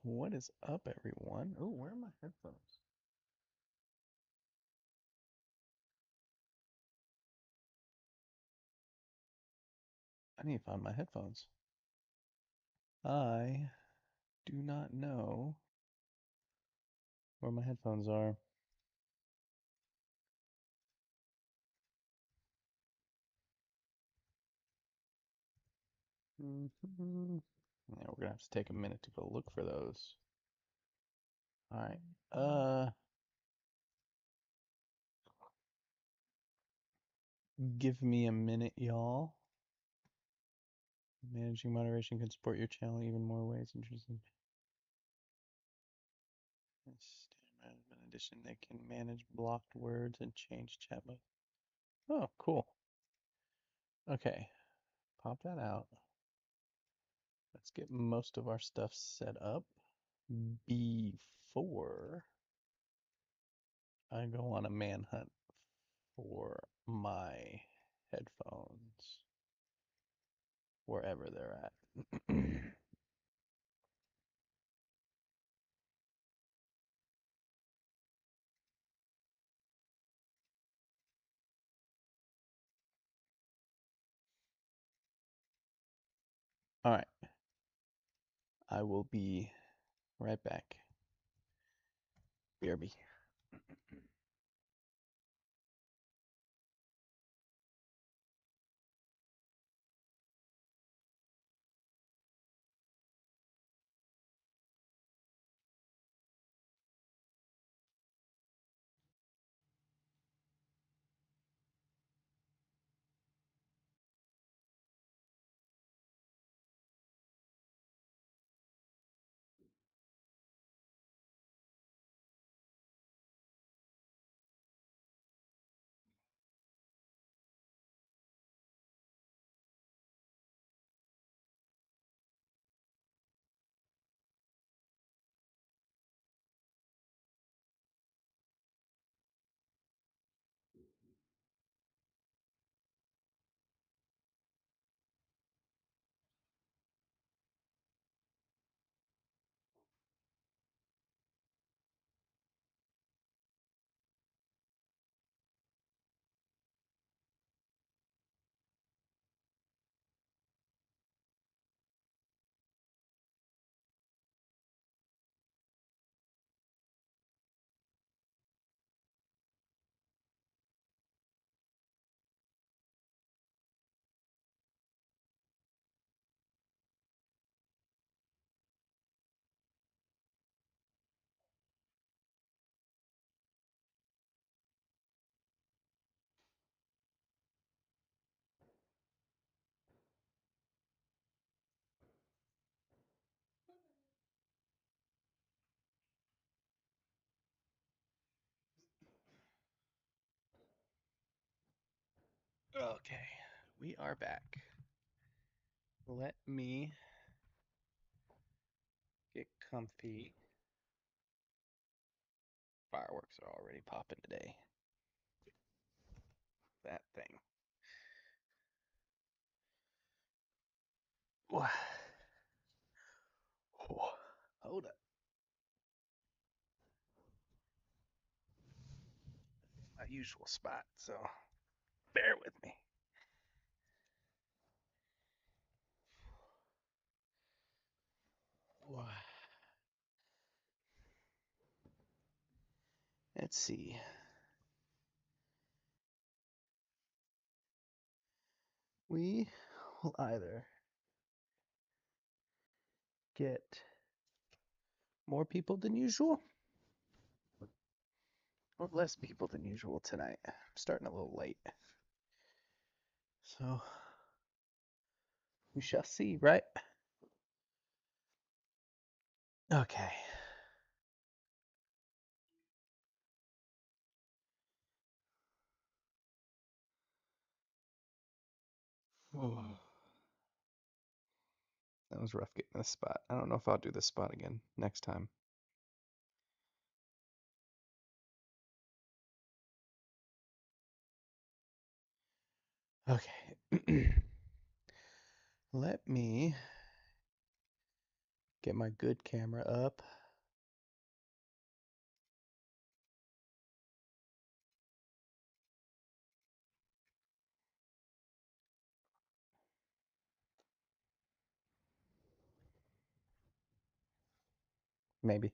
What is up, everyone? Oh, where are my headphones? I need to find my headphones. I do not know where my headphones are. Yeah, we're gonna have to take a minute to go look for those. All right. Give me a minute, y'all. Managing moderation can support your channel even more ways. Interesting. In addition, they can manage blocked words and change chat mode. Oh, cool. Okay, pop that out. Let's get most of our stuff set up before I go on a manhunt for my headphones, wherever they're at. All right, I will be right back. BRB. Okay, we are back. Let me get comfy. Fireworks are already popping today. That thing. Hold up. My usual spot, so bear with me. Let's see. We will either get more people than usual or less people than usual tonight. I'm starting a little late. So we shall see, right? Okay. That was rough getting this spot. I don't know if I'll do this spot again next time. Okay. Let me Get my good camera up. Maybe.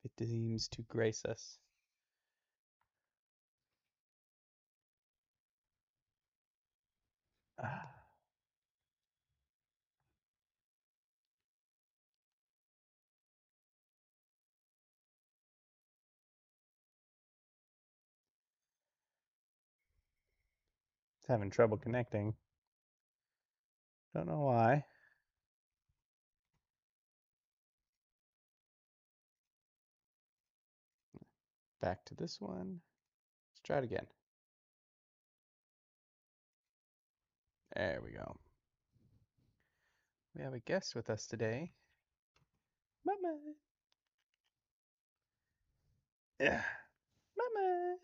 It seems to grace us. Ah. It's having trouble connecting. Don't know why. Back to this one. Let's try it again. There we go. We have a guest with us today. Mama. Yeah. Mama.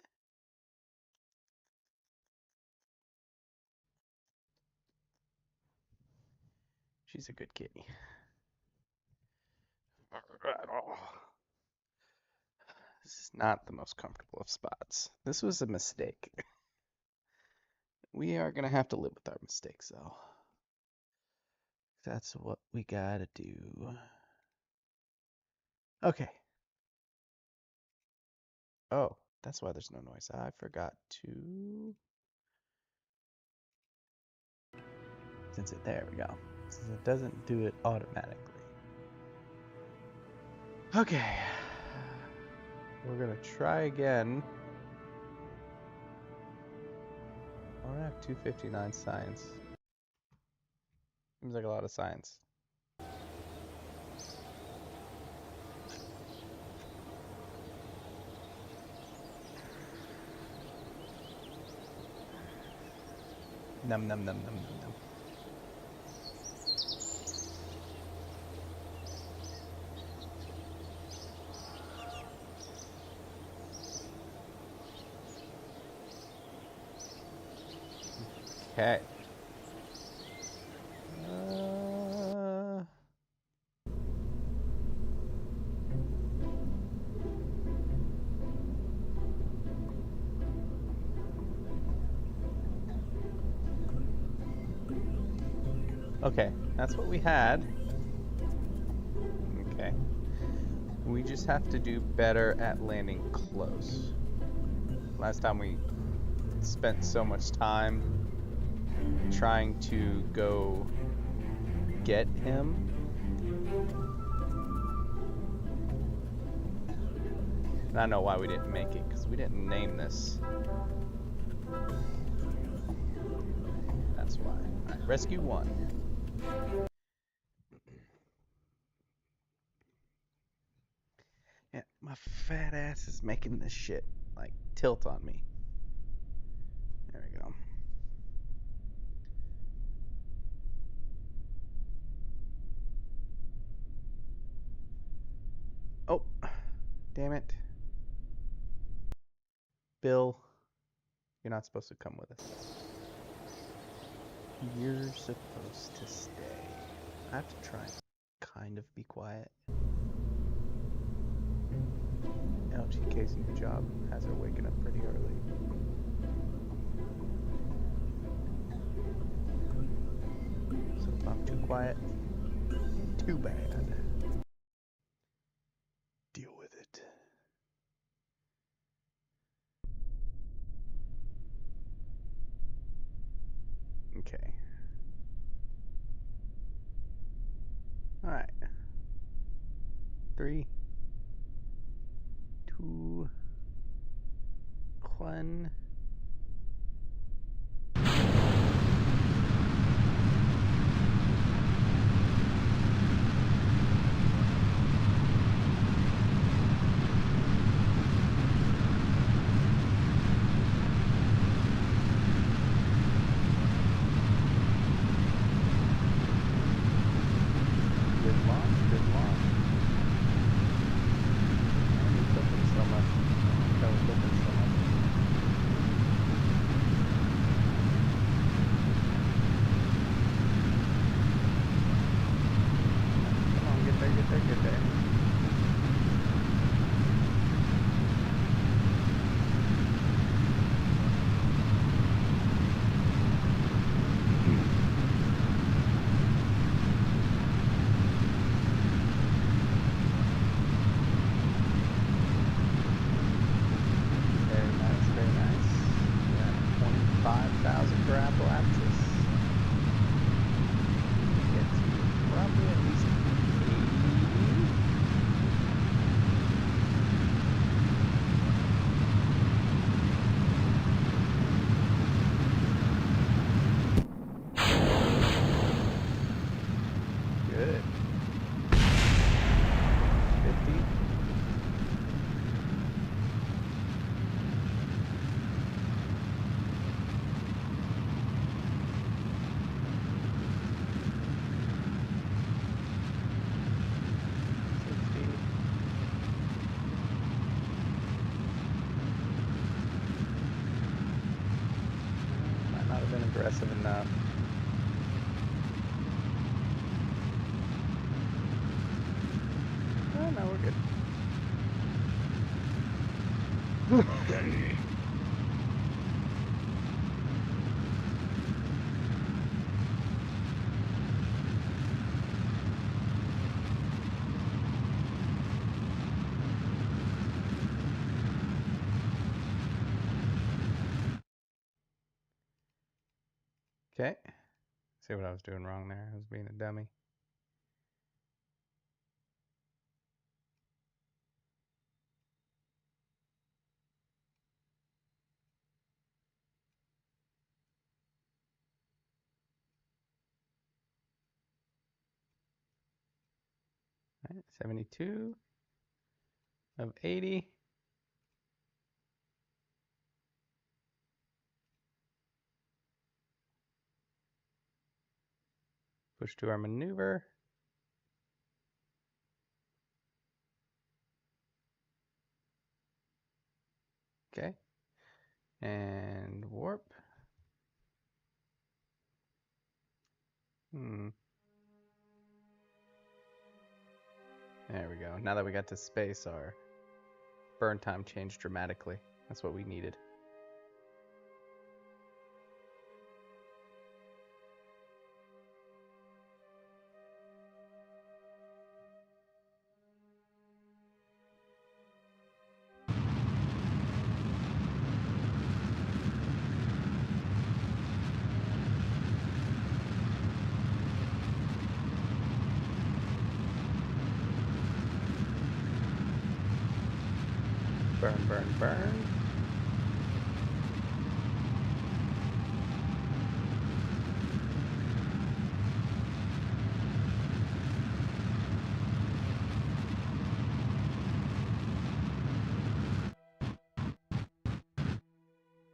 She's a good kitty. This is not the most comfortable of spots. This was a mistake. We are going to have to live with our mistakes, though. That's what we gotta do. Okay. Oh, that's why there's no noise. I forgot to... There we go. Since it doesn't do it automatically. Okay. We're gonna try again. I don't have 259 science. Seems like a lot of science. Num num num num num num. Okay. Okay, that's what we had. Okay. We just have to do better at landing close. Last time we spent so much time trying to go get him. And I know why we didn't make it, because we didn't name this. That's why. Alright, rescue 1. Yeah, my fat ass is making this shit, like, tilt on me. There we go. Oh, damn it. Bill, you're not supposed to come with us. You're supposed to stay. I have to try and kind of be quiet. LGK's new job has her waking up pretty early. So if I'm too quiet, too bad. Deal with it. Okay. Alright. 3, 2, 1. grapple axis. Get to probably at least 80. Good. 50. Might not have been aggressive enough. Oh, no, we're good. Okay. See what I was doing wrong there. I was being a dummy. All right, 72 of 80. Push to our maneuver. Okay. And warp. There we go. Now that we got to space, our burn time changed dramatically. That's what we needed. Burn, burn, burn.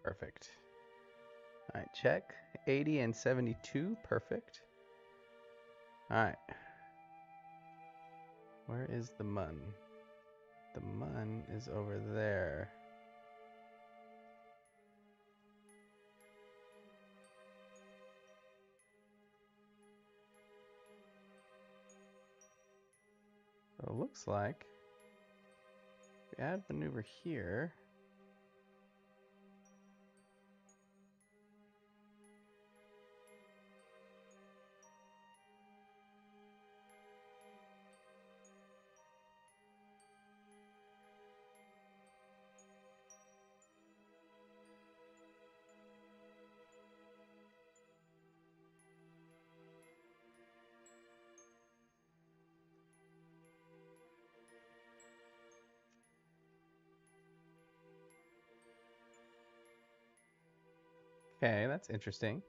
Perfect. All right, check. 80 and 72, perfect. All right. Where is the mun? The mun is over there. So it looks like we add maneuver here. Okay, that's interesting.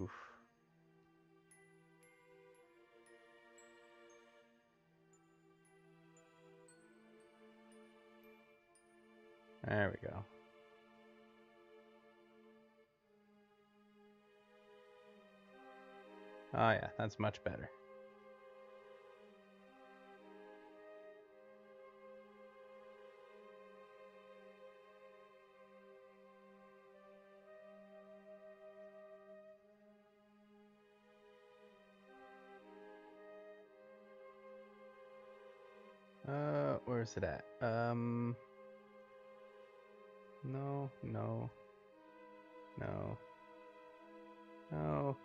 Oof. There we go. Oh yeah, that's much better. Where's it at? No, no, no, no.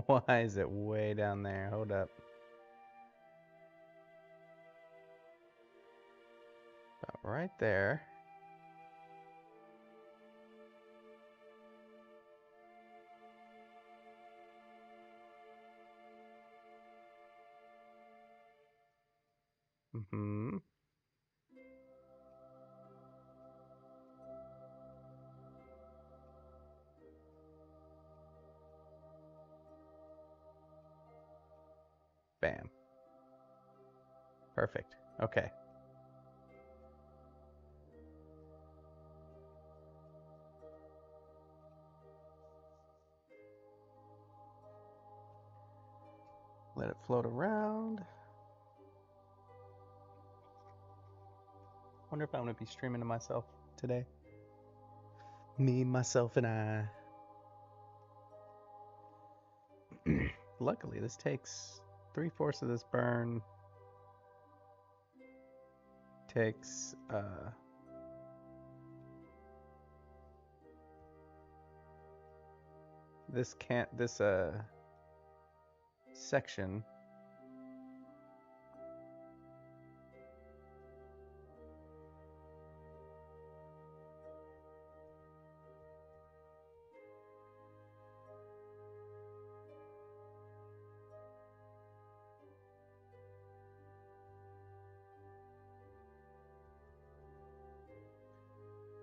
Why is it way down there? Hold up. About right there. Mm-hmm. Bam. Perfect. Okay. Let it float around. Wonder if I'm gonna be streaming to myself today. Me, myself, and I. Luckily, this takes 3/4 of this burn. Takes this section.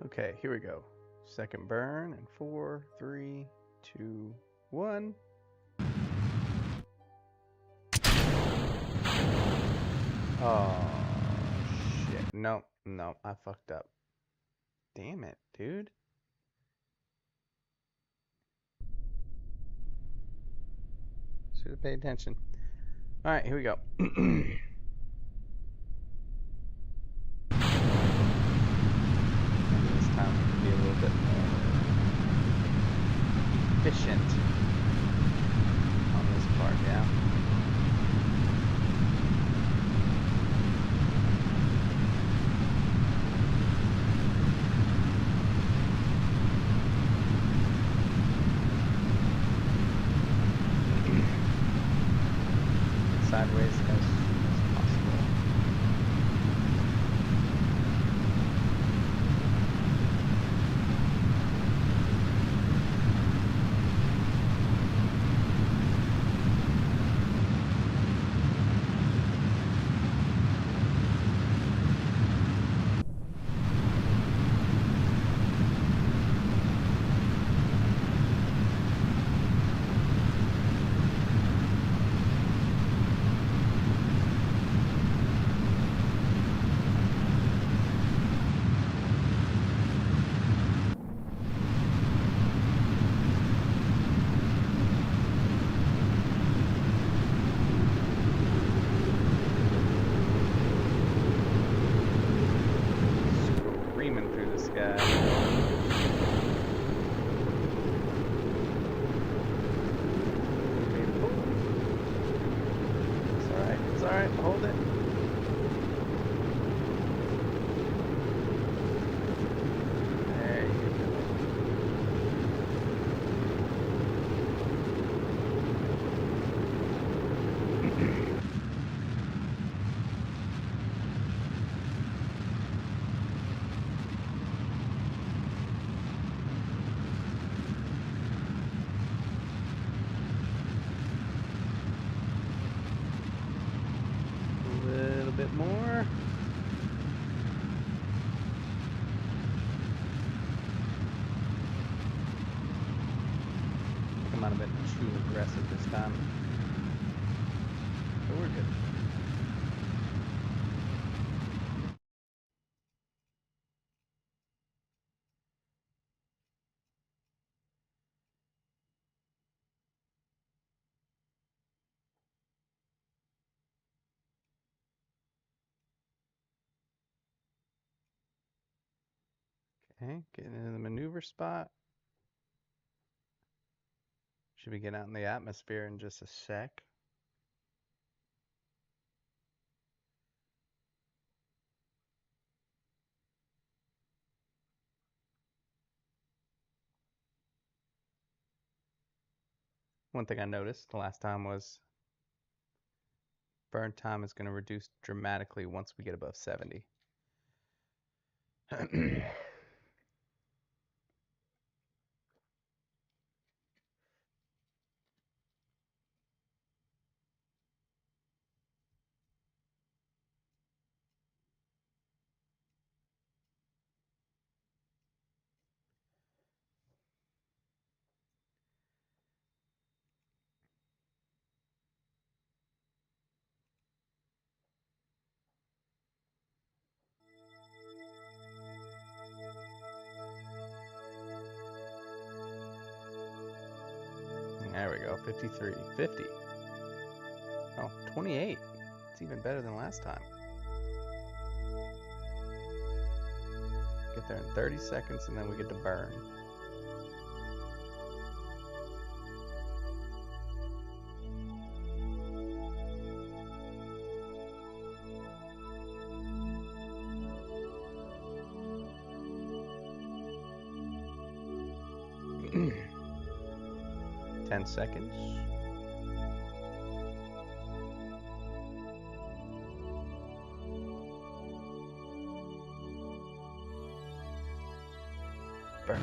Okay, here we go. Second burn in 4, 3, 2, 1. Oh shit. No, I fucked up. Damn it, dude. Should have paid attention. Alright, here we go. This time we can be a little bit more efficient on this part, yeah. Sideways as possible. Screaming through the sky. It's alright, hold it. There you go. A little bit more. I think I might have been too aggressive this time. But we're good. Okay, getting into the maneuver spot. Should we get out in the atmosphere in just a sec? One thing I noticed the last time was burn time is going to reduce dramatically once we get above 70. There we go, 53, 50. Oh, 28. It's even better than last time. Get there in 30 seconds and then we get to burn. Ten seconds. Burn.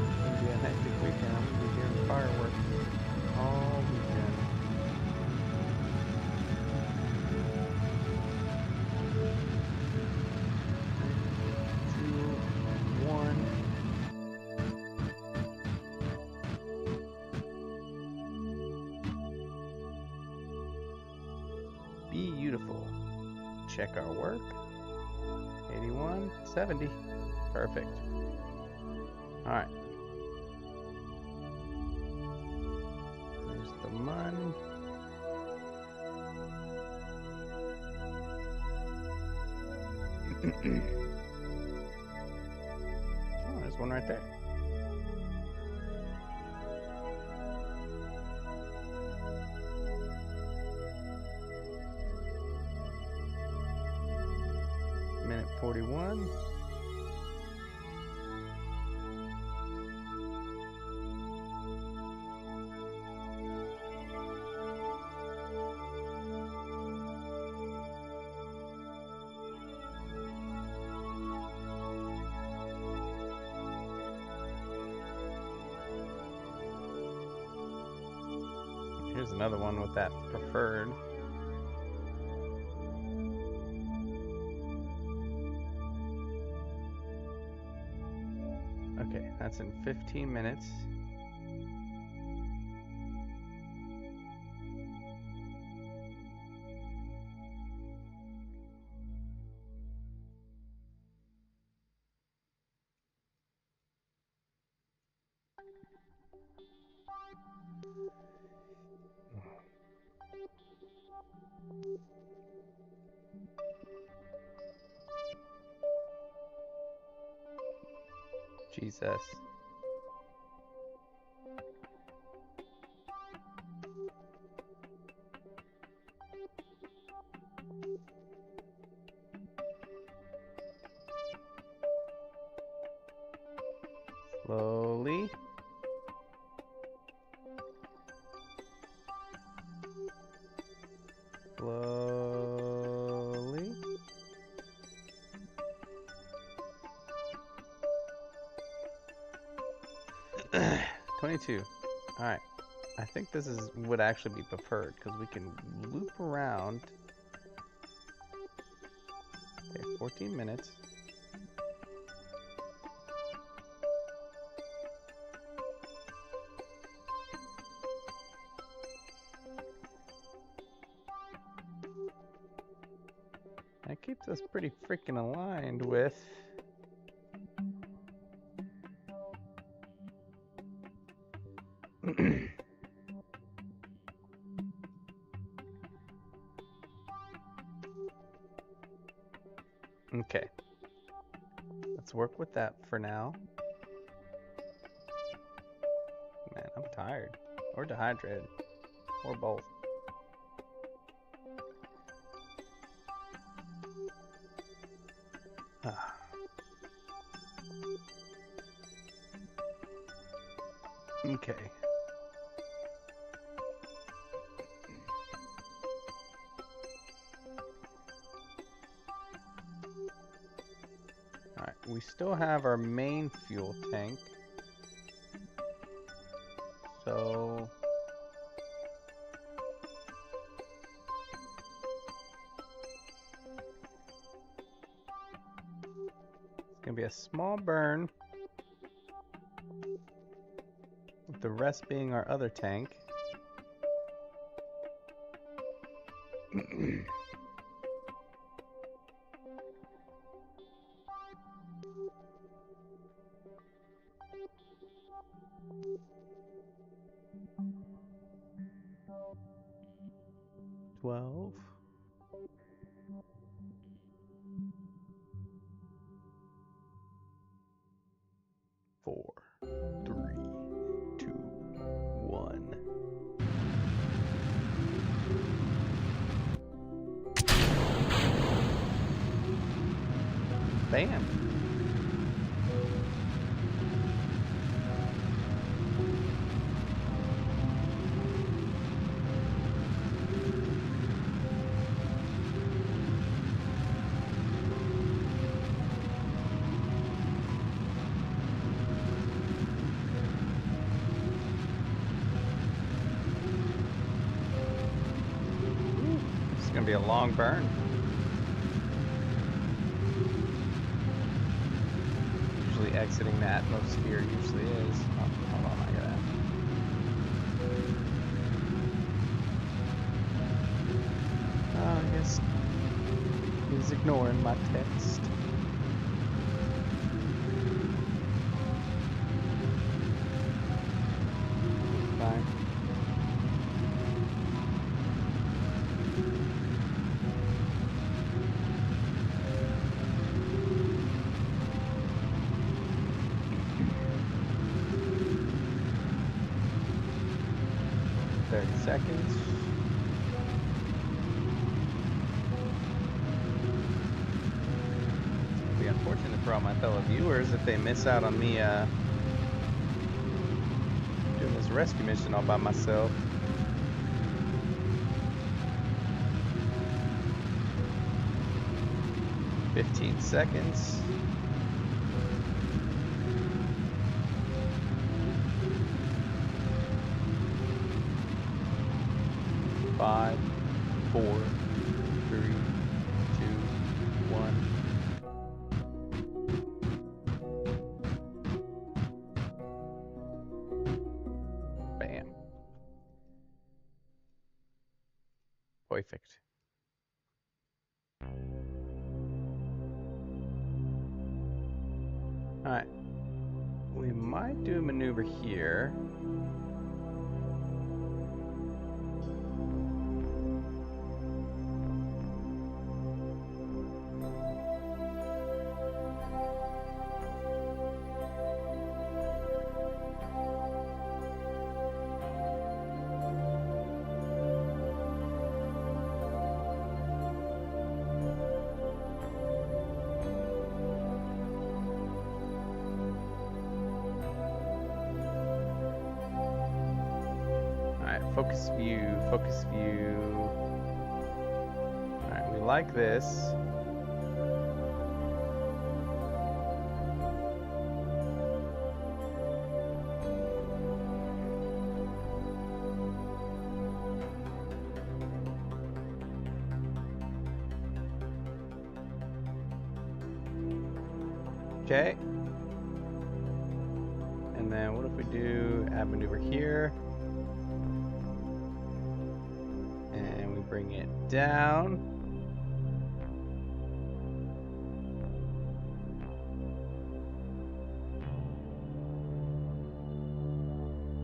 It's gonna be a hectic weekend. I'm gonna be hearing fireworks all weekend. Beautiful. Check our work. 81, 70. Perfect. All right. There's the mun. Oh, there's one right there. Minute 41. Here's another one with that preferred. Okay, that's in 15 minutes. Jesus. Slowly. Slowly. 22. All right. I think this would actually be preferred because we can loop around. Okay, 14 minutes. That keeps us pretty freaking aligned with okay. Let's work with that for now. Man, I'm tired. Or dehydrated. Or both. Okay. Alright, we still have our main fuel tank. So it's gonna be a small burn, with the rest being our other tank. 12. 4, 3, 2, 1. Bam. It's gonna be a long burn. Usually exiting the atmosphere usually is. Oh, hold on, I gotta. Oh, I guess he's ignoring my text. Fine. Seconds. It'll be unfortunate for all my fellow viewers if they miss out on me doing this rescue mission all by myself. "15 seconds. Five, 4, 3, 2, 1. Bam. Perfect. Alright. We might do a maneuver here. Focus view, focus view. Alright, we like this. Okay. And then what if we do add maneuver here? Bring it down.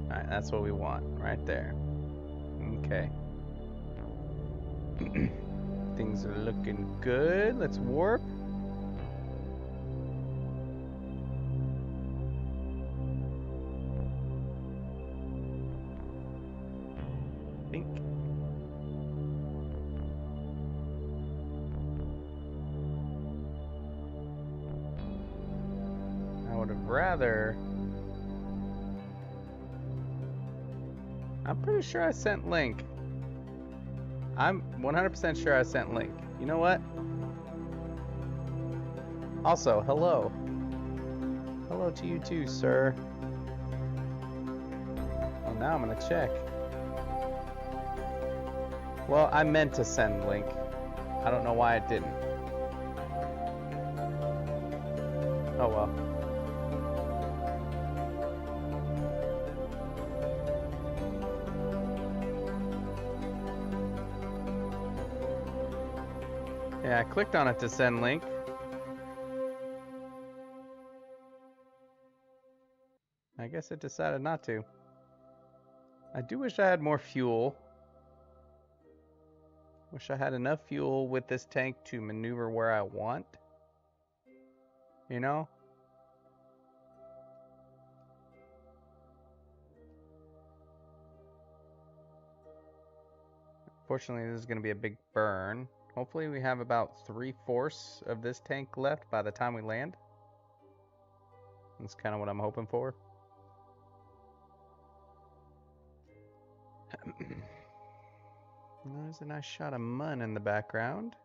All right, that's what we want right there. Okay. Things are looking good. Let's warp. Rather I'm pretty sure I sent link. I'm 100% sure I sent link. You know what? Also, hello. Hello to you too, sir. Oh, now I'm gonna check. Well, I meant to send link. I don't know why it didn't. Oh well. Yeah, I clicked on it to send link. I guess it decided not to. I do wish I had more fuel. Wish I had enough fuel with this tank to maneuver where I want. You know? Fortunately, this is going to be a big burn. Hopefully we have about 3/4 of this tank left by the time we land. That's kind of what I'm hoping for. There's a nice shot of Mun in the background.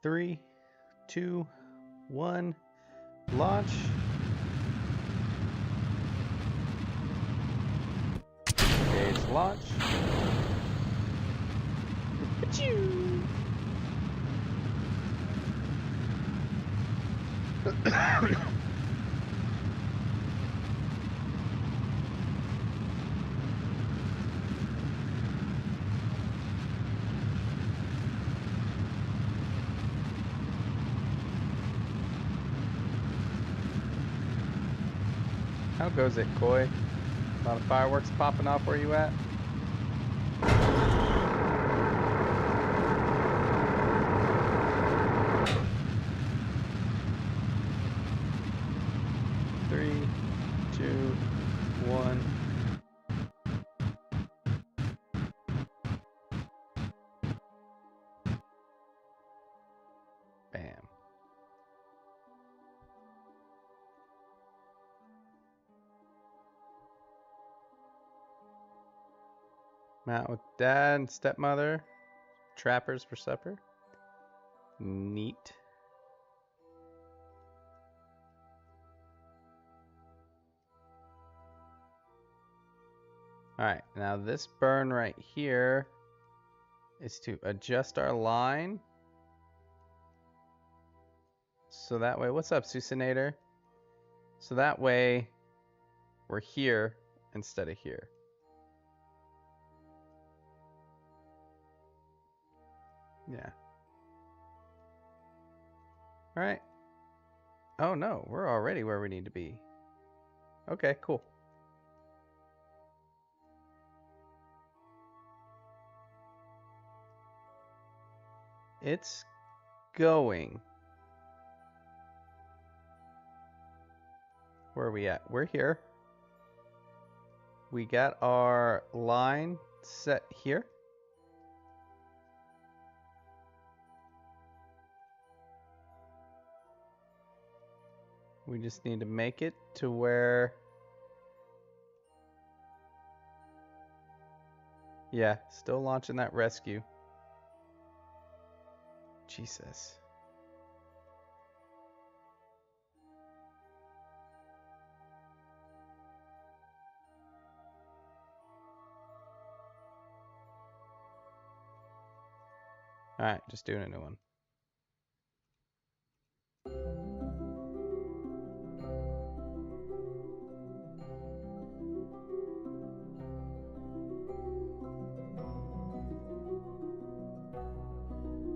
Three, two, one, launch. Engage launch. How goes it, Koi? A lot of fireworks popping off where you at? Three, two, one. Bam. I'm out with dad and stepmother. Trappers for supper. Neat. Alright, now this burn right here is to adjust our line. So that way, what's up, Susanator? So that way, we're here instead of here. Yeah. Alright. Oh no, we're already where we need to be. Okay, cool. It's going. Where are we at? We're here. We got our line set here. We just need to make it to where... Yeah, still launching that rescue. Jesus. Alright, just doing a new one.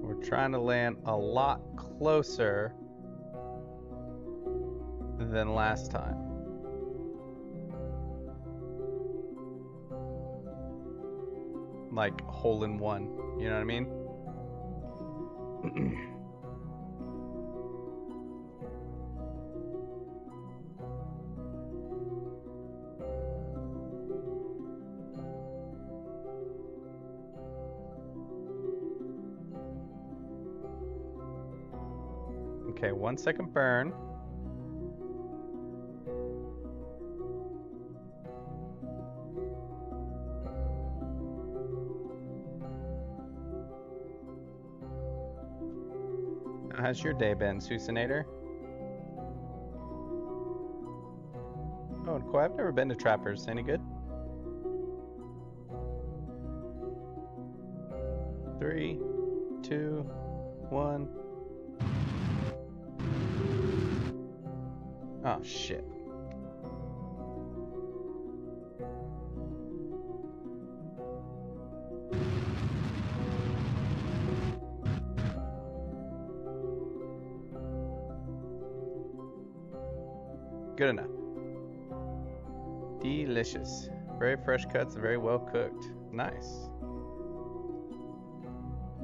We're trying to land a lot closer than last time. Like hole in one, you know what I mean? Okay, 1 second burn. How's your day been, Susanator? Oh, cool. I've never been to Trappers. Any good? 3, 2, 1. Oh, shit. Good enough. Delicious. Very fresh cuts, very well cooked. Nice.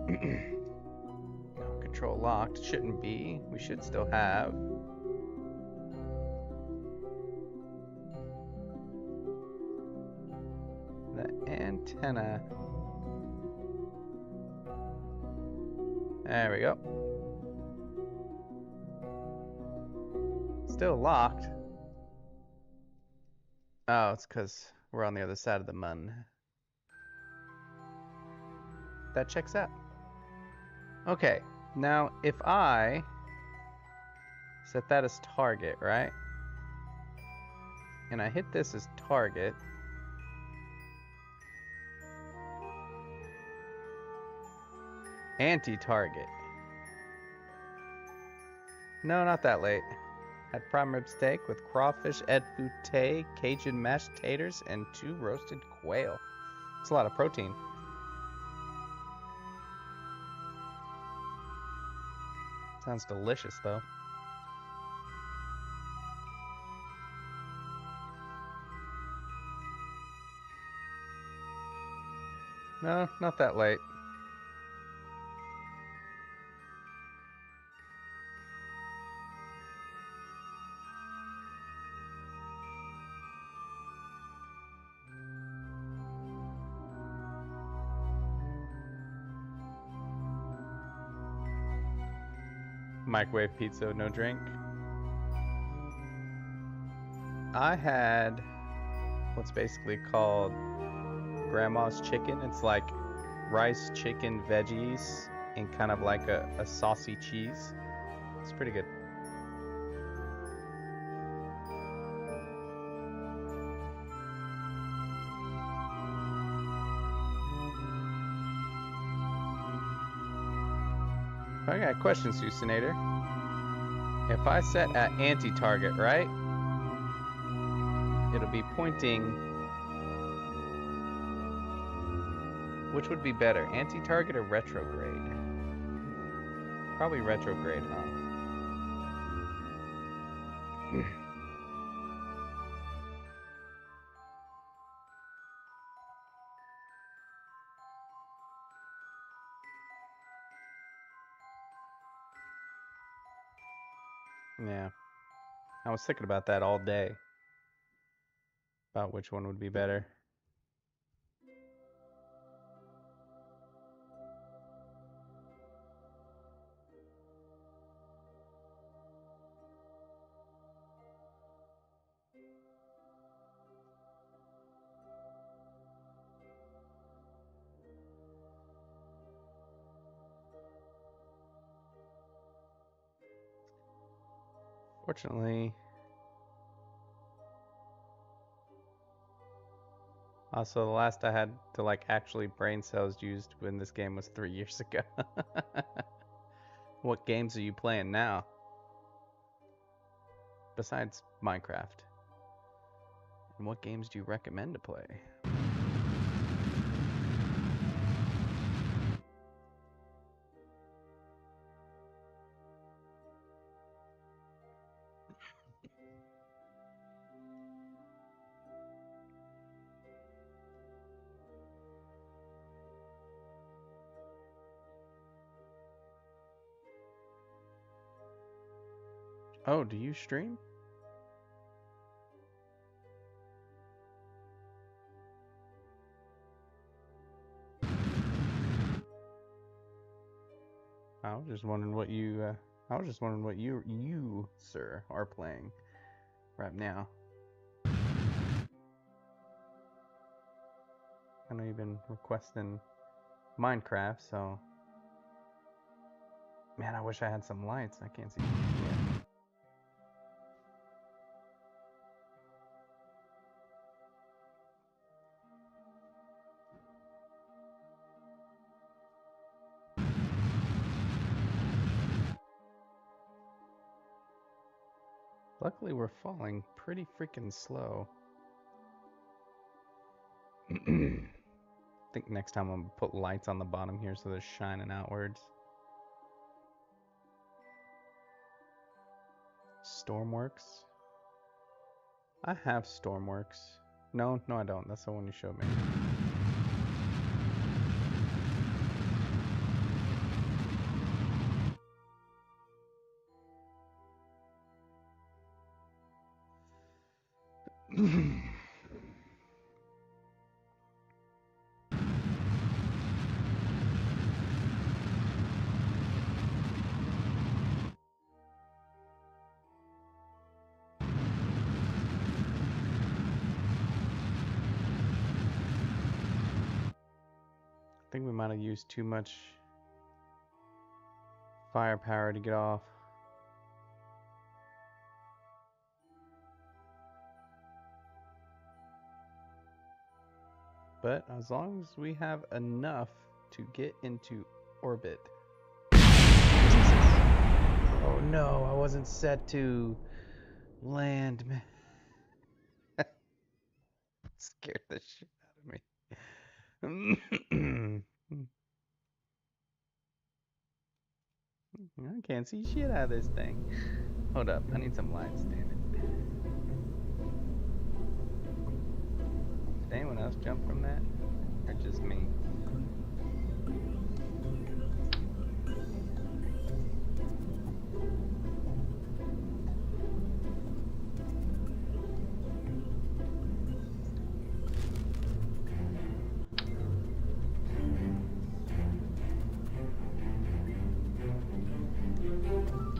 No, control locked. Shouldn't be. We should still have. The antenna. There we go. Still locked. Oh, it's because we're on the other side of the mun. That checks out. Okay, now if I set that as target, right? And I hit this as target. Anti-target. No, not that late. Had prime rib steak with crawfish, ed fouté, Cajun mashed taters, and 2 roasted quail. It's a lot of protein. Sounds delicious, though. No, not that late. Microwave pizza, no drink. I had what's basically called grandma's chicken. It's like rice, chicken, veggies, and kind of like a saucy cheese. It's pretty good. I got a question, Susanator. If I set at anti-target, right? It'll be pointing. Which would be better, anti-target or retrograde? Probably retrograde, huh? Yeah. I was thinking about that all day. About which one would be better. Fortunately. Also, the last I had to like actually brain cells used when this game was 3 years ago. What games are you playing now? Besides Minecraft. And what games do you recommend to play? Oh, do you stream? I was just wondering what you I was just wondering what you, sir, are playing right now. I know you've been requesting Minecraft, so... Man, I wish I had some lights. I can't see shit. Luckily, we're falling pretty freaking slow. I think next time I'm gonna put lights on the bottom here so they're shining outwards. Stormworks. I have Stormworks. No, I don't. That's the one you showed me. I think we might have used too much firepower to get off. But as long as we have enough to get into orbit. Jesus. Oh no, I wasn't set to land, man. Scared the shit out of me. I can't see shit out of this thing. Hold up, I need some lights, damn it. Did anyone else jump from that? Or just me?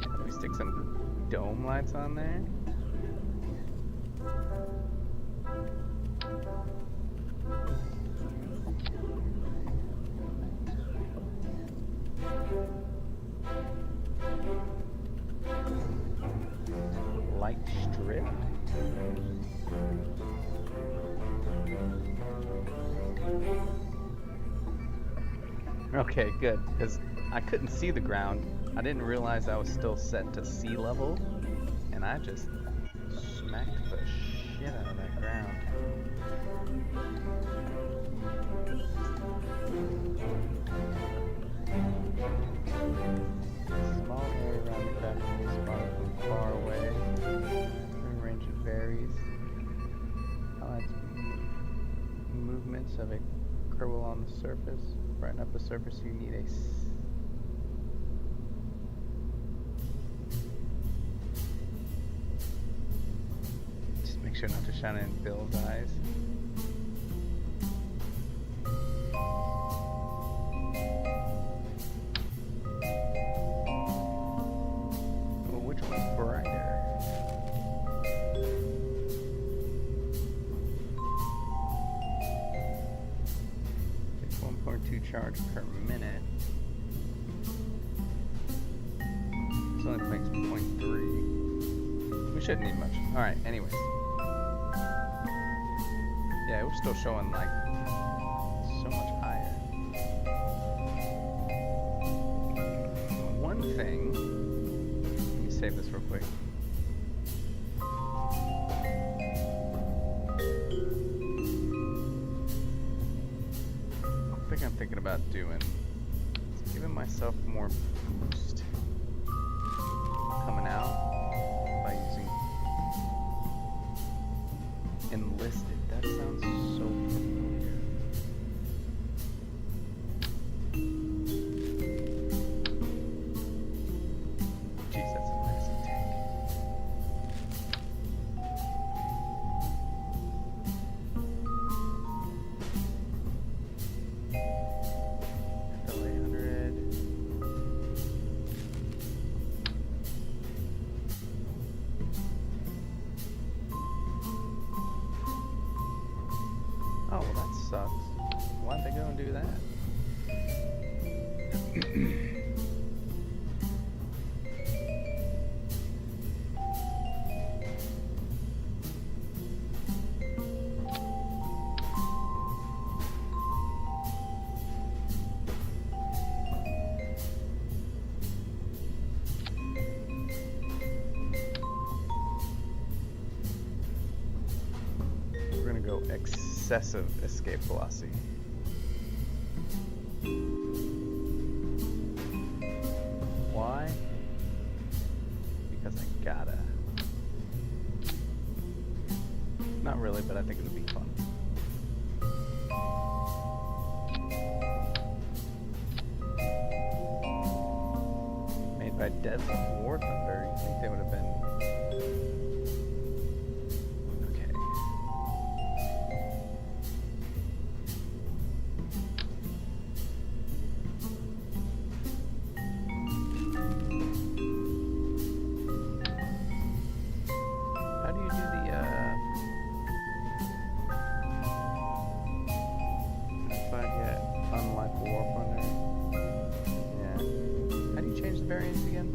Can we stick some dome lights on there? Light strip. Okay, good, because I couldn't see the ground. I didn't realize I was still set to sea level, and I just smacked the shit out of that ground. Small area around the craft can be spotted from far away. Turn range varies. Highlights movements of a Kerbal on the surface. Brighten up the surface, you need a... Just make sure not to shine in Bill's eyes. Charge per minute. This only makes 0.3. We shouldn't need much. Alright, anyways. Yeah, it was still showing like so much higher. One thing, let me save this real quick. I'm thinking about doing is giving myself more boost coming out by using enlisted. That sounds so familiar. Jeez, that's a massive tank. Oh, well, that sucks. Why'd they go and do that? We're gonna go excessive escape velocity. Why? Because I gotta. Not really, but I think it'll be fun. Made by Devs of War Thunder. You think they would have been... Okay. How do you do the, if I get unlike War Thunder? Yeah. How do you change the variants again?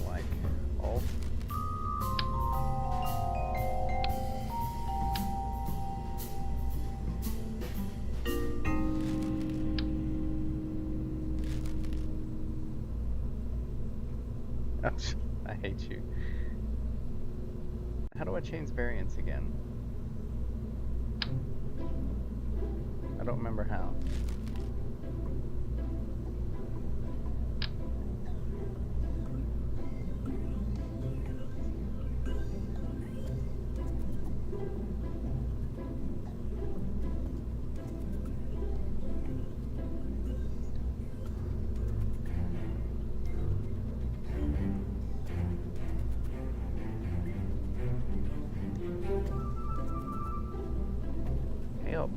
Like Alt. I hate you. How do I change variants again? I don't remember how. Help.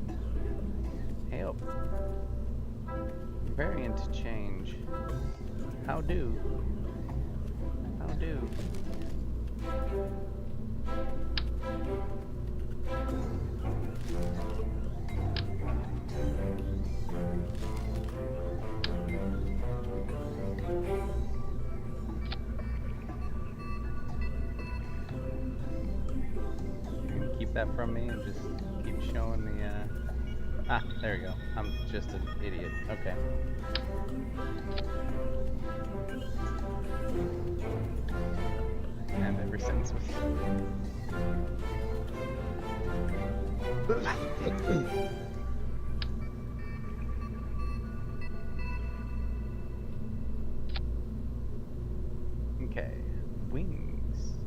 Help. Variant change. How do? How do? You can keep that from me and just keep showing the, Ah, there we go. I'm just an idiot. Okay. And every sentence was... Okay. Wings.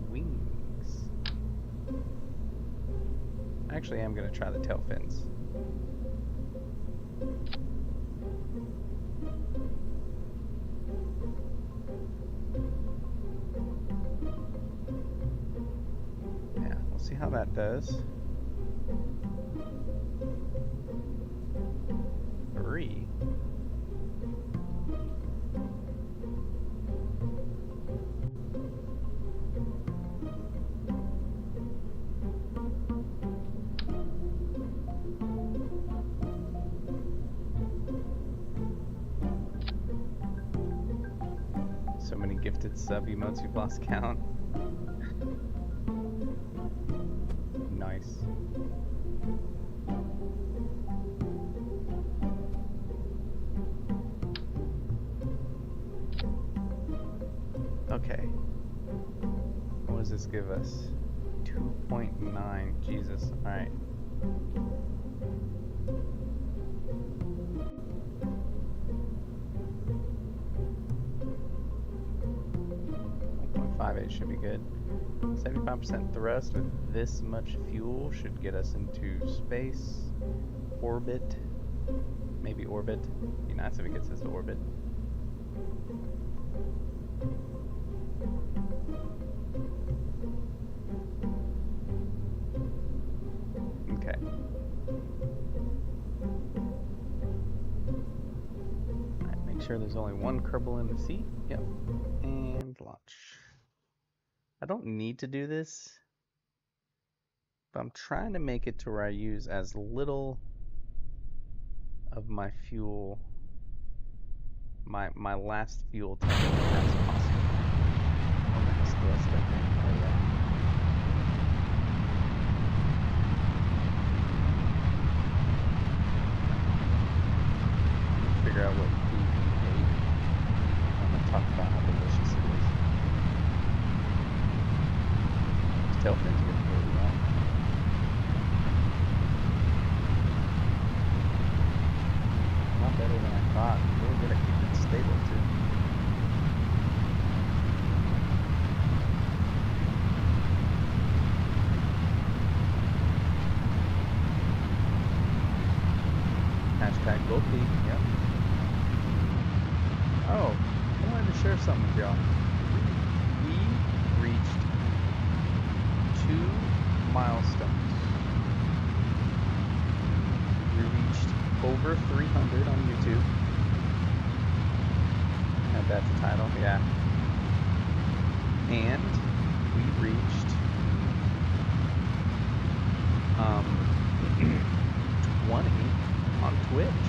Wings. Actually, I'm gonna try the tail fins. Yeah, we'll see how that does. 3. So many gifted sub emotes you've lost count. Nice. Okay. What does this give us? 2.9. Jesus. Alright. .58 should be good. 75% thrust with this much fuel should get us into space, orbit, maybe orbit. Be nice if it gets us to orbit. Okay. Make sure there's only one Kerbal in the seat. Yep. And launch. I don't need to do this, but I'm trying to make it to where I use as little of my fuel, my last fuel tank as possible. Almost the rest of it. Oh, yeah. Figure out what food we ate. I'm gonna talk about how delicious it is. These tail fins get really well. A lot better than I thought. Really good at keeping it stable too. Hashtag GoPeak, yep. Oh, I wanted to share something with y'all. We reached 2 milestones. We reached over 300 on YouTube. And that's the title, yeah. And we reached 20 on Twitch.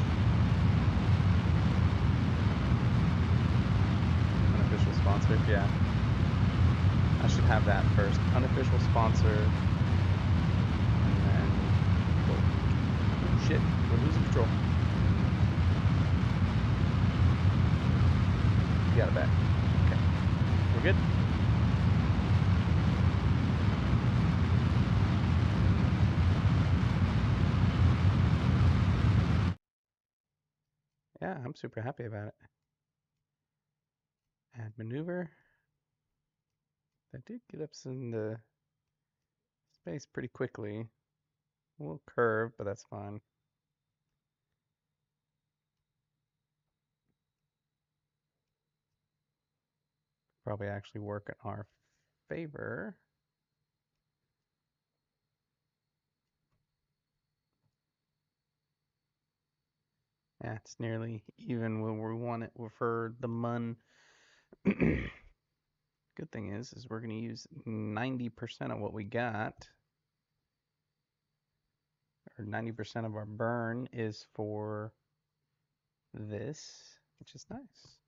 Unofficial sponsor, yeah. I should have that first. Unofficial sponsor. And then. Oh, shit, we're losing control. You got it back. Okay. We're good? Yeah, I'm super happy about it. Add maneuver. That did get us into space pretty quickly. A little curve, but that's fine. Probably actually work in our favor. Yeah, it's nearly even where we want it for the mun. Good thing is we're going to use 90% of what we got. Or 90% of our burn is for this, which is nice.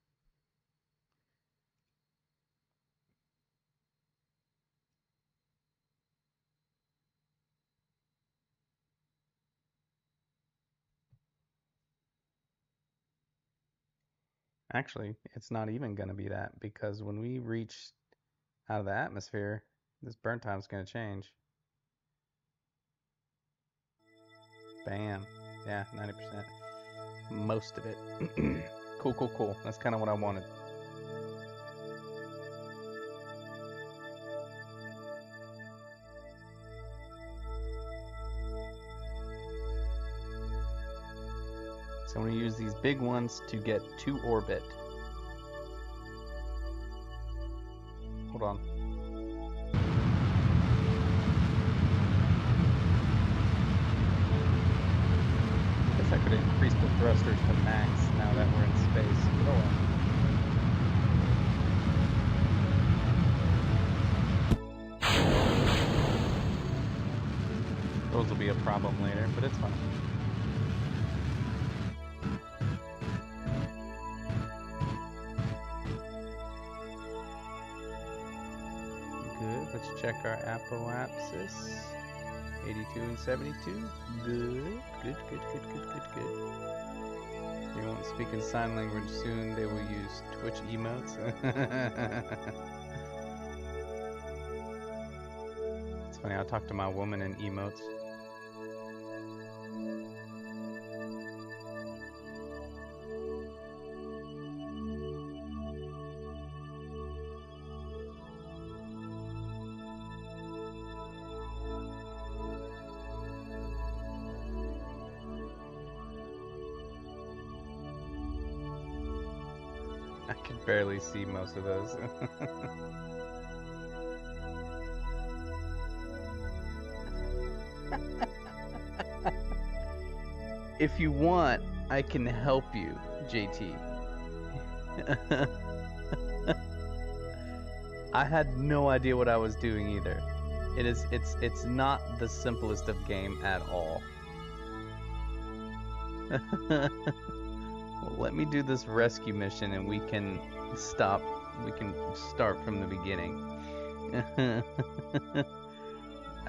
Actually, it's not even going to be that, because when we reach out of the atmosphere, this burn time is going to change. Bam. Yeah, 90%. Most of it. Cool, cool, cool. That's kind of what I wanted. So I'm going to use these big ones to get to orbit. Hold on. I guess I could increase the thrusters to max now that we're in space. But oh well. Those will be a problem later, but it's fine. Good. Let's check our apoapsis. 82 and 72. Good. Good, good, good, good, good, good. They won't speak in sign language soon. They will use Twitch emotes. It's funny, I'll talk to my woman in emotes. I can barely see most of those. If you want, I can help you, JT. I had no idea what I was doing either. It's not the simplest of game at all. Well, let me do this rescue mission and we can start from the beginning.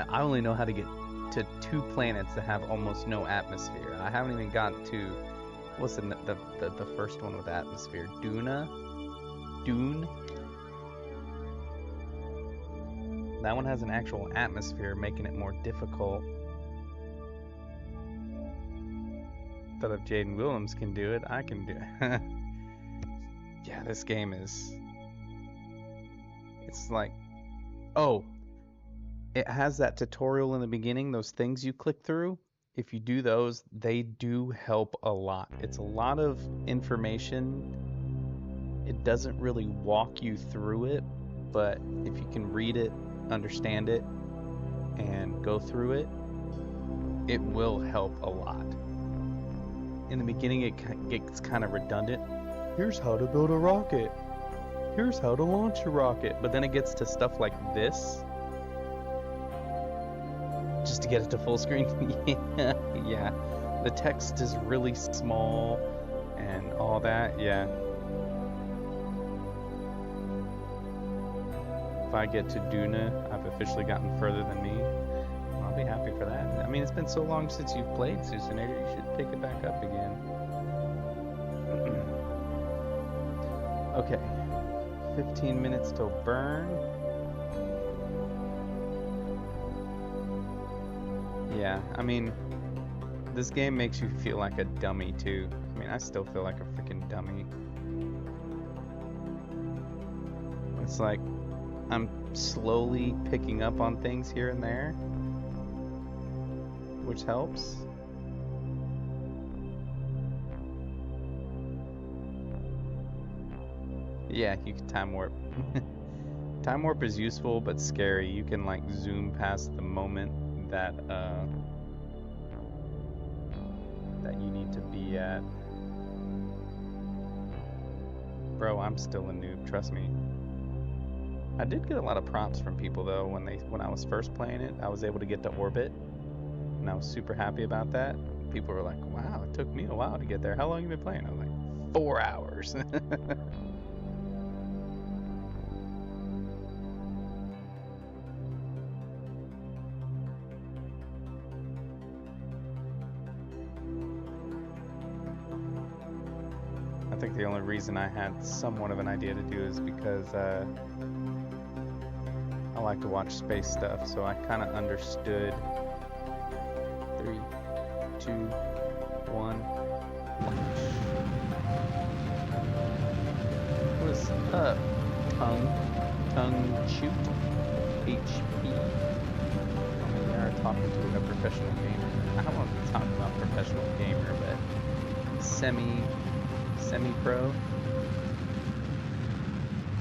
I only know how to get to 2 planets that have almost no atmosphere. I haven't even gotten to what's the first one with atmosphere? Dune? That one has an actual atmosphere, making it more difficult. But if Jaden Williams can do it, I can do it. Yeah, this game is... It's like... Oh! It has that tutorial in the beginning, those things you click through. If you do those, they do help a lot. It's a lot of information. It doesn't really walk you through it, but if you can read it, understand it, and go through it, it will help a lot. In the beginning, it gets kind of redundant. Here's how to build a rocket. Here's how to launch a rocket. But then it gets to stuff like this. Just to get it to full screen. Yeah. The text is really small and all that. Yeah. If I get to Dune, I've officially gotten further than me. I'll be happy for that. I mean, it's been so long since you've played Susanator, you should pick it back up again. Okay. 15 minutes till burn. Yeah, I mean, this game makes you feel like a dummy too. I mean, I still feel like a freaking dummy. It's like I'm slowly picking up on things here and there, which helps. Yeah, you can time warp. Time warp is useful but scary. You can like zoom past the moment that you need to be at. Bro, I'm still a noob, trust me. I did get a lot of prompts from people though when I was first playing it. I was able to get to orbit, and I was super happy about that. People were like, "Wow, it took me a while to get there. How long have you been playing?" I was like, 4 hours. I think the only reason I had somewhat of an idea to do is because I like to watch space stuff, so I kind of understood. 3, 2, 1, launch. What's up, tongue shoot, HP? I mean, they are talking to a professional gamer. I don't want to talk about professional gamer, but semi-pro,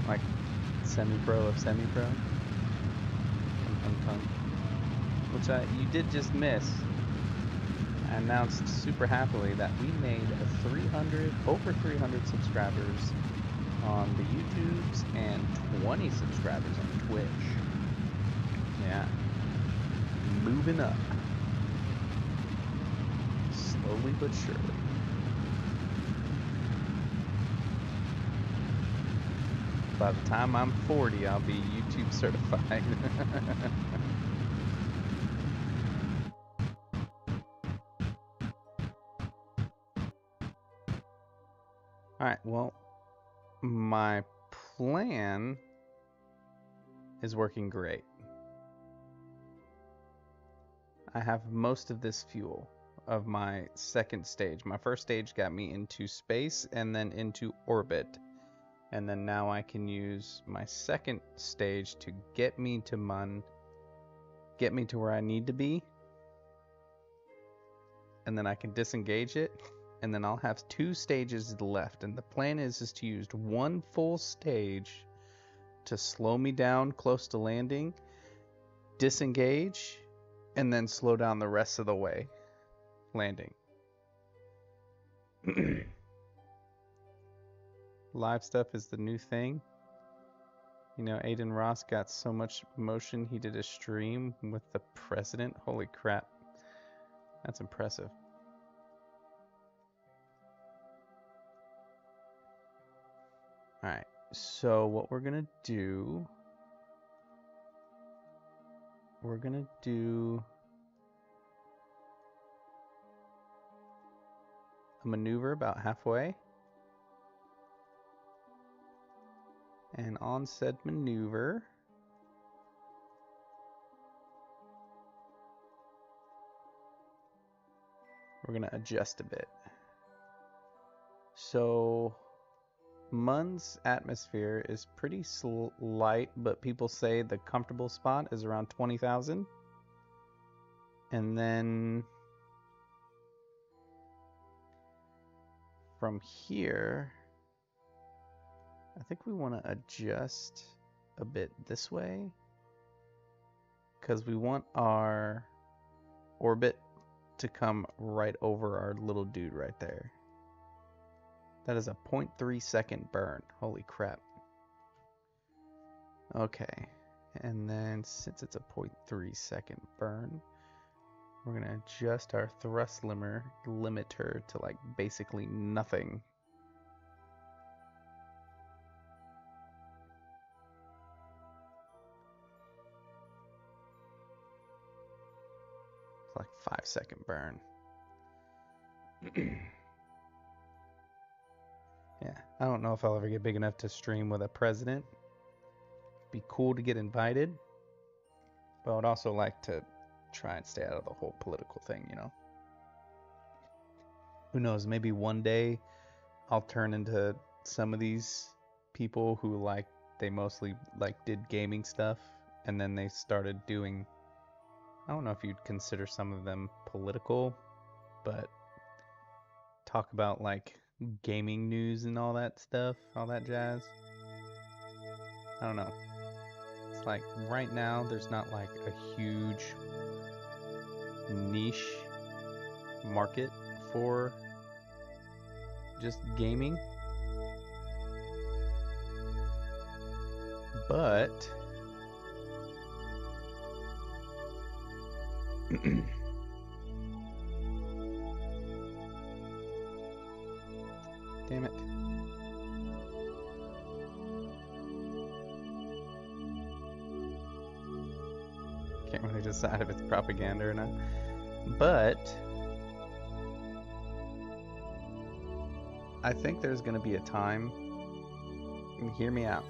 like semi-pro of semi-pro. Which you did just miss. I announced super happily that we made over 300 subscribers on the YouTubes and 20 subscribers on Twitch. Yeah. Moving up. Slowly but surely. By the time I'm 40, I'll be YouTube certified. Alright, well, my plan is working great. I have most of this fuel of my second stage. My first stage got me into space and then into orbit. And then now I can use my second stage to get me to where I need to be. And then I can disengage it. And then I'll have 2 stages left. And the plan is to use 1 full stage to slow me down close to landing, disengage, and then slow down the rest of the way landing. live stuff is the new thing. You know, Aiden Ross got so much motion, he did a stream with the president. Holy crap. That's impressive. Alright, so what we're gonna do... We're gonna do... a maneuver about halfway. And on said maneuver... we're gonna adjust a bit. So... Mun's atmosphere is pretty light, but people say the comfortable spot is around 20,000. And then from here, I think we want to adjust a bit this way because we want our orbit to come right over our little dude right there. That is a 0.3 second burn. Holy crap. Okay. And then since it's a 0.3 second burn, we're going to adjust our thrust limiter to like basically nothing. It's like 5-second burn. Yeah, I don't know if I'll ever get big enough to stream with a president. Be cool to get invited, but I'd also like to try and stay out of the whole political thing, you know. Who knows, maybe one day I'll turn into some of these people who like they mostly like did gaming stuff and then they started doing, I don't know if you'd consider some of them political, but talk about like gaming news and all that stuff, all that jazz. I don't know. It's like right now there's not like a huge niche market for just gaming. But damn it. Can't really decide if it's propaganda or not. But I think there's going to be a time, and hear me out.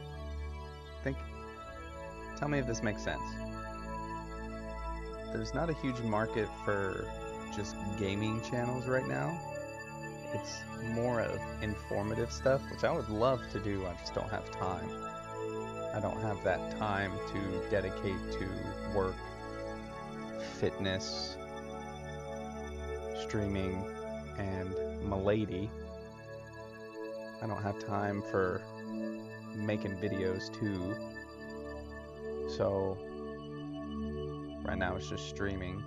Tell me if this makes sense. There's not a huge market for just gaming channels right now. It's more of informative stuff, which I would love to do, I just don't have time. I don't have that time to dedicate to work, fitness, streaming, and m'lady. I don't have time for making videos too. So right now it's just streaming.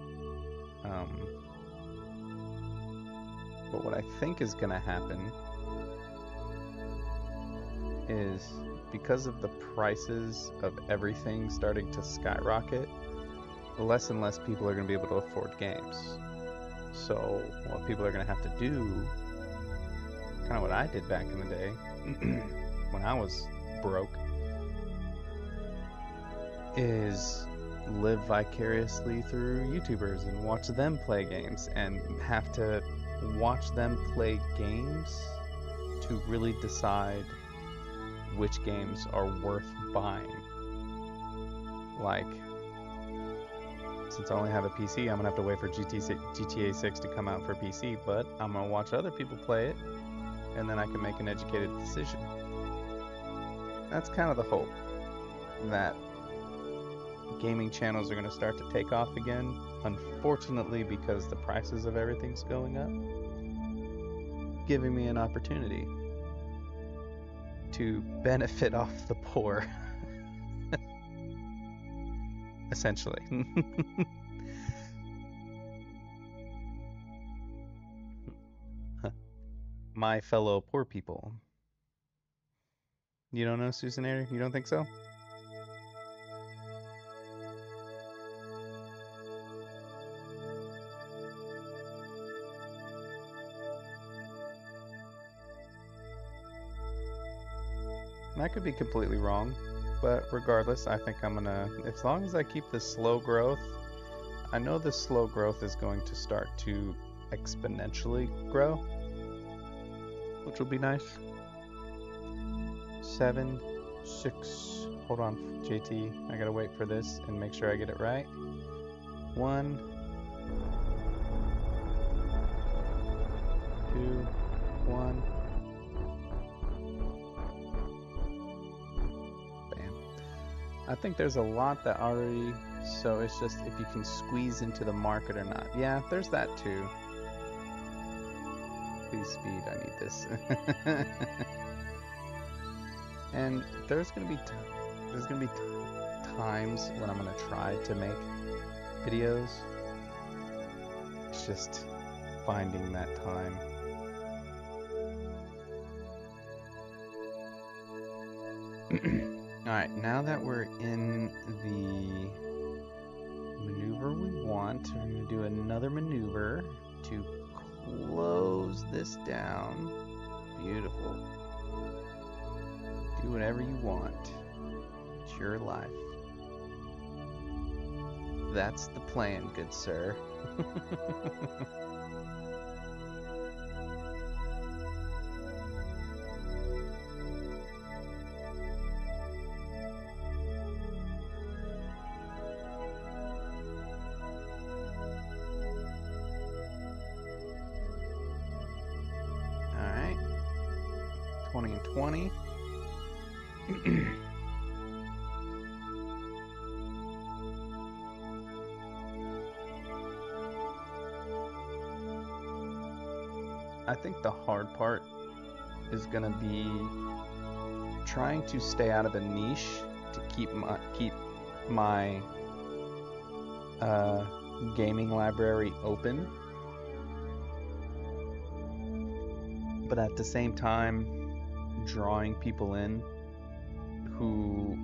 But what I think is going to happen is because of the prices of everything starting to skyrocket, less and less people are going to be able to afford games. So what people are going to have to do, kind of what I did back in the day when I was broke, is live vicariously through YouTubers and watch them play games and have to watch them play games to really decide which games are worth buying. Like, since I only have a PC, I'm gonna have to wait for GTA 6 to come out for PC, but I'm gonna watch other people play it and then I can make an educated decision. That's kind of the hope, that gaming channels are going to start to take off again, unfortunately, because the prices of everything's going up, giving me an opportunity to benefit off the poor, essentially. My fellow poor people. You don't know Susanator? You don't think so? I could be completely wrong, but regardless, I think I'm gonna, as long as I keep the slow growth, I know the slow growth is going to start to exponentially grow, which will be nice. 7, 6, hold on, JT, I gotta wait for this and make sure I get it right. 1, 2, 1. Bam. I think there's a lot that already, so it's just if you can squeeze into the market or not. Yeah, there's that too. Please speed, I need this. And there's gonna be times when I'm gonna try to make videos. It's just finding that time. Alright, now that we're in the maneuver we want, we're going to do another maneuver to close this down. Beautiful. Do whatever you want. It's your life. That's the plan, good sir. Alright. 20 and 20. I think the hard part is gonna be trying to stay out of the niche to keep my gaming library open, but at the same time drawing people in who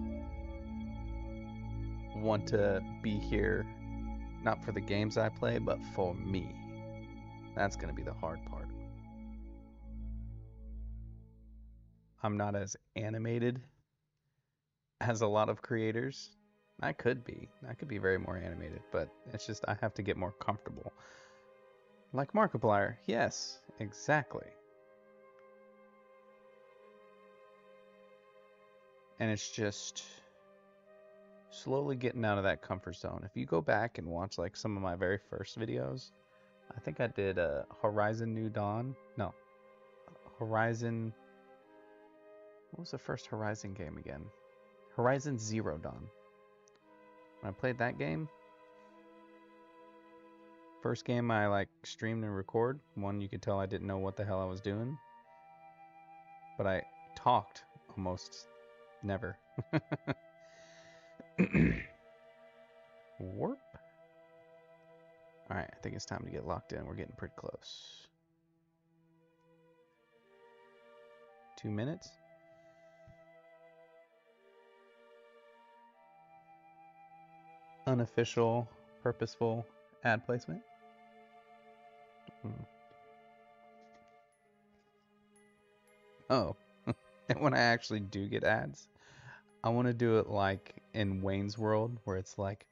want to be here not for the games I play, but for me. That's gonna be the hard part. I'm not as animated as a lot of creators. I could be very more animated, but it's just I have to get more comfortable. Like Markiplier, yes, exactly. And it's just slowly getting out of that comfort zone. If you go back and watch like some of my very first videos, I think I did Horizon New Dawn. No, Horizon. What was the first Horizon game again? Horizon Zero Dawn. When I played that game, first game I like streamed and record. One, you could tell I didn't know what the hell I was doing, but I talked almost never. Warp. Alright, I think it's time to get locked in. We're getting pretty close. 2 minutes. Unofficial, purposeful ad placement. Oh, and when I actually do get ads, I want to do it like in Wayne's World, where it's like,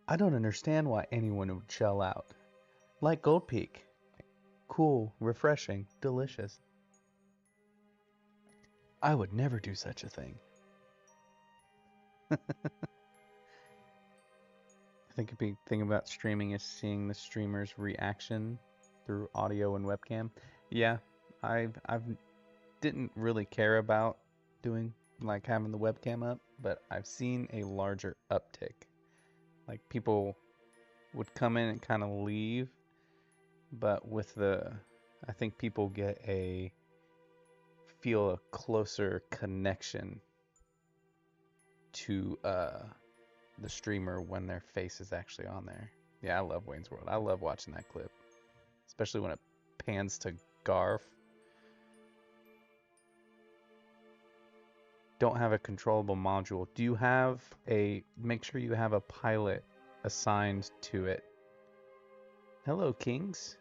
I don't understand why anyone would shell out. Like Gold Peak. Cool, refreshing, delicious. I would never do such a thing. I think a big thing about streaming is seeing the streamer's reaction through audio and webcam. Yeah, I've didn't really care about doing like having the webcam up, but I've seen a larger uptick. Like people would come in and kind of leave, but with I think people feel a closer connection to the streamer when their face is actually on there. Yeah, I love Wayne's World. I love watching that clip, especially when it pans to Garf. don't have a controllable module. Do you have a... Make sure you have a pilot assigned to it. Hello, Kings.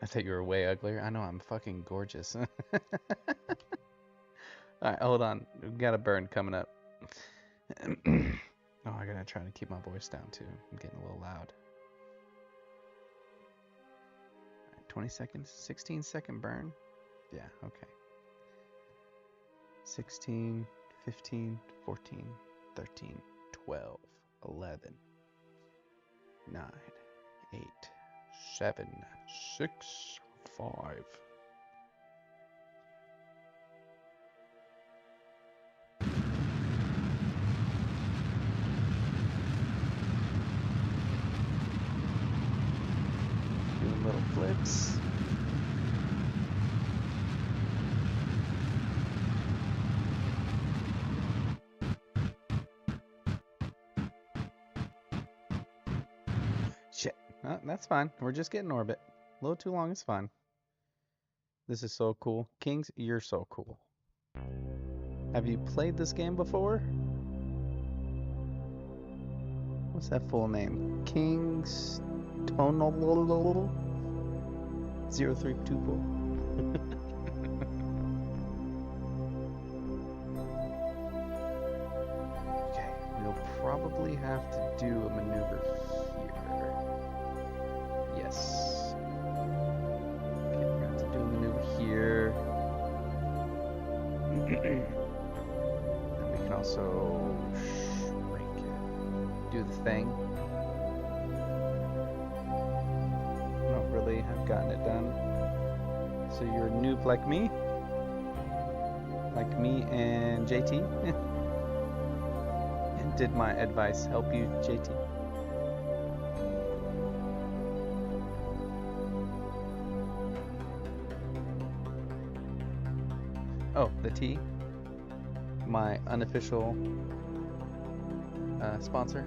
I thought you were way uglier. I know, I'm fucking gorgeous. Alright, hold on. We got a burn coming up. Oh, I gotta try to keep my voice down too. I'm getting a little loud. 20 seconds, 16-second burn. Yeah, okay. 16, 15, 14, 13, 12, 11, 9, 8, 7, 6, 5. Doing little flips. Shit. Oh, that's fine. We're just getting orbit. A little too long is fine. This is so cool. Kings, you're so cool. Have you played this game before? What's that full name? Kings Tonal 0324. Okay, we'll probably have to do a maneuver here. Yes. Okay, we're gonna have to do a maneuver here. And we can also shrink it. Do the thing. Don't really have gotten it done. So you're a noob like me? Like me and JT? And did my advice help you, JT? Oh, the T, my unofficial sponsor.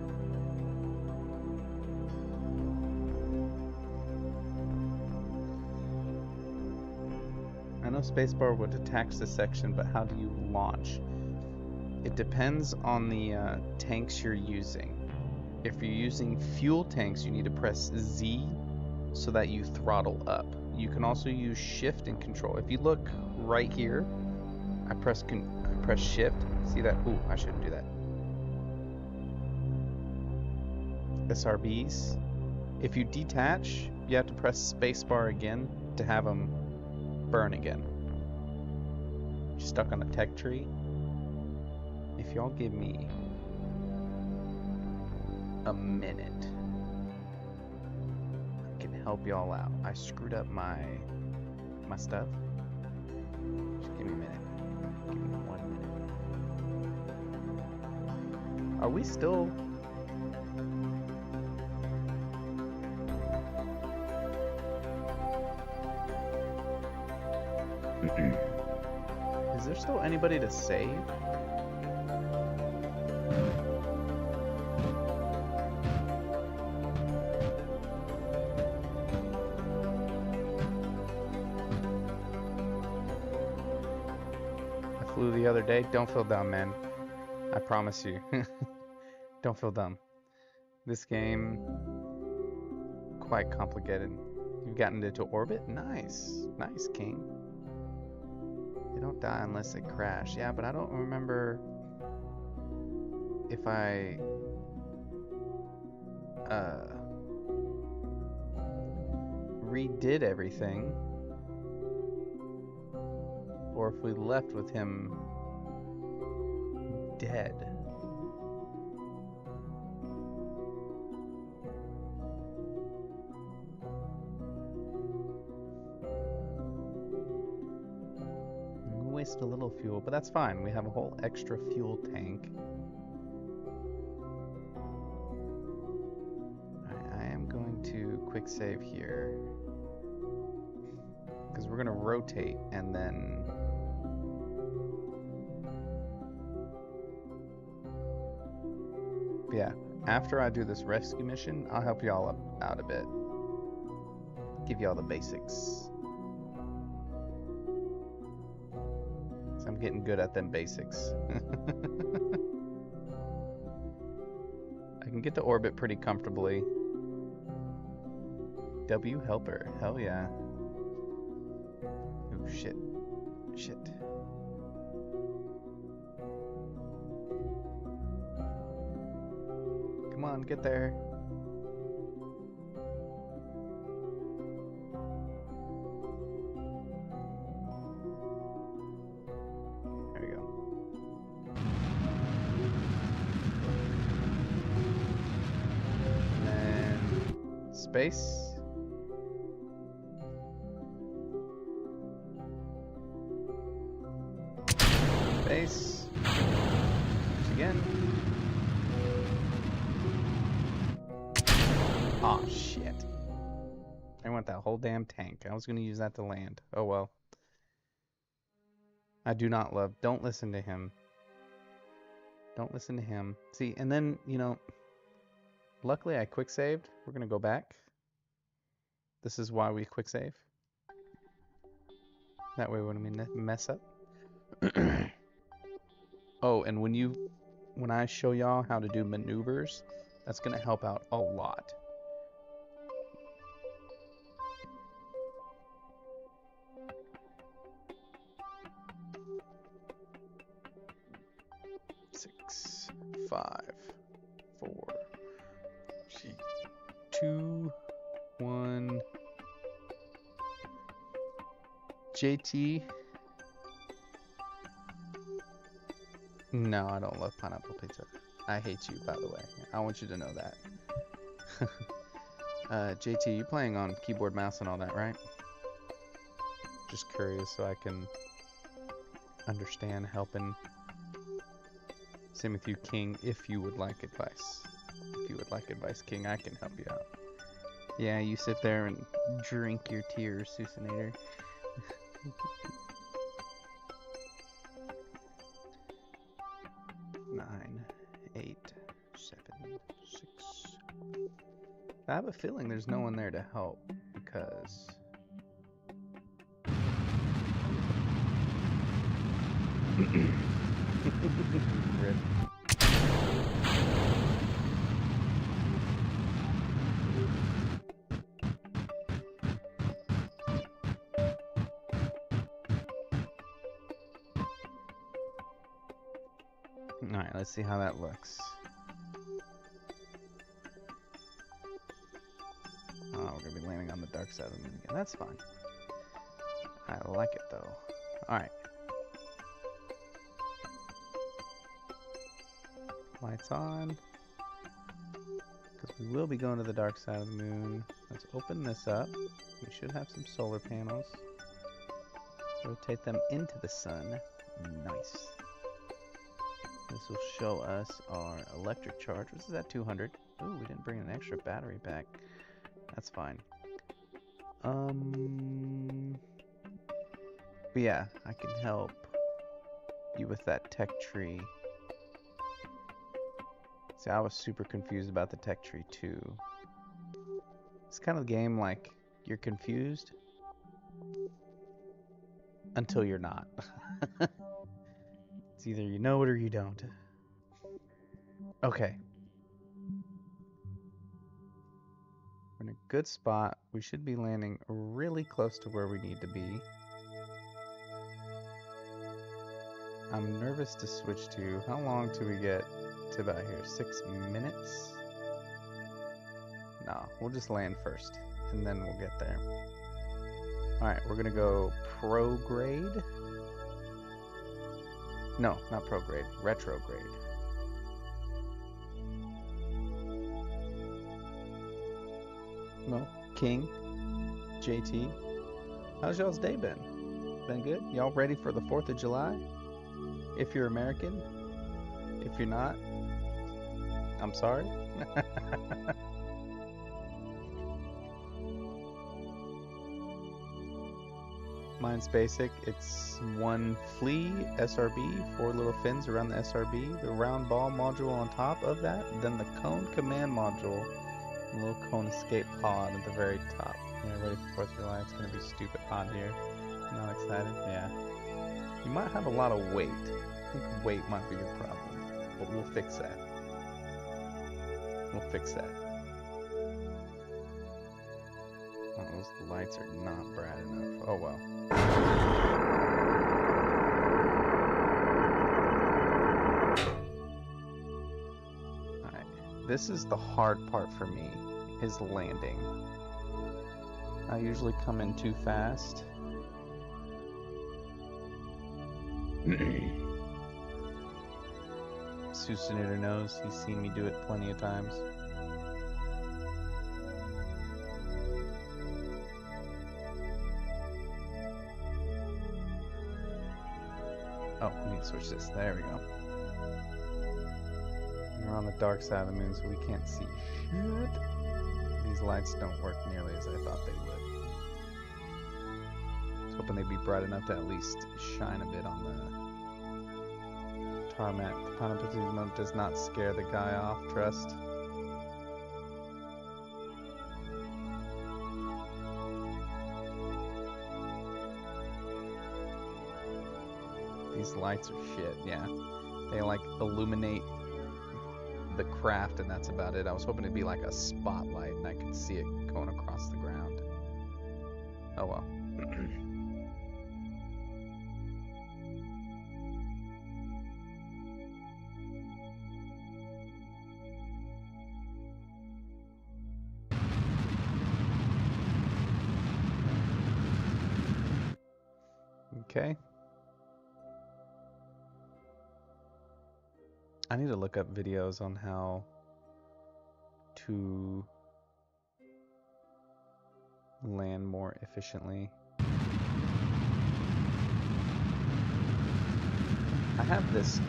I know spacebar would attach this section, but how do you launch? It depends on the tanks you're using. If you're using fuel tanks, you need to press Z so that you throttle up. You can also use shift and control. If you look right here, I press shift. See that? Ooh, I shouldn't do that. SRBs. If you detach, you have to press spacebar again to have them burn again. You're stuck on a tech tree. If y'all give me a minute, I can help y'all out. I screwed up my stuff. Just give me a minute. Give me 1 minute. Are we still... Is there still anybody to save? I flew the other day. Don't feel dumb, man. I promise you. Don't feel dumb. This game, quite complicated. You've gotten into orbit? Nice. Nice, King. They don't die unless they crash. Yeah, but I don't remember if I redid everything or if we left with him dead. Waste a little fuel, but that's fine. We have a whole extra fuel tank. I am going to quick save here because we're going to rotate and then yeah, after I do this rescue mission, I'll help y'all out a bit. Give y'all the basics. I'm getting good at them basics. I can get to orbit pretty comfortably. W helper, hell yeah. Oh shit. Shit. Come on, get there. There we go. And then space. Space. Again. Aw, shit. I want that whole damn tank. I was gonna use that to land. Oh well. I do not love. Don't listen to him. Don't listen to him. See, and then, you know, luckily I quick saved. We're gonna go back. This is why we quick save. That way when we mess up. Oh, and when I show y'all how to do maneuvers, that's gonna help out a lot. Six, 5, 4, 2, 1. JT. No, I don't love pineapple pizza. I hate you, by the way. I want you to know that. JT, you playing on keyboard, mouse, and all that, right? Just curious so I can understand helping. Same with you, King, if you would like advice. If you would like advice, King, I can help you out. Yeah, you sit there and drink your tears, Susanator. 9, 8, 7, 6. I have a feeling there's no one there to help because Rip. Alright, let's see how that looks. Oh, we're gonna be landing on the dark side of the moon again. That's fine. I like it though. Alright. Lights on. Because we will be going to the dark side of the moon. Let's open this up. We should have some solar panels. Rotate them into the sun. Nice. This will show us our electric charge. This is at 200. Ooh, we didn't bring an extra battery back. That's fine. But yeah, I can help you with that tech tree. See, I was super confused about the tech tree too. It's kind of a game like you're confused until you're not. It's either you know it or you don't. Okay. We're in a good spot. We should be landing really close to where we need to be. I'm nervous to switch to. How long till we get to about here? 6 minutes? No, we'll just land first, and then we'll get there. Alright, we're gonna go prograde. No, not prograde, retrograde. Well, King, JT, how's y'all's day been? Been good? Y'all ready for the 4th of July? If you're American? If you're not, I'm sorry. Mine's basic. It's one flea SRB, 4 little fins around the SRB, the round ball module on top of that, then the cone command module, and a little cone escape pod at the very top. Yeah, ready for 4th of July. It's gonna be stupid hot here. I'm not excited. Yeah. You might have a lot of weight. I think weight might be your problem, but we'll fix that. We'll fix that. Oh, those lights are not bright enough. Oh well. Alright, this is the hard part for me, is landing. I usually come in too fast. Susanator knows, he's seen me do it plenty of times. Oh, we need to switch this. There we go. We're on the dark side of the moon, so we can't see shit. These lights don't work nearly as I thought they would. I was hoping they'd be bright enough to at least shine a bit on the tarmac. The Panopticon mode does not scare the guy off, trust. These lights are shit, yeah. They like illuminate the craft and that's about it. I was hoping it'd be like a spotlight and I could see it going across the ground. Oh well. Okay. I need to look up videos on how to land more efficiently. I have this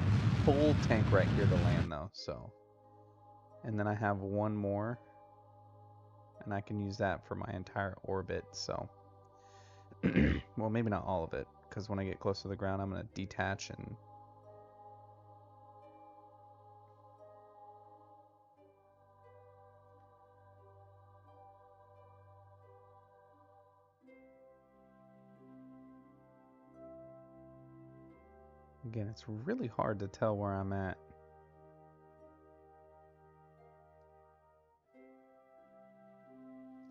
full tank right here to land though, so. And then I have one more, and I can use that for my entire orbit, so. Well, maybe not all of it, because when I get close to the ground, I'm going to detach and... Again, it's really hard to tell where I'm at.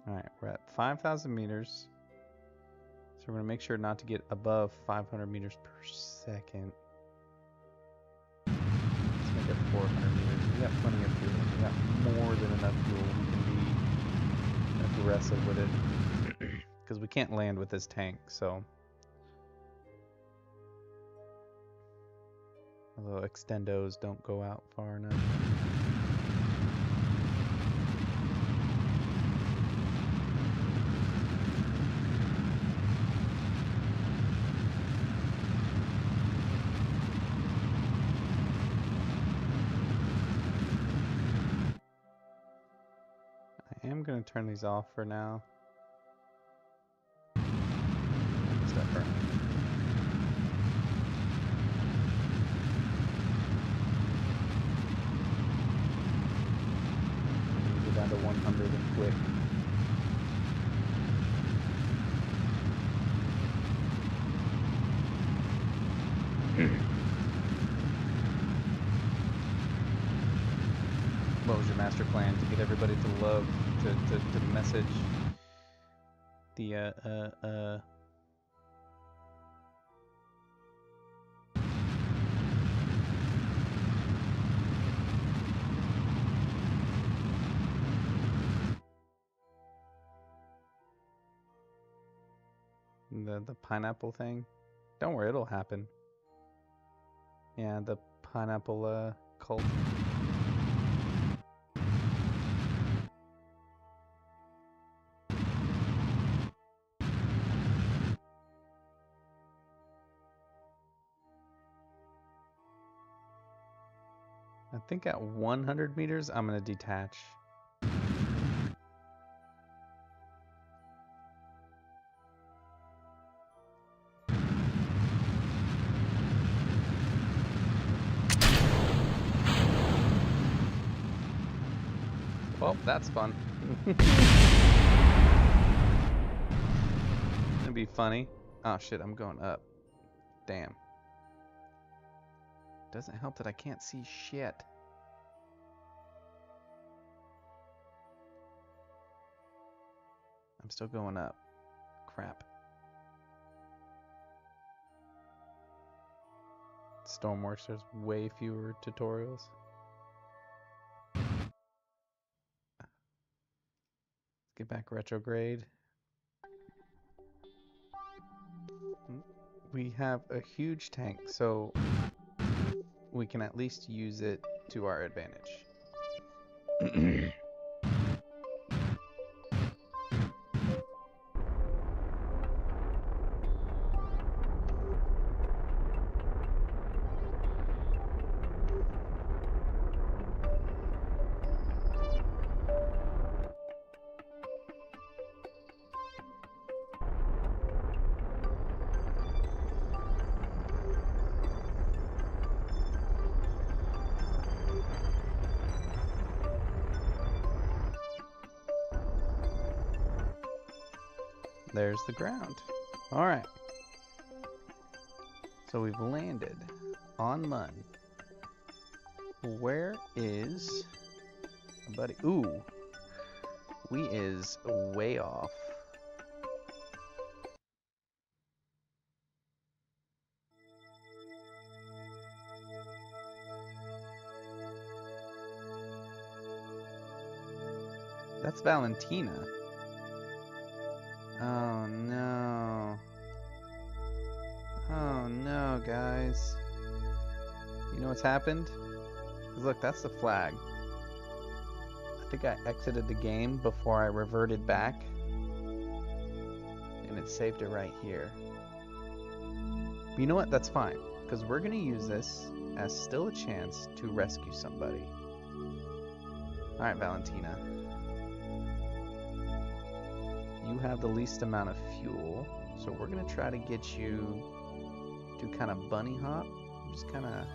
Alright, we're at 5,000 meters. So we're going to make sure not to get above 500 meters per second. Let's make it 400 meters. We got plenty of fuel. We got more than enough fuel. We can be aggressive with it. Because we can't land with this tank, so... Although extendos don't go out far enough. I am going to turn these off for now. Step her. Down to 100 and quick. What was your master plan? To get everybody to love, to message the the pineapple thing. Don't worry, it'll happen. Yeah, the pineapple cult. I think at 100 meters, I'm going to detach. Well, that's fun. It'd be funny. Oh shit, I'm going up. Damn. Doesn't help that I can't see shit. I'm still going up. Crap. Stormworks, there's way fewer tutorials. Get back retrograde. We have a huge tank, so we can at least use it to our advantage. There's the ground. Alright. So we've landed on Mun. Where is buddy? Ooh. We is way off. That's Valentina. Oh no. Oh no, guys. You know what's happened? 'Cause look, that's the flag. I think I exited the game before I reverted back. And it saved it right here. But you know what? That's fine. Because we're going to use this as still a chance to rescue somebody. Alright, Valentina. You have the least amount of fuel. So we're going to try to get you to kind of bunny hop. Just kind of...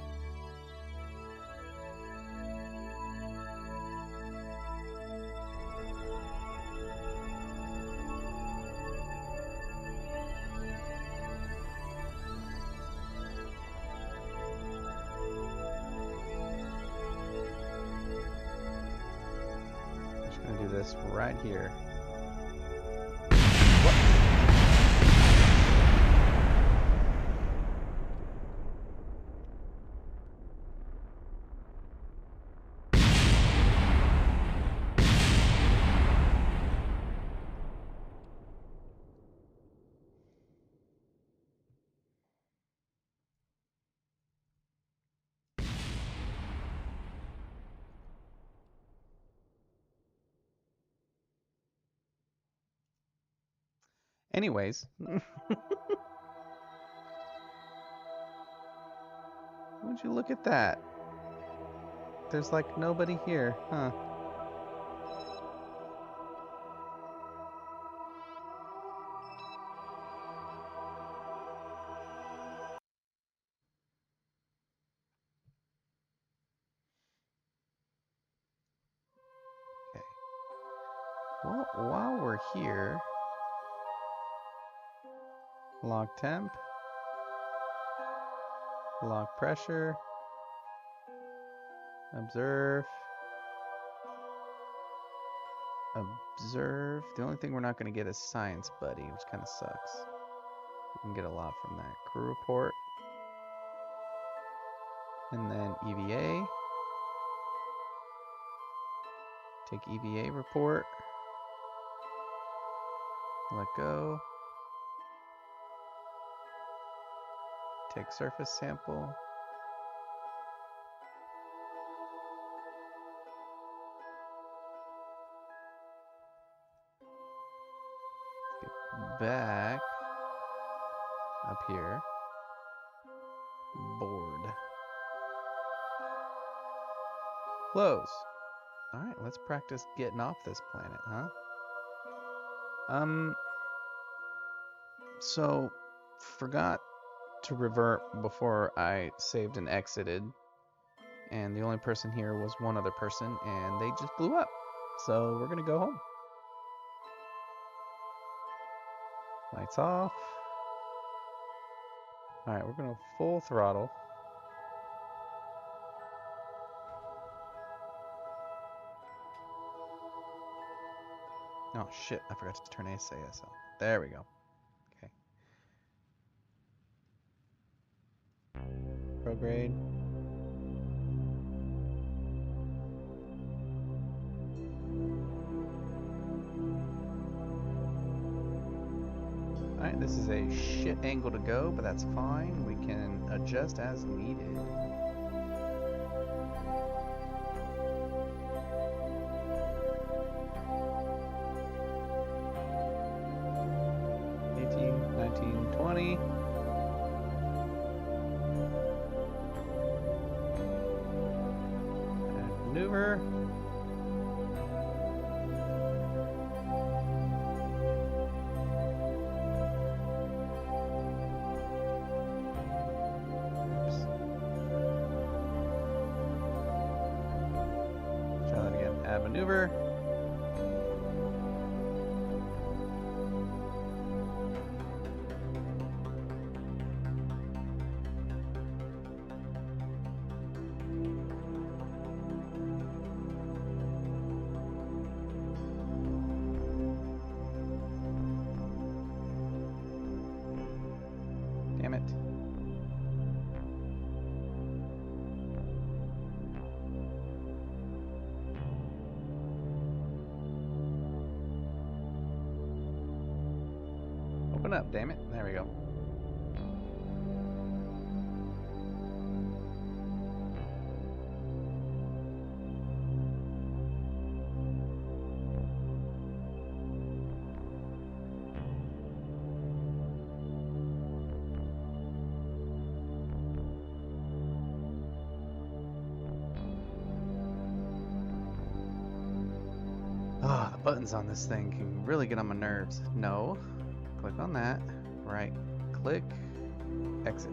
do this right here. What? Anyways, would you look at that? There's like nobody here, huh? Okay. Well, while we're here, log temp, log pressure, observe. Observe. The only thing we're not going to get is Science Buddy, which kind of sucks. We can get a lot from that. Crew report. And then EVA. Take EVA report. Let go. Take surface sample. Get back up here. Board. Close. Alright, let's practice getting off this planet, huh? So, forgot to revert before I saved and exited. And the only person here was one other person, and they just blew up. So, we're gonna go home. Lights off. Alright, we're gonna full throttle. Oh shit, I forgot to turn SAS on. There we go. Okay. Prograde. Alright, this is a shit angle to go, but that's fine. We can adjust as needed. Maneuver. Oops. Try that again. Add maneuver. Damn it. Open up, damn it. There we go. Ah, the buttons on this thing can really get on my nerves. No. Click on that. Right. Click. Exit.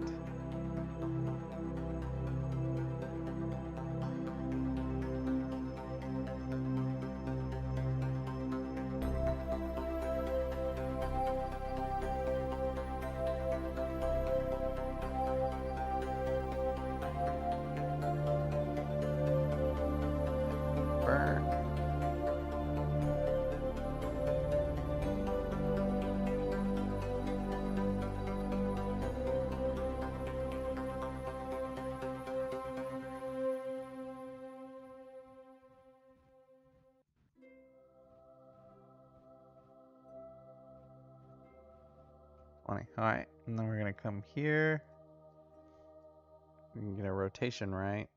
Burn. Alright, and then we're gonna come here. We can get a rotation right.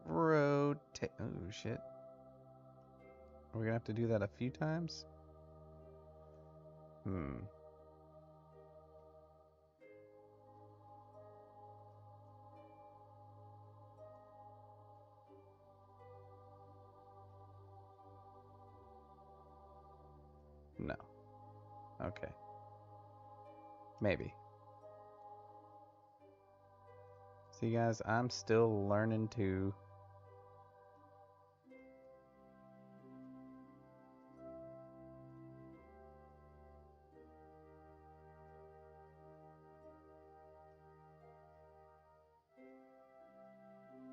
Rotate. Oh shit. Are we gonna have to do that a few times? No. Okay. Maybe. See, guys, I'm still learning too.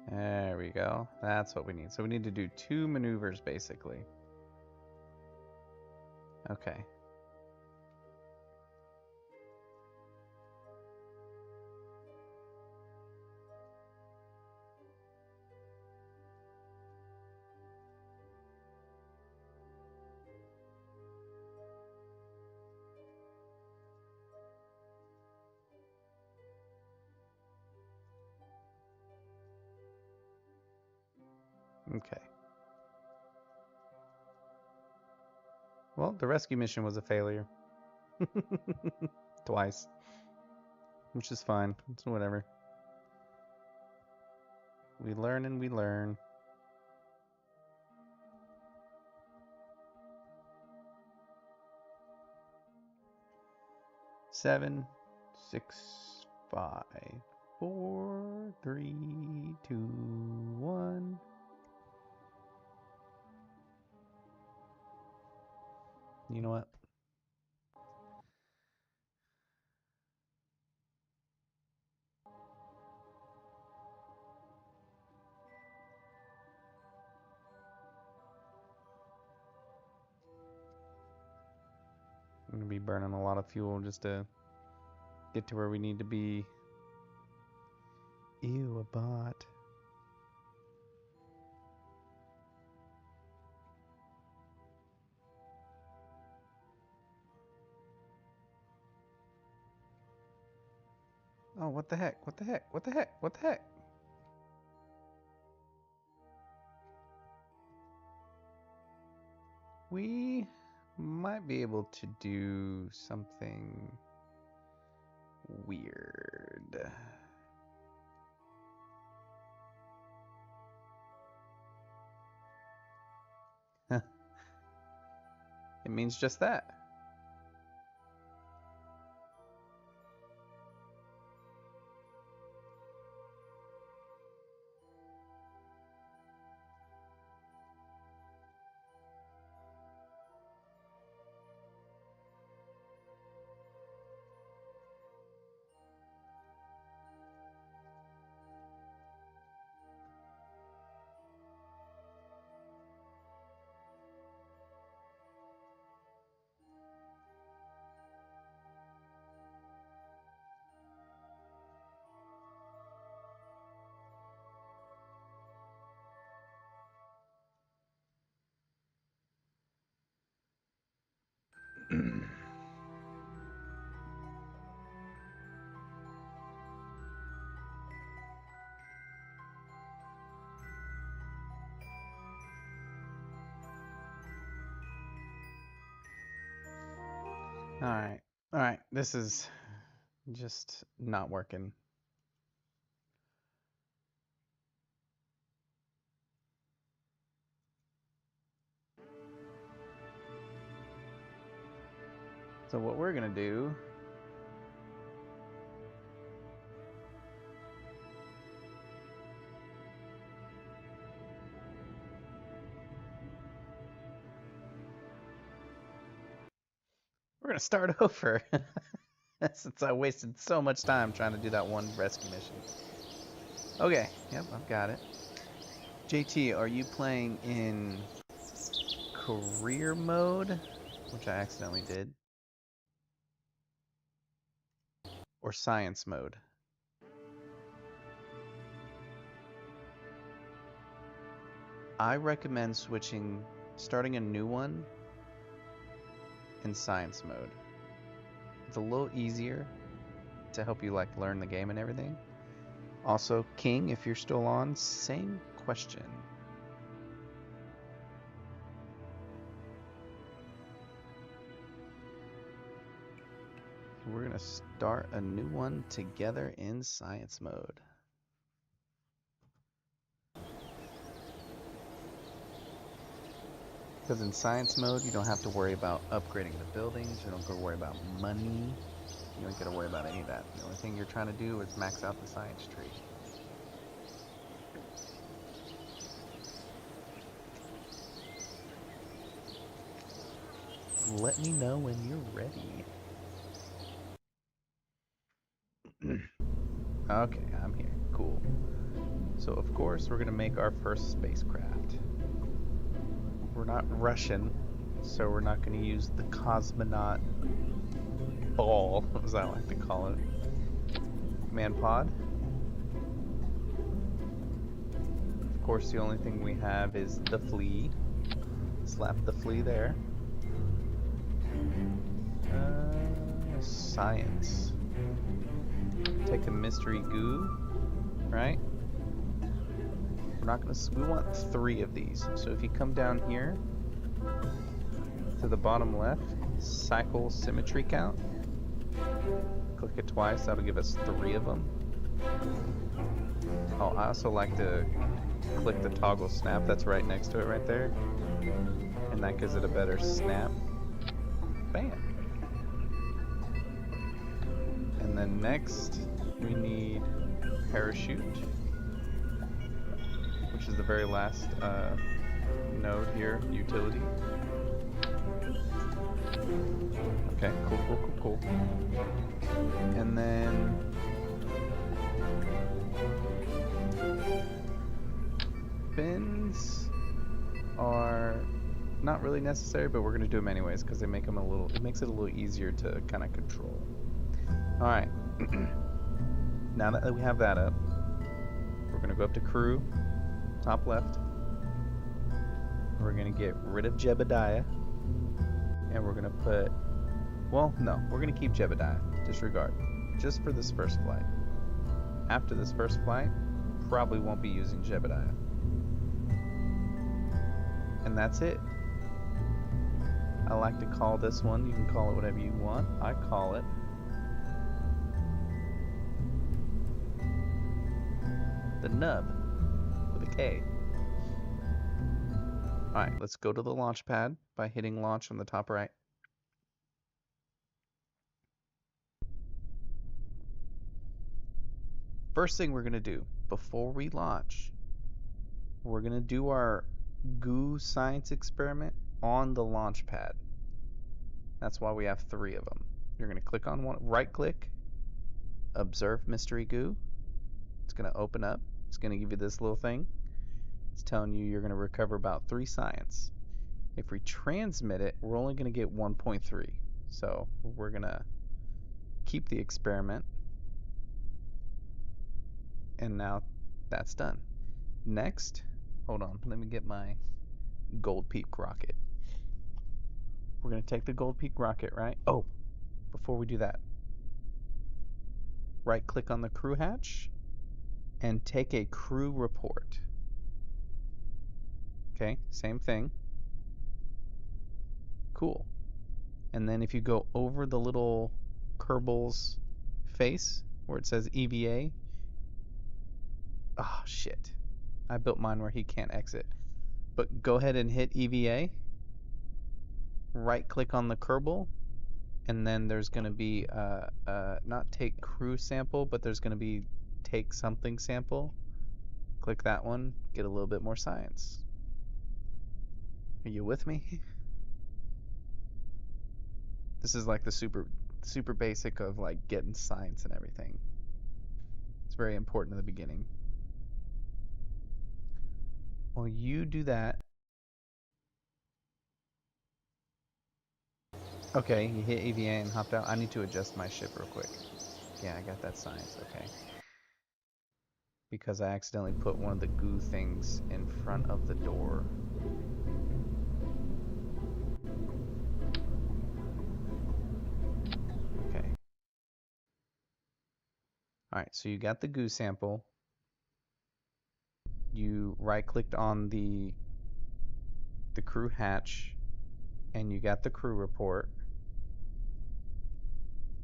There we go. That's what we need. So we need to do 2 maneuvers, basically. Okay. Okay. Well, the rescue mission was a failure. Twice. Which is fine. It's whatever. We learn and we learn. Seven, 6, 5, 4, 3, 2, 1. You know what? I'm gonna be burning a lot of fuel just to get to where we need to be. Ew, a bot. Oh, what the heck? What the heck? What the heck? What the heck? We might be able to do something weird. It means just that. Alright, this is just not working. So what we're gonna do we're gonna start over. Since I wasted so much time trying to do that one rescue mission. Okay, yep, I've got it. JT, are you playing in career mode? Which I accidentally did. Or science mode? I recommend starting a new one in science mode. It's a little easier to help you like learn the game and everything. Also, King, if you're still on, same question. We're gonna start a new one together in science mode. Because in science mode, you don't have to worry about upgrading the buildings, you don't have to worry about money, you don't got to worry about any of that. The only thing you're trying to do is max out the science tree. Let me know when you're ready. Okay, I'm here. Cool. So of course we're gonna make our first spacecraft. We're not Russian, so we're not gonna use the cosmonaut ball, as I like to call it. Man pod. Of course the only thing we have is the flea. Slap the flea there. Science. Take a mystery goo, right? We're not gonna. We want 3 of these. So if you come down here to the bottom left, cycle symmetry count. Click it twice. That'll give us 3 of them. Oh, I also like to click the toggle snap that's right next to it, right there, and that gives it a better snap. Bam. And then next, we need parachute, which is the very last node here, utility. Okay, cool. And then fins are not really necessary, but we're gonna do them anyways because they make them a little. It makes it a little easier to kind of control. All right. Now that we have that up, we're gonna go up to crew, top left. We're gonna get rid of Jebediah, and we're gonna put. Well, no, we're gonna keep Jebediah. Disregard, just for this first flight. After this first flight, probably won't be using Jebediah. And that's it. I like to call this one, you can call it whatever you want. I call it the nub with a K. Alright, let's go to the launch pad by hitting launch on the top right. First thing we're going to do before we launch, we're going to do our goo science experiment on the launch pad. That's why we have 3 of them. You're going to click on one, right click, observe mystery goo. It's going to open up. It's going to give you this little thing. It's telling you you're going to recover about 3 science. If we transmit it, we're only going to get 1.3. So we're going to keep the experiment. And now that's done. Next, hold on, let me get my gold peak rocket. We're going to take the gold peak rocket, right? Oh, before we do that, right click on the crew hatch and take a crew report. Okay, same thing. Cool. And then if you go over the little Kerbal's face where it says EVA, oh shit, I built mine where he can't exit. But go ahead and hit EVA, right click on the Kerbal, and then there's going to be not take crew sample, but there's going to be take something sample. Click that one, get a little bit more science. Are you with me? This is like the super basic of like getting science and everything. It's very important in the beginning. Well, you do that. Okay, you hit EVA and hopped out. I need to adjust my ship real quick. Yeah, I got that science. Okay. Because I accidentally put one of the goo things in front of the door. Okay. Alright, so you got the goo sample. You right-clicked on the crew hatch, and you got the crew report.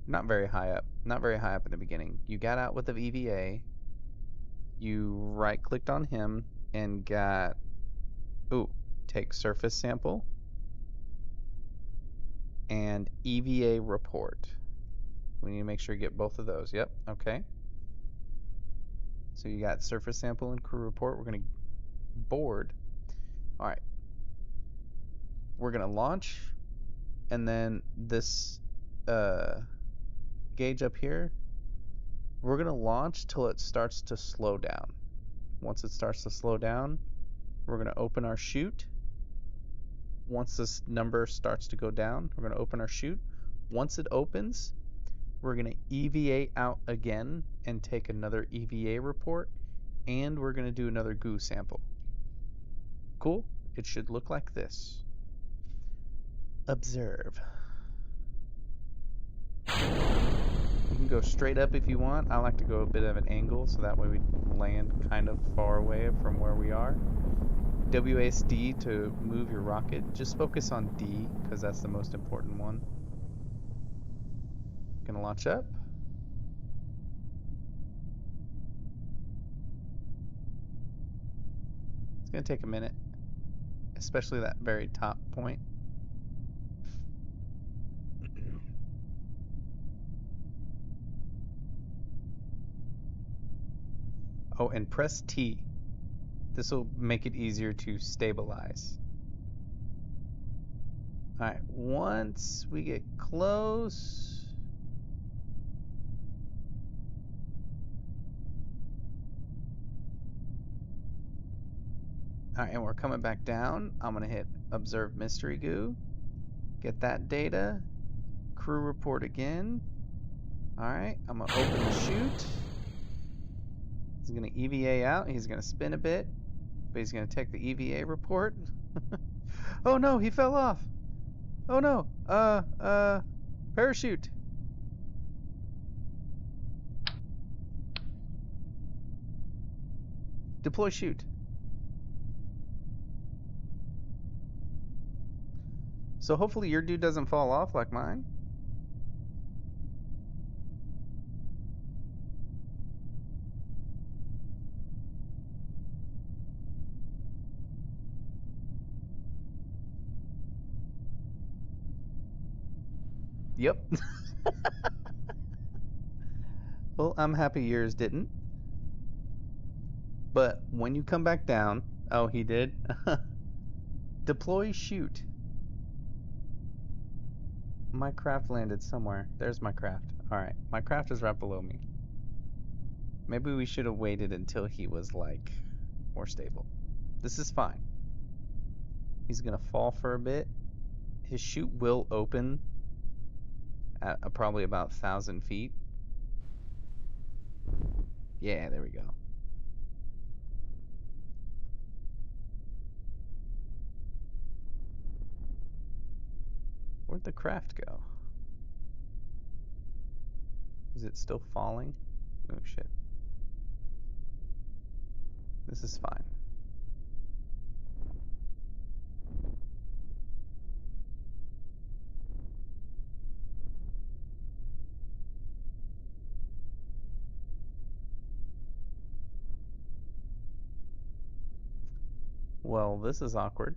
Not very high up. Not very high up in the beginning. You got out with the EVA. You right-clicked on him and got... Ooh, take surface sample. And EVA report. We need to make sure you get both of those. Yep, okay. So you got surface sample and crew report. We're going to board. All right. We're going to launch, and then this gauge up here, we're going to launch till it starts to slow down. Once it starts to slow down, we're going to open our chute. Once this number starts to go down, we're going to open our chute. Once it opens, we're going to EVA out again and take another EVA report, and we're going to do another goo sample. Cool? It should look like this. Observe. You can go straight up if you want. I like to go a bit of an angle so that way we land kind of far away from where we are. WASD to move your rocket. Just focus on D because that's the most important one. Gonna launch up. It's gonna take a minute, especially that very top point. Oh, and press T. This will make it easier to stabilize. Alright, once we get close, alright, and we're coming back down. I'm gonna hit Observe mystery goo. Get that data. Crew report again. Alright, I'm gonna open the chute. He's gonna EVA out. He's gonna spin a bit, but he's gonna take the EVA report. Oh no, he fell off. Oh no. Parachute. Deploy chute. So hopefully your dude doesn't fall off like mine. Yep. Well, I'm happy yours didn't. But when you come back down, oh, he did? Deploy chute. My craft landed somewhere. There's my craft. Alright, my craft is right below me. Maybe we should have waited until he was, like, more stable. This is fine. He's gonna fall for a bit. His chute will open at probably about 1,000 feet. Yeah, there we go. Where'd the craft go? Is it still falling? Oh shit. This is fine. Well, this is awkward.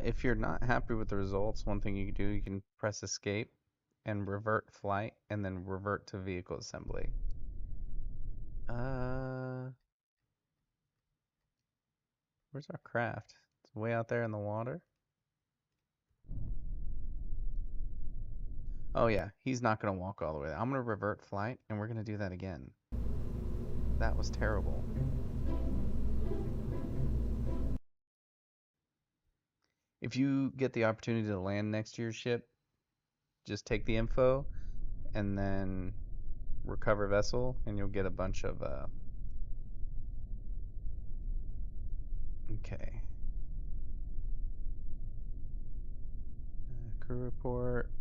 If you're not happy with the results, one thing you can do, you can press escape and revert flight and then revert to vehicle assembly. Where's our craft? It's way out there in the water. Oh yeah, he's not gonna walk all the way. I'm gonna revert flight and we're gonna do that again. That was terrible. If you get the opportunity to land next to your ship, just take the info and then recover vessel and you'll get a bunch of okay. Crew report.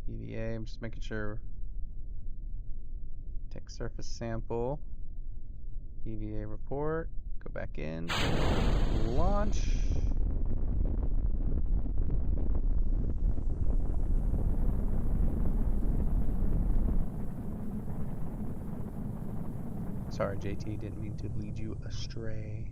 EVA, I'm just making sure. Take surface sample. EVA report. Go back in. Launch. Sorry, JT, didn't mean to lead you astray.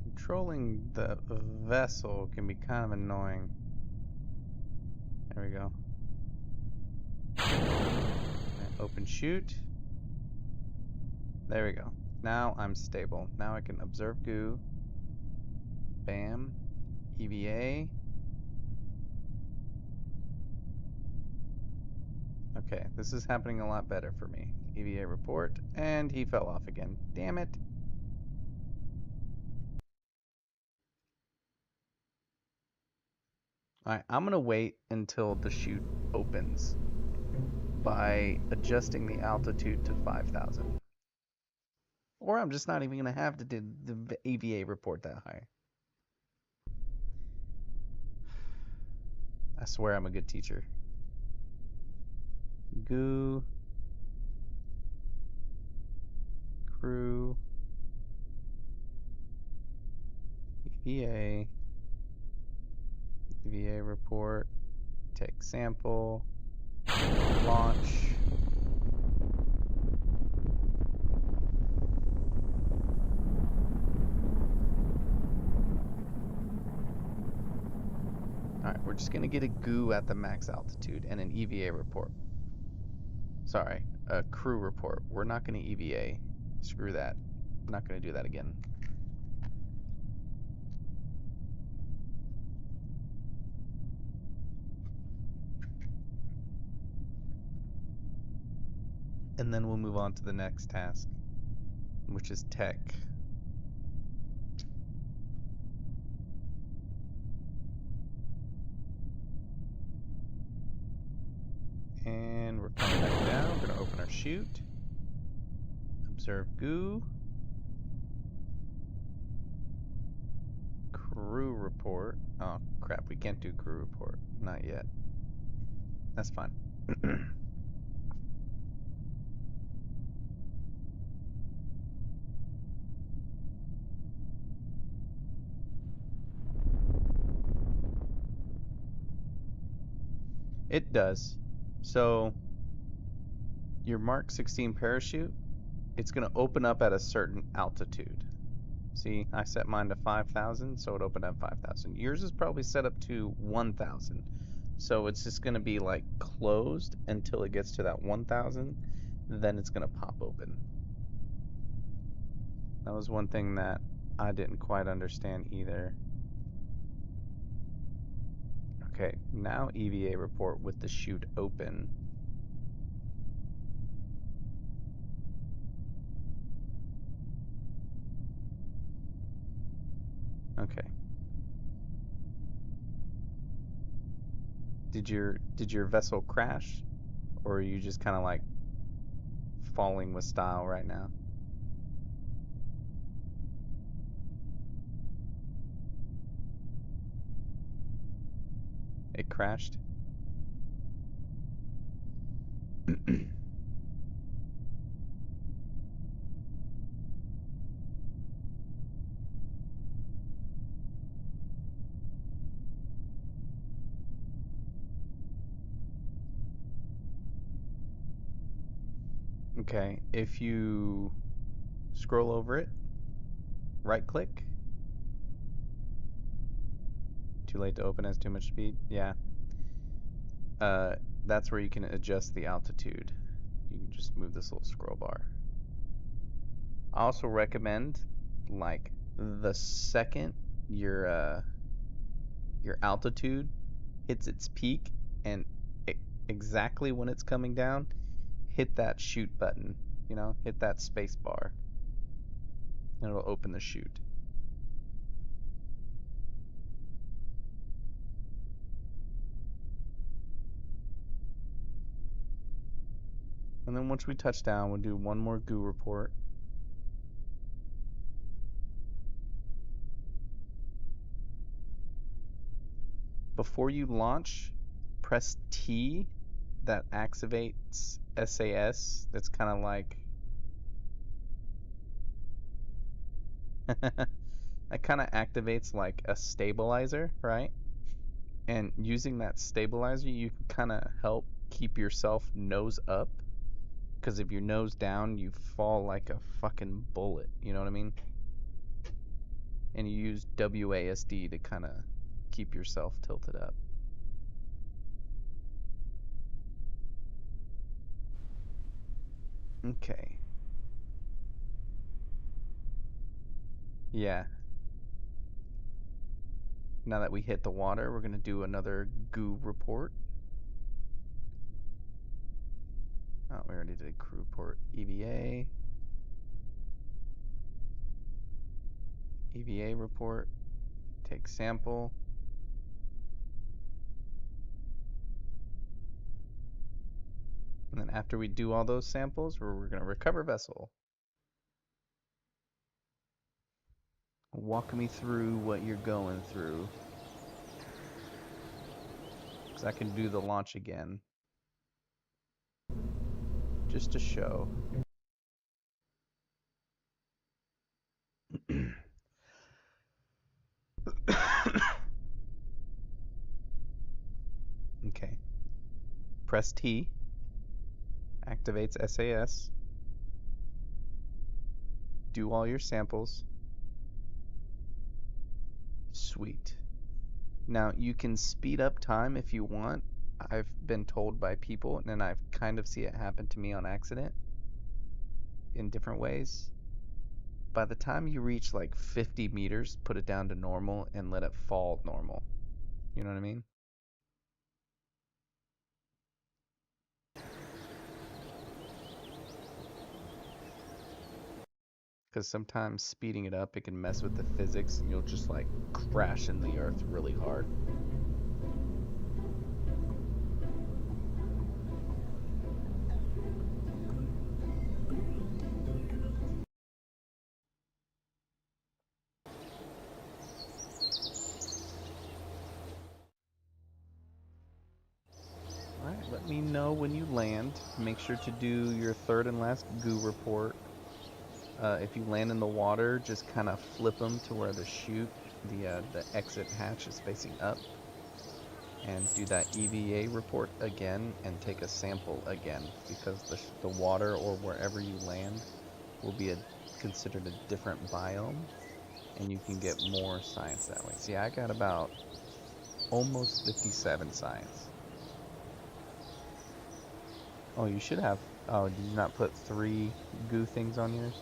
Controlling the vessel can be kind of annoying. There we go. Open chute. There we go. Now I'm stable. Now I can observe goo. Bam. EVA. Okay, this is happening a lot better for me. EVA report, and he fell off again. Damn it. Alright, I'm gonna wait until the chute opens by adjusting the altitude to 5,000. Or I'm just not even gonna have to do the EVA report that high. I swear I'm a good teacher. Goo. Crew. EVA. EVA report. Take sample. Launch. Alright, we're just gonna get a goo at the max altitude and an EVA report. Sorry, a crew report. We're not gonna EVA. Screw that. I'm not gonna do that again. And then we'll move on to the next task, which is tech. And we're coming back down. We're gonna open our chute. Observe goo. Crew report. Oh crap, we can't do crew report. Not yet. That's fine. It does. So your Mark 16 parachute, it's going to open up at a certain altitude. See, I set mine to 5,000, so it opened at 5,000. Yours is probably set up to 1,000. So it's just going to be like closed until it gets to that 1,000, then it's going to pop open. That was one thing that I didn't quite understand either. Okay, now EVA report with the chute open. Okay. Did your vessel crash, or are you just kind of like falling with style right now? It crashed. Okay, if you scroll over it, right click. Too late to open, has too much speed. Yeah. That's where you can adjust the altitude. You can just move this little scroll bar. I also recommend, like, the second your altitude hits its peak and exactly when it's coming down, hit that chute button. You know, hit that space bar, and it'll open the chute. And then once we touch down, we'll do one more goo report. Before you launch, press T. That activates SAS. That's kind of like that kind of activates like a stabilizer, right? And using that stabilizer, you can kind of help keep yourself nose up. Because if you're nose down, you fall like a fucking bullet. You know what I mean? And you use WASD to kind of keep yourself tilted up. Okay. Yeah. Now that we hit the water, we're going to do another goo report. Oh, we already did crew report. EVA. EVA report. Take sample. And then after we do all those samples, we're going to recover vessel. Walk me through what you're going through. Because I can do the launch again. Just to show. Okay. Press T. Activates SAS. Do all your samples. Sweet. Now, you can speed up time if you want. I've been told by people, and I've kind of see it happen to me on accident in different ways. By the time you reach like 50 meters, put it down to normal and let it fall normal. You know what I mean? Because sometimes speeding it up, it can mess with the physics and you'll just like crash in the earth really hard. Alright, let me know when you land. Make sure to do your third and last goo report. If you land in the water, just kind of flip them to where the chute, the exit hatch is facing up. And do that EVA report again and take a sample again because the water or wherever you land will be considered a different biome and you can get more science that way. See, I got about almost 57 science. Oh, you should have. Oh, did you not put 3 goo things on yours?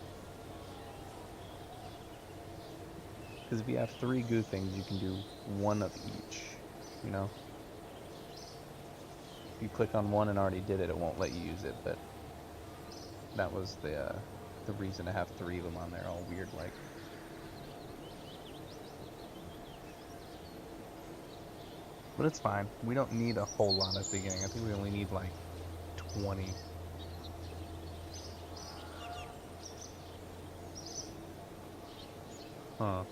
Because if you have 3 goo things, you can do 1 of each, you know? If you click on one and already did it, it won't let you use it, but that was the reason to have 3 of them on there, all weird like. But it's fine. We don't need a whole lot at the beginning. I think we only need like 20. Huh.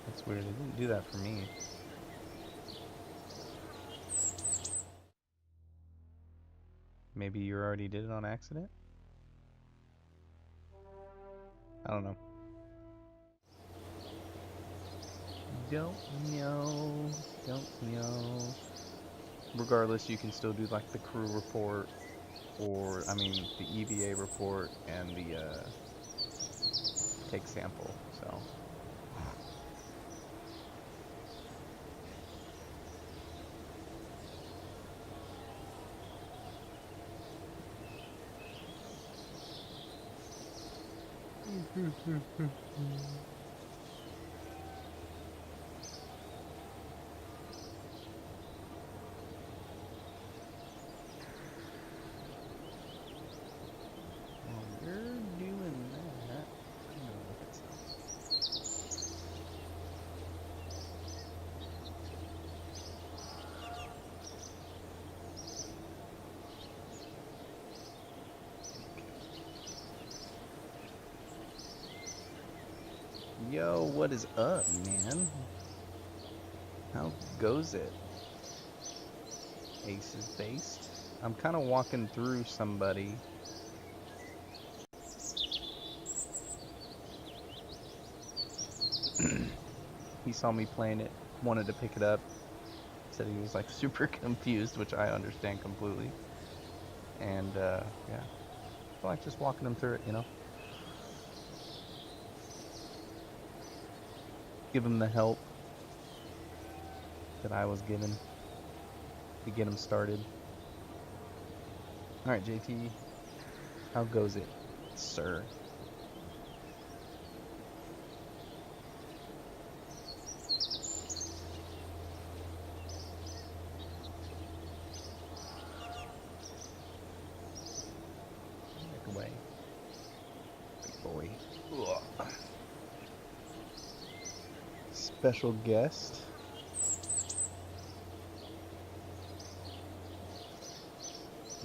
That's weird. It didn't do that for me. Maybe you already did it on accident? I don't know. Don't know. Don't know. Regardless, you can still do like the crew report, or I mean the EVA report and the take sample. So. While you're doing that, I'm gonna look at something. Yo, what is up, man? How goes it? Aces based. I'm kind of walking through somebody. He saw me playing it, wanted to pick it up, said he was like super confused, which I understand completely. And yeah, I like just walking him through it, you know. Give him the help that I was given to get him started. All right, JT, how goes it, sir? Back away, big boy. Ugh. Special guest.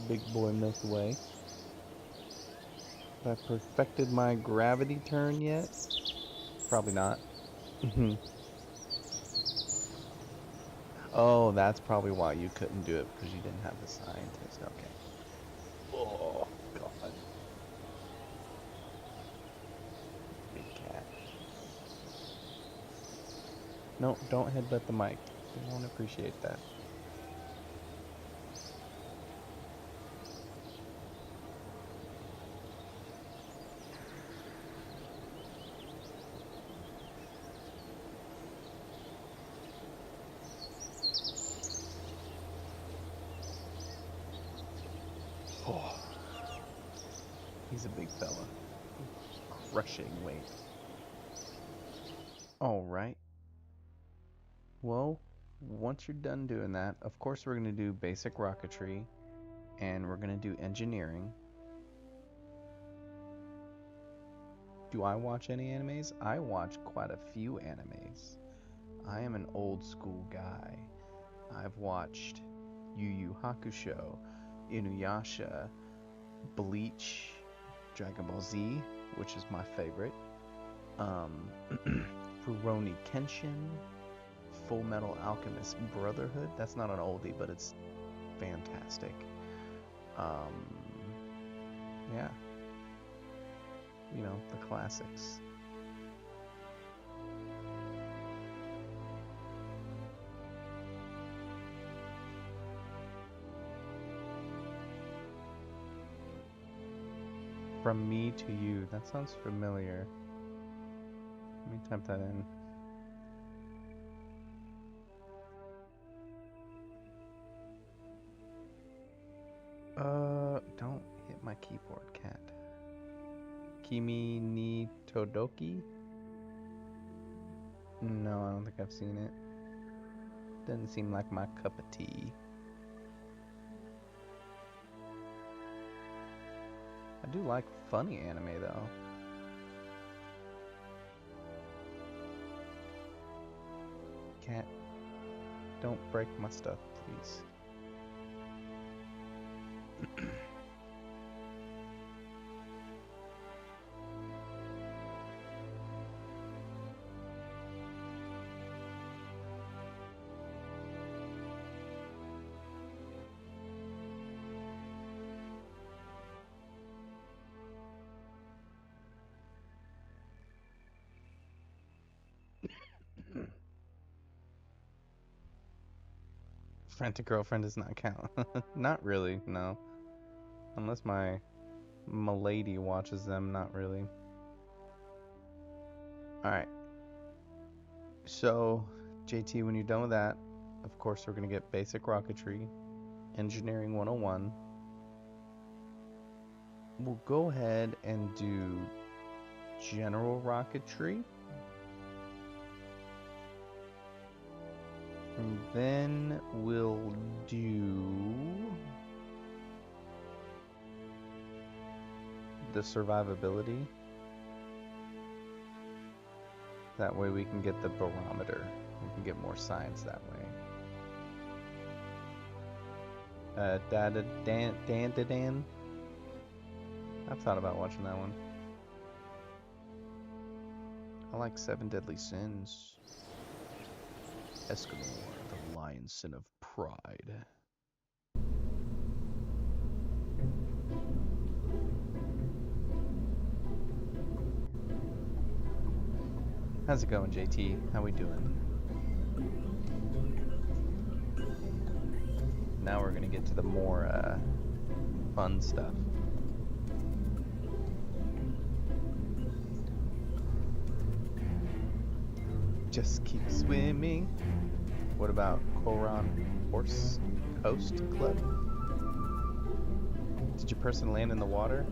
Big boy Milky Way. Have I perfected my gravity turn yet? Probably not. Oh, that's probably why you couldn't do it, because you didn't have the scientist. Okay. Oh, God. Big cat. No, don't headbutt the mic. They won't appreciate that. He's a big fella. Crushing weight. Alright. Well, once you're done doing that, of course we're going to do basic rocketry, and we're going to do engineering. Do I watch any animes? I watch quite a few animes. I am an old school guy. I've watched Yu Yu Hakusho, Inuyasha, Bleach, Dragon Ball Z, which is my favorite, Rurouni Kenshin, Full Metal Alchemist Brotherhood. That's not an oldie, but it's fantastic. Yeah. You know, the classics. From me to you. That sounds familiar. Let me type that in. Don't hit my keyboard, cat. Kimi ni Todoki? No, I don't think I've seen it. Doesn't seem like my cup of tea. I do like funny anime though. Cat, don't break my stuff, please. Frantic girlfriend does not count. Not really, no. Unless my lady watches them, not really. Alright. So, JT, when you're done with that, of course we're going to get basic rocketry, engineering 101. We'll go ahead and do general rocketry. And then we'll do the survivability. That way we can get the barometer. We can get more science that way. Dan. I've thought about watching that one. I like Seven Deadly Sins. Eskimo, the lion sin of pride. How's it going, JT? How we doing? Now we're gonna get to the more fun stuff. Just keep swimming. What about Koran Horse Coast Club? Did your person land in the water?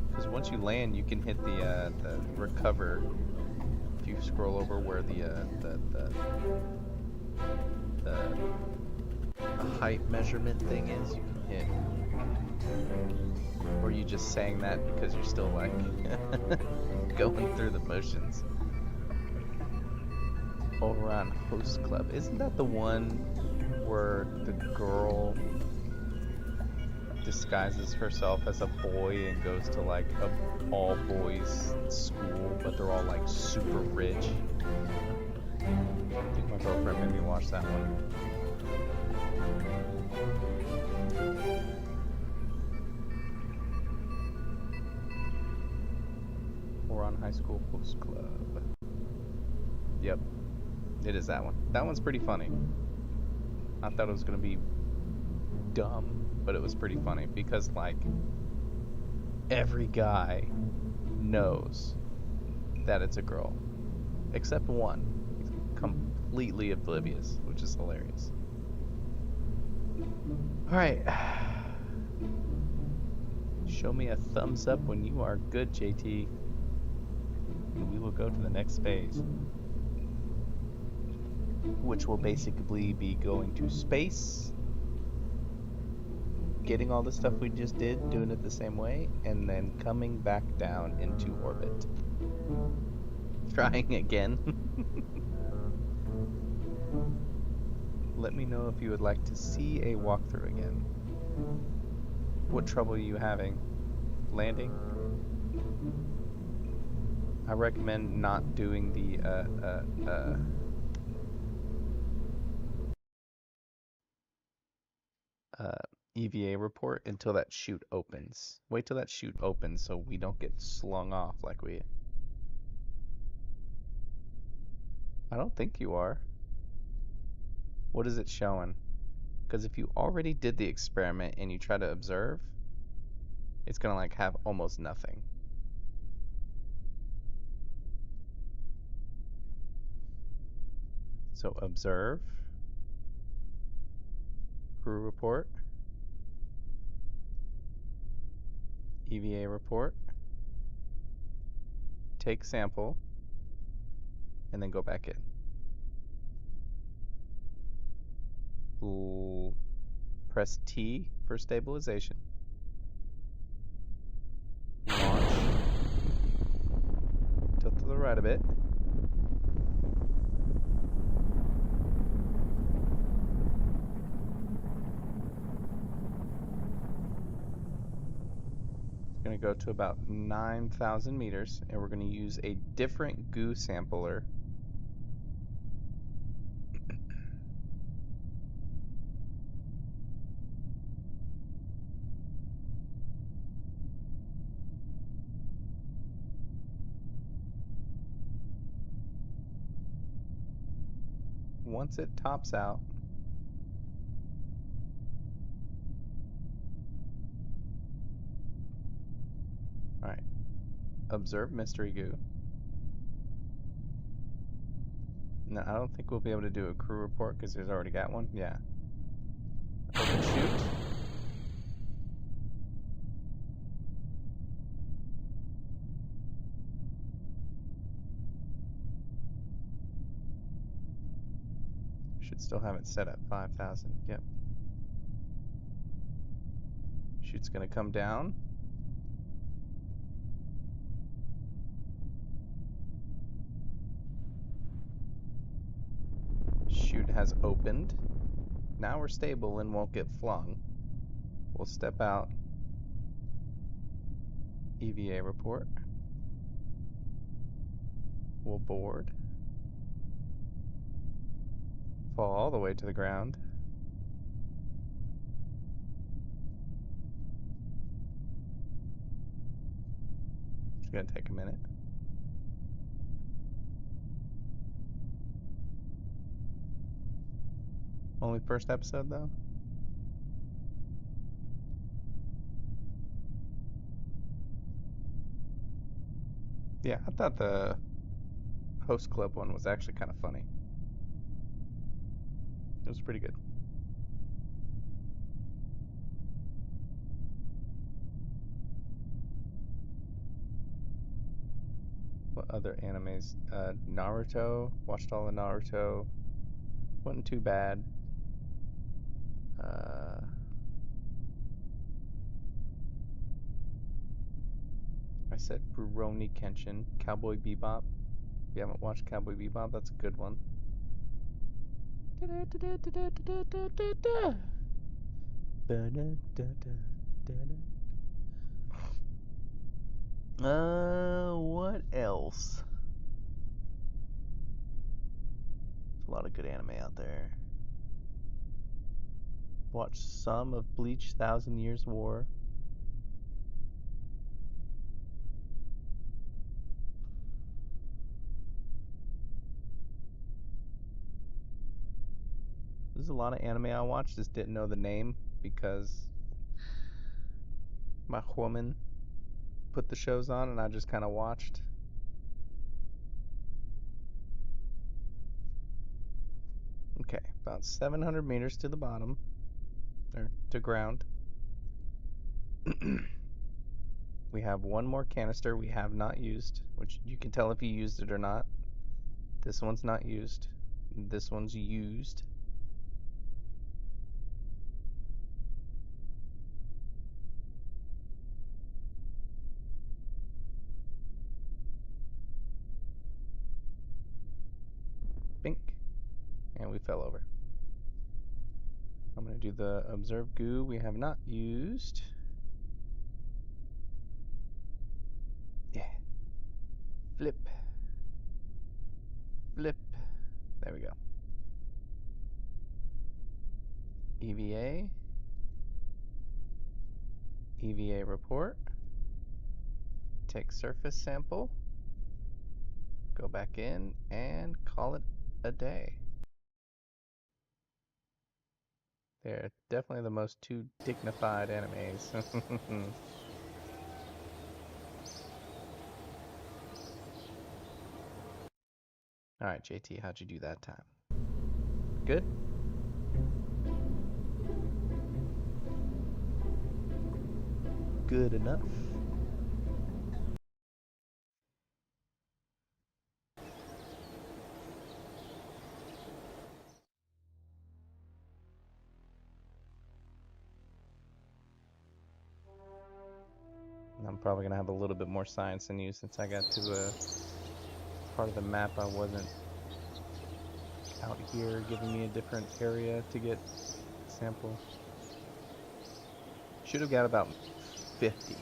Because once you land, you can hit the recover. If you scroll over where the height measurement thing is, you can hit. Or you just saying that because you're still like going through the motions. Koran Host Club. Isn't that the one where the girl disguises herself as a boy and goes to like a all boys school, but they're all like super rich? I think my girlfriend made me watch that one. Koran High School Host Club. Yep, it is that one. That one's pretty funny. I thought it was gonna be dumb, but it was pretty funny because like every guy knows that it's a girl except one. He's completely oblivious, which is hilarious. All right, Show me a thumbs up when you are good, JT, and we will go to the next phase, which will basically be going to space, getting all the stuff we just did, doing it the same way, and then coming back down into orbit. Trying again. Let me know if you would like to see a walkthrough again. What trouble are you having? Landing? I recommend not doing the EVA report until that chute opens. Wait till that chute opens so we don't get slung off like we... I don't think you are. What is it showing? Because if you already did the experiment and you try to observe, it's gonna like have almost nothing. So observe, crew report, EVA report, take sample, and then go back in. We'll press T for stabilization. Launch. Tilt to the right a bit. Going to go to about 9,000 meters, and we're going to use a different goo sampler. Once it tops out, all right, observe mystery goo. No, I don't think we'll be able to do a crew report because there's already got one. Yeah. Open chute. Should still have it set at 5,000. Yep. Chute's gonna come down. Chute has opened. Now we're stable and won't get flung. We'll step out. EVA report. We'll board. Fall all the way to the ground. It's gonna take a minute. Only first episode though? Yeah, I thought the host club one was actually kind of funny. It was pretty good. What other animes? Naruto. Watched all the Naruto. Wasn't too bad. I said Rurouni Kenshin. Cowboy Bebop. If you haven't watched Cowboy Bebop, that's a good one. What else? There's a lot of good anime out there. Watch some of Bleach 1,000 Years War. There's a lot of anime I watched, just didn't know the name because my woman put the shows on and I just kind of watched. Okay, about 700 meters to the bottom, or to ground. We have one more canister we have not used, which you can tell if you used it or not. This one's not used. This one's used. Bink. And we fell over. I'm going to do the observe goo we have not used. Yeah. Flip. Flip. There we go. EVA. EVA report. Take surface sample. Go back in and call it a day. They're definitely the most two dignified animes. Alright, JT, how'd you do that time? Good? Good enough? I'm probably gonna have a little bit more science than you since I got to a part of the map I wasn't out here giving me a different area to get sample. Should have got about 50.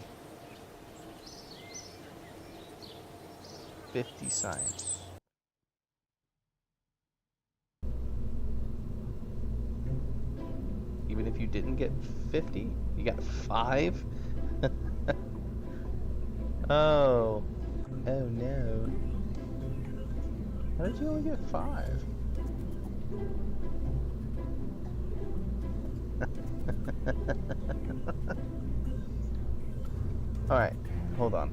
50 science. Even if you didn't get 50, you got 5? Oh. Oh no. How did you only get 5? Alright, hold on.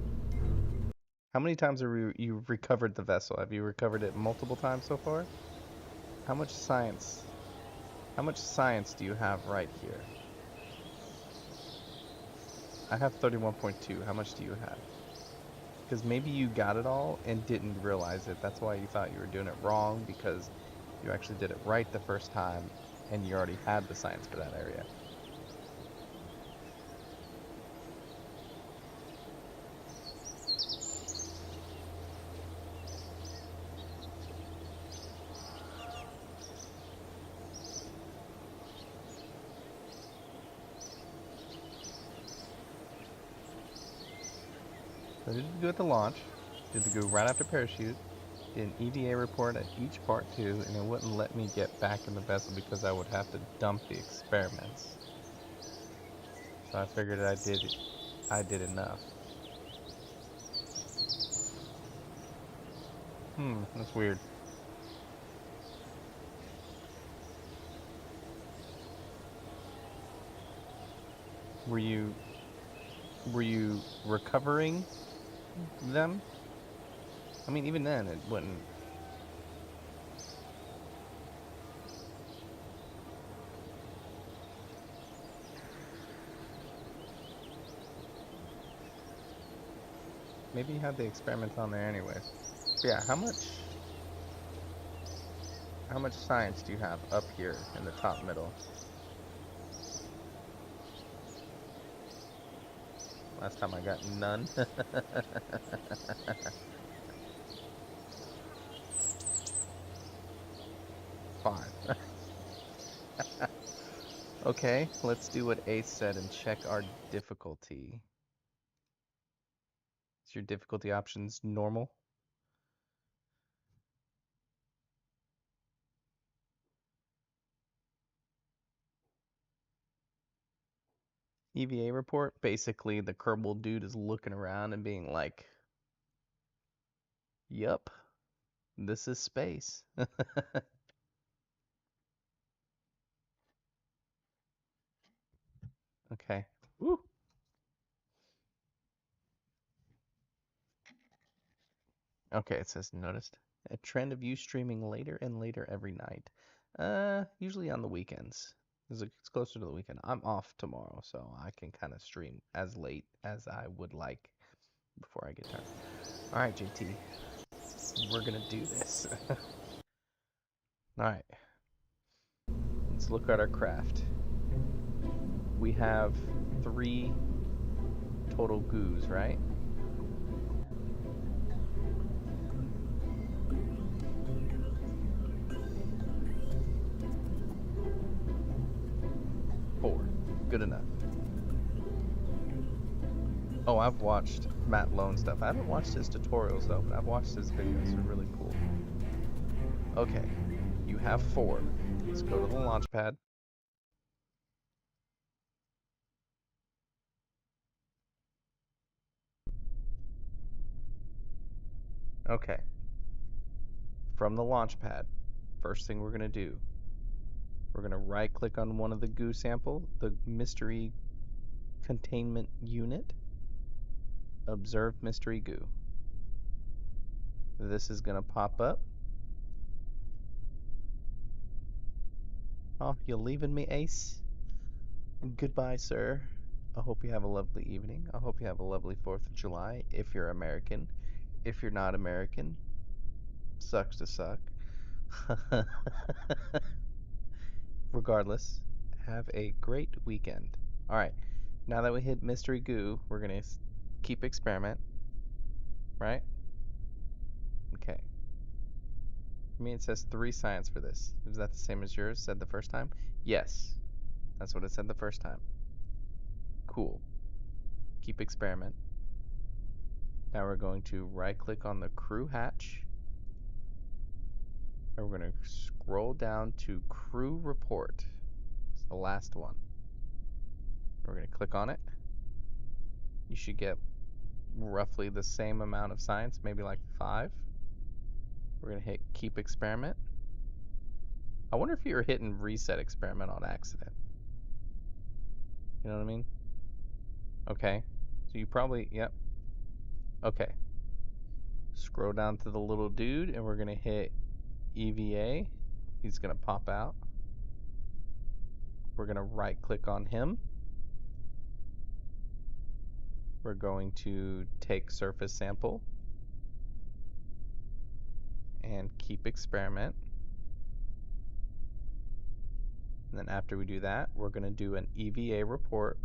How many times have you recovered the vessel? Have you recovered it multiple times so far? How much science? How much science do you have right here? I have 31.2. How much do you have? Because maybe you got it all and didn't realize it. That's why you thought you were doing it wrong, because you actually did it right the first time and you already had the science for that area. So did the goo at the launch, did the goo right after parachute, did an EVA report at each part too, and it wouldn't let me get back in the vessel because I would have to dump the experiments. So I figured I did enough. That's weird. Were you recovering them? I mean, even then, it wouldn't. Maybe you had the experiments on there anyway. But yeah, how much science do you have up here in the top middle? Last time I got none. 5. Okay, let's do what Ace said and check our difficulty. Is your difficulty options normal? EVA report, basically the Kerbal dude is looking around and being like, yup, this is space. Okay. Woo. Okay, it says noticed a trend of you streaming later and later every night. Usually on the weekends. It's closer to the weekend. I'm off tomorrow, so I can kind of stream as late as I would like before I get tired. All right, JT, we're gonna do this. All right, let's look at our craft. We have 3 total goos, right? Four. Good enough. Oh, I've watched Matt Lone stuff. I haven't watched his tutorials though, but I've watched his videos. They're really cool. Okay, you have 4. Let's go to the launch pad. Okay, from the launch pad, first thing we're gonna do, we're gonna right click on one of the goo sample, the mystery containment unit, observe mystery goo. This is gonna pop up. Oh, you leaving me, Ace? Goodbye, sir. I hope you have a lovely evening. I hope you have a lovely 4th of July if you're American. If you're not American, sucks to suck. Regardless, have a great weekend. All right, now that we hit mystery goo, we're gonna keep experiment, right? Okay. For me, it says 3 science for this. Is that the same as yours said the first time? Yes, that's what it said the first time. Cool. Keep experiment. Now we're going to right click on the crew hatch. And we're going to scroll down to crew report. It's the last one. We're going to click on it. You should get roughly the same amount of science, maybe like 5. We're going to hit keep experiment. I wonder if you were hitting reset experiment on accident. You know what I mean? Okay. So you probably, yep. Okay. Scroll down to the little dude and we're going to hit EVA. He's going to pop out. We're going to right click on him. We're going to take surface sample and keep experiment. And then after we do that, we're going to do an EVA report.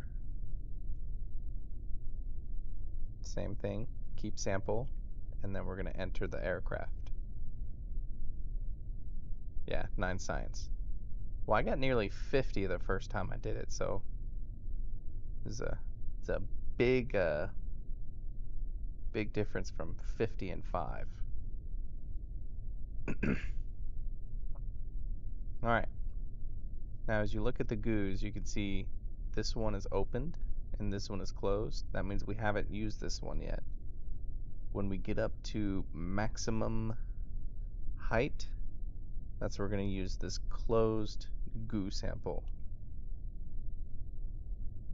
Same thing, keep sample, and then we're going to enter the aircraft. Yeah, 9 science. Well, I got nearly 50 the first time I did it, so it's a big big difference from 50 and 5. All right. Now, as you look at the goos, you can see this one is opened and this one is closed. That means we haven't used this one yet. When we get up to maximum height, that's where we're going to use this closed goo sample.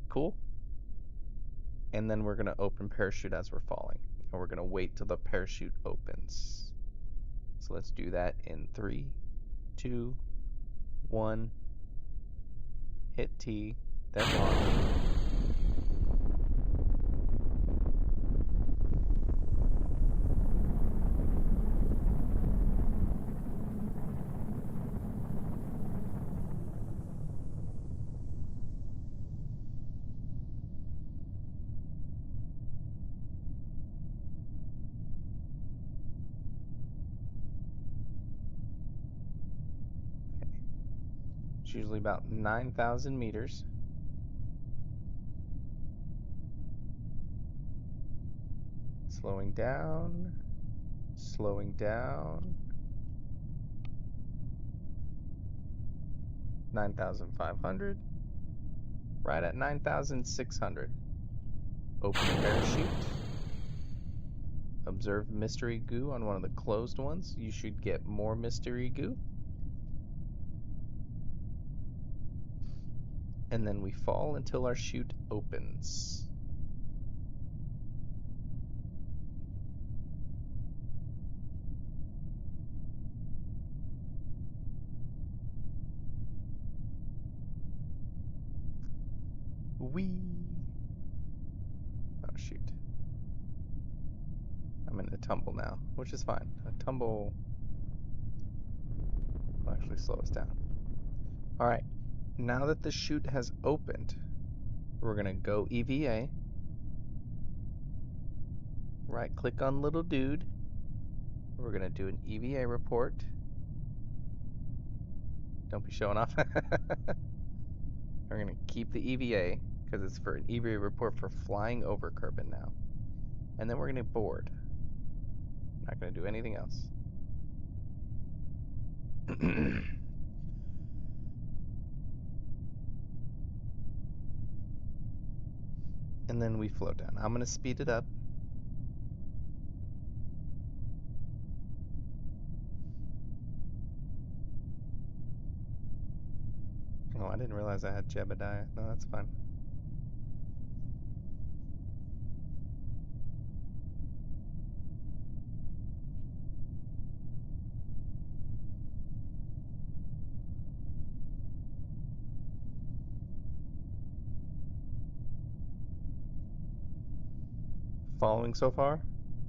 Cool? And then we're going to open parachute as we're falling. And we're going to wait till the parachute opens. So let's do that in 3, 2, 1. Hit T, then launch. It's usually about 9,000 meters. Slowing down, slowing down. 9,500. Right at 9,600. Open the parachute. Observe mystery goo on one of the closed ones. You should get more mystery goo. And then we fall until our chute opens. Wee. Oh, shoot. I'm in a tumble now, which is fine. A tumble will actually slow us down. All right. Now that the chute has opened, we're going to go EVA. Right click on little dude. We're going to do an EVA report. Don't be showing off. We're going to keep the EVA because it's for an EVA report for flying over Kerbal now. And then we're going to board. Not going to do anything else. And then we float down. I'm going to speed it up. Oh, I didn't realize I had Jebediah. No, that's fine. Following so far?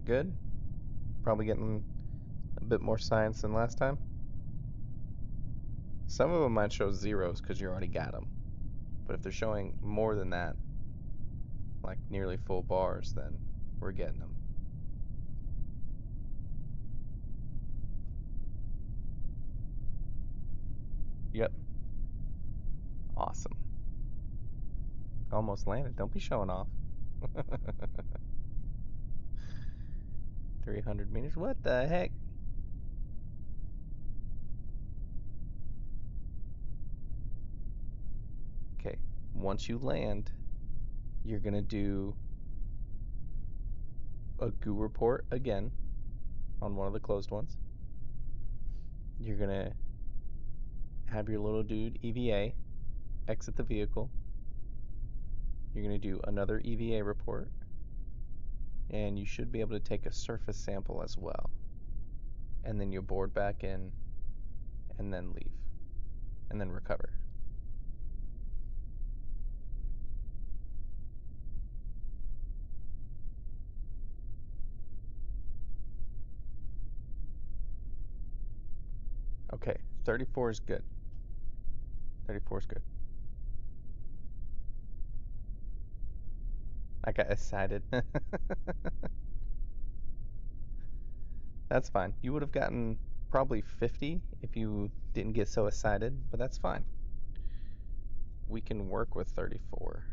Good? Probably getting a bit more science than last time. Some of them might show zeros because you already got them. But if they're showing more than that, like nearly full bars, then we're getting them. Yep. Awesome. Almost landed. Don't be showing off. 300 meters. What the heck? Okay. Once you land, you're going to do a goo report again on one of the closed ones. You're going to have your little dude EVA exit the vehicle. You're going to do another EVA report. And you should be able to take a surface sample as well. And then you board back in and then leave. And then recover. Okay, 34 is good. 34 is good. I got excited. That's fine. You would have gotten probably 50 if you didn't get so excited, but that's fine. We can work with 34.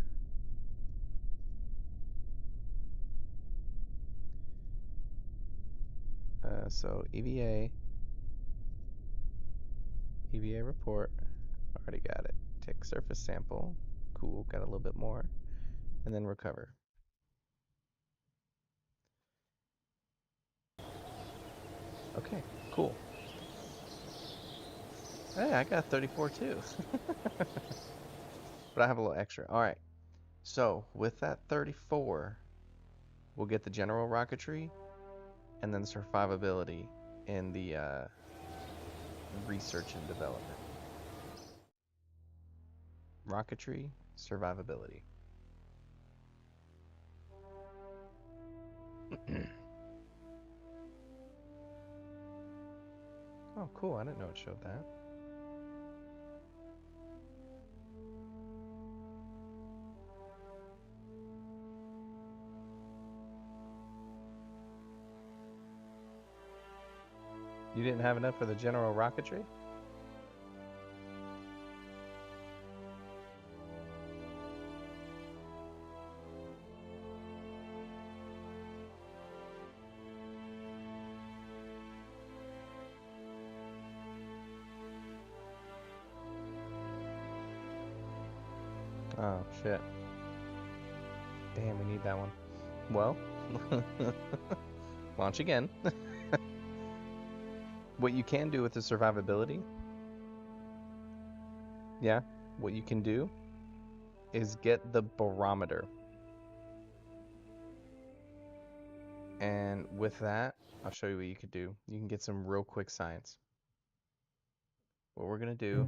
So EVA report, already got it. Take surface sample, cool, got a little bit more, and then recover. Okay, cool. Hey, I got 34 too. But I have a little extra. All right. So with that 34, we'll get the general rocketry and then survivability in the research and development. Rocketry, survivability. Oh, cool. I didn't know it showed that. You didn't have enough for the general rocketry? Oh, shit. Damn, we need that one. Well, launch again. What you can do with the survivability, yeah, what you can do is get the barometer. And with that, I'll show you what you could do. You can get some real quick science. What we're going to do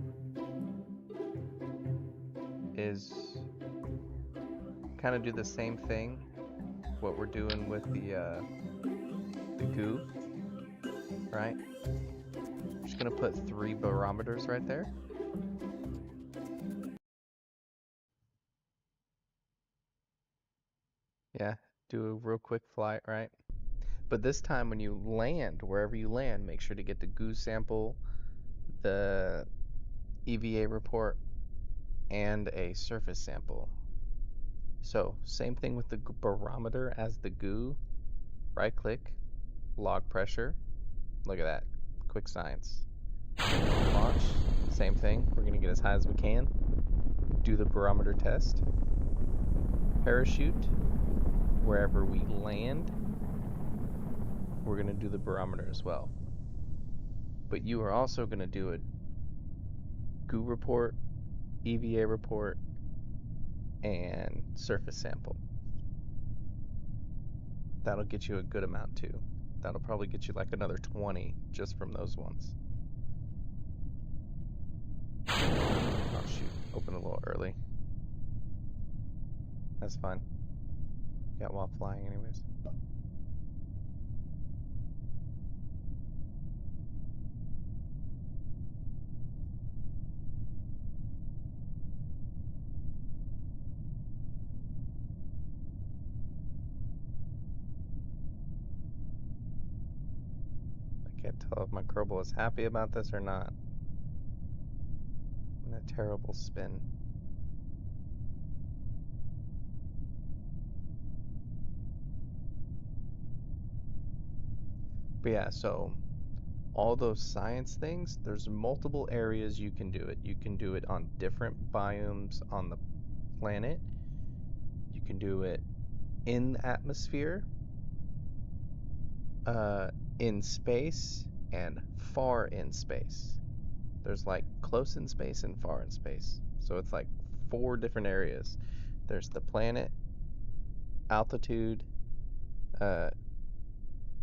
is kind of do the same thing, what we're doing with the goo, right? Just gonna put 3 barometers right there. Yeah, do a real quick flight, right? But this time when you land, wherever you land, make sure to get the goo sample, the EVA report, and a surface sample. So same thing with the barometer as the goo. Right click, log pressure. Look at that, quick science. Launch, same thing. We're gonna get as high as we can. Do the barometer test. Parachute, wherever we land, we're gonna do the barometer as well. But you are also gonna do a goo report, EVA report, and surface sample. That'll get you a good amount too. That'll probably get you like another 20 just from those ones. Oh shoot, open a little early. That's fine. Got while flying anyways. I can't tell if my Kerbal is happy about this or not. In a terrible spin. But yeah, so all those science things, there's multiple areas you can do it. You can do it on different biomes on the planet. You can do it in the atmosphere, in space, and far in space. There's like close in space and far in space. So it's like 4 different areas. There's the planet, altitude, uh,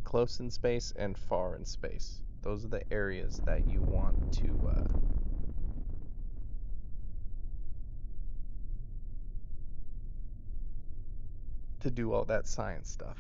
close in space, and far in space. Those are the areas that you want to do all that science stuff.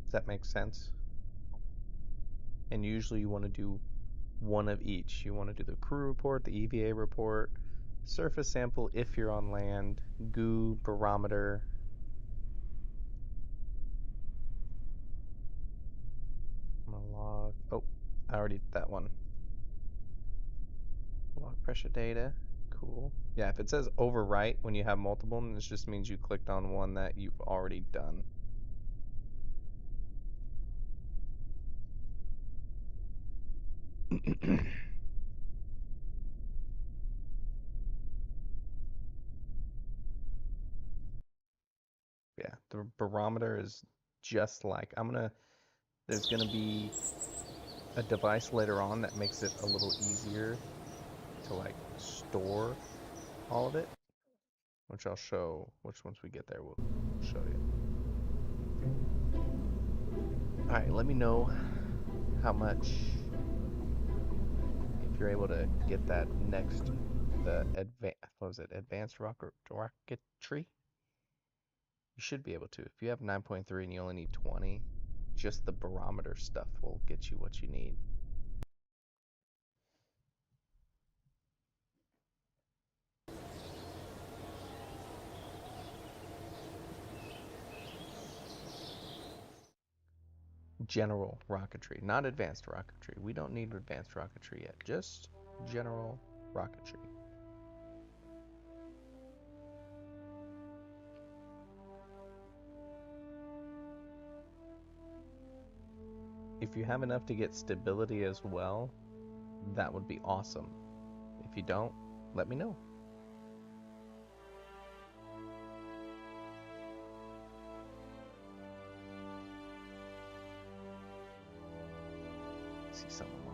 Does that make sense? And usually you want to do one of each. You want to do the crew report, the EVA report, surface sample if you're on land, goo, barometer. I'm gonna log. Oh, I already did that one. Log pressure data. Cool. Yeah, if it says overwrite when you have multiple, then this just means you clicked on one that you've already done. Yeah, the barometer is just like there's gonna be a device later on that makes it a little easier to like store all of it, which I'll show. Which once we get there, we'll show you. All right, let me know how much, if you're able to get that next, advanced rocketry. You should be able to. If you have 9.3 and you only need 20, just the barometer stuff will get you what you need. General rocketry, not advanced rocketry. We don't need advanced rocketry yet, just general rocketry. If you have enough to get stability as well, that would be awesome. If you don't, let me know. I see someone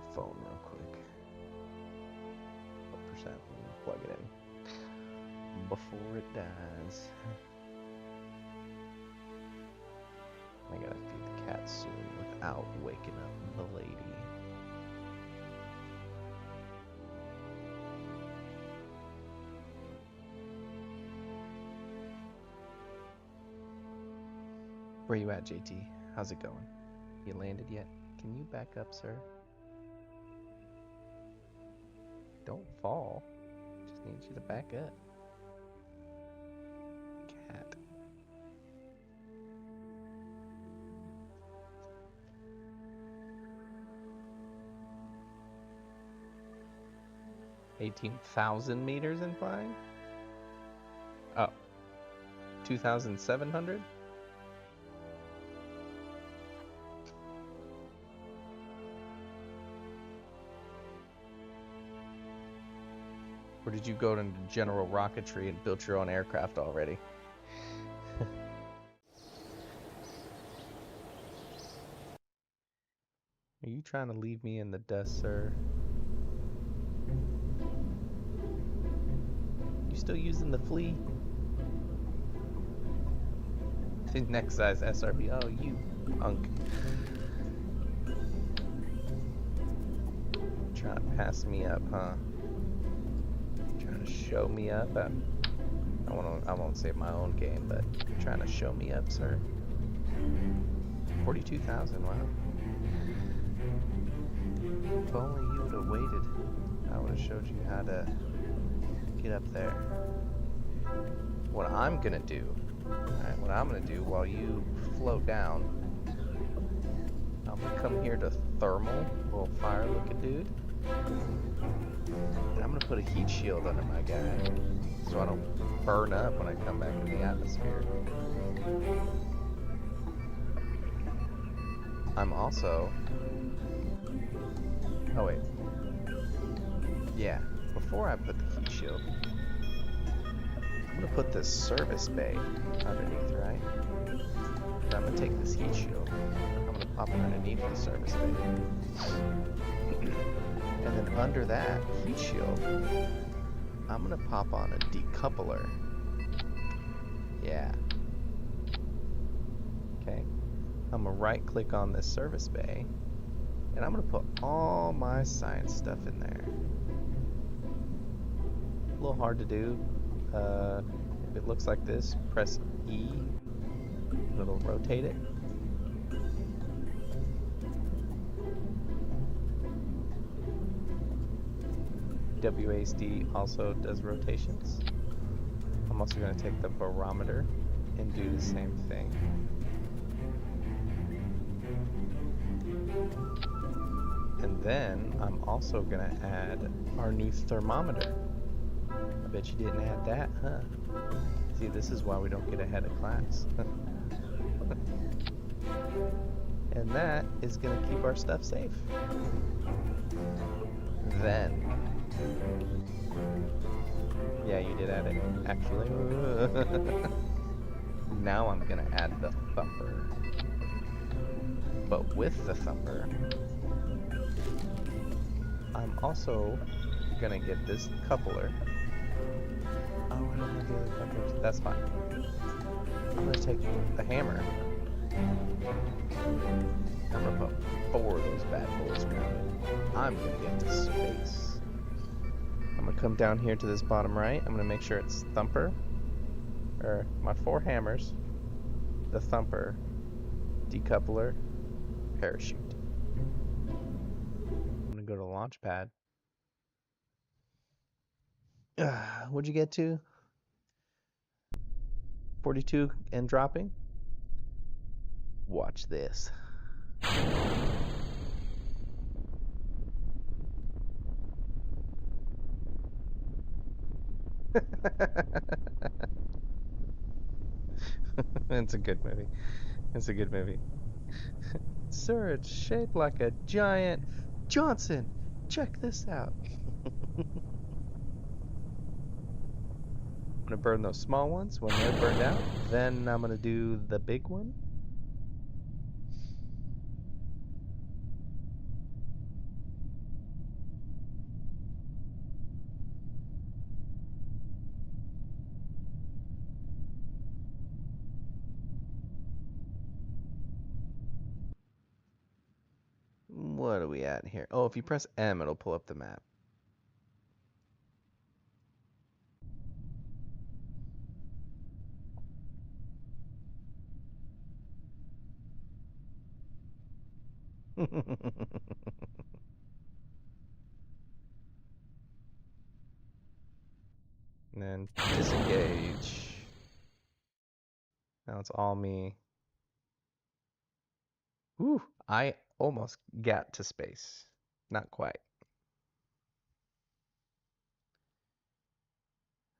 before it dies. I gotta feed the cat soon without waking up the lady. Where you at, JT? How's it going? You landed yet? Can you back up, sir? Don't fall. Just need you to back up. Cat. $18,000 in flying? Oh. 2,700? Or did you go into general rocketry and built your own aircraft already? Are you trying to leave me in the dust, sir? You still using the flea? Next size SRB. Oh, you punk. Trying to pass me up, huh? Trying to show me up? I won't say my own game, but you're trying to show me up, sir. 42,000, wow. If only you would have waited, I would have showed you how to get up there. What I'm gonna do, alright, what I'm gonna do while you float down, I'm gonna come here to thermal, little fire looking dude. And I'm gonna put a heat shield under my guy so I don't burn up when I come back in the atmosphere. I'm also... Oh wait. Yeah, before I put the heat shield, I'm gonna put this service bay underneath, right? And I'm gonna take this heat shield, I'm gonna pop it underneath the service bay. And then under that heat shield, I'm gonna pop on a decoupler. Yeah. Okay. I'm gonna right click on this service bay, and I'm gonna put all my science stuff in there. A little hard to do. If it looks like this, press E. It'll rotate it. WASD also does rotations. I'm also going to take the barometer and do the same thing. And then I'm also going to add our new thermometer. I bet you didn't add that, huh? See, this is why we don't get ahead of class. And that is going to keep our stuff safe. Then, yeah, you did add it, actually. Now I'm going to add the thumper. But with the thumper, I'm also going to get this coupler. Oh, I don't have the other couplers. That's fine. I'm going to take the hammer. I'm going to put 4 of those bad boys around it. I'm going to get to space. I'm going to come down here to this bottom right. I'm going to make sure it's thumper. Or my 4 hammers. The thumper. Decoupler. Parachute. I'm going to go to launch pad. What'd you get to? 42 and dropping? Watch this. It's a good movie. It's a good movie. Sir, it's shaped like a giant Johnson. Check this out. I'm gonna burn those small ones. When they're burned out, then I'm gonna do the big one. at here? Oh, if you press M, it'll pull up the map. And then disengage. Now it's all me. Whew, I almost got to space. Not quite.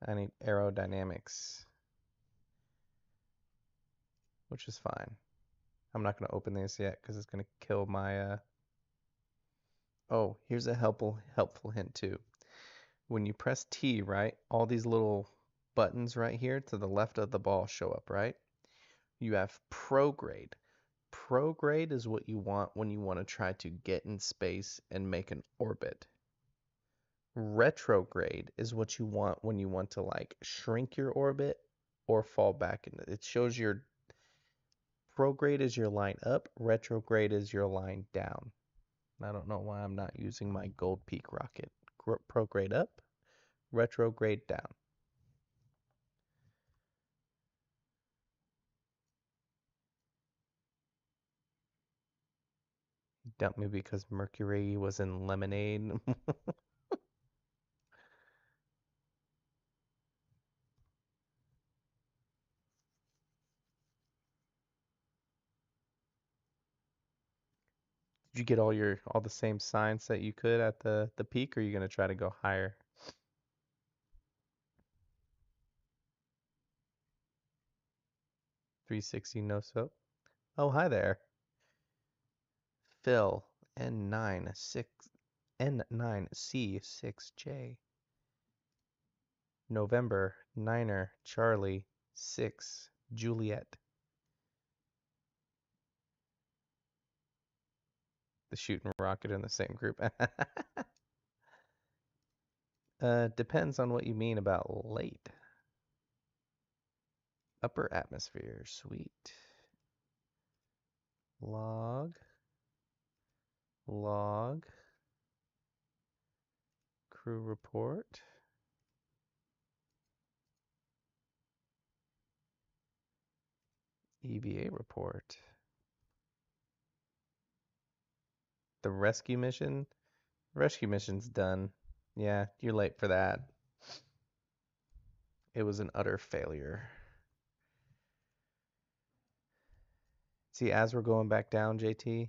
I need aerodynamics, which is fine. I'm not going to open this yet because it's going to kill my... Oh, here's a helpful hint too. When you press T, right, all these little buttons right here to the left of the ball show up, right? You have prograde. Prograde is what you want when you want to try to get in space and make an orbit. Retrograde is what you want when you want to like shrink your orbit or fall back in it. It shows your prograde is your line up, retrograde is your line down. I don't know why I'm not using my gold peak rocket. Prograde up, retrograde down. Dumped me because Mercury was in lemonade. Did you get all the same science that you could at the peak, or are you gonna try to go higher? 360 no soap. Oh, hi there. Phil N9C6J. November Niner Charlie 6 Juliet. The shooting rocket in the same group. Depends on what you mean about late. Upper atmosphere, sweet. Log. Crew report. EVA report. The rescue mission? Rescue mission's done. Yeah, you're late for that. It was an utter failure. See, as we're going back down, JT,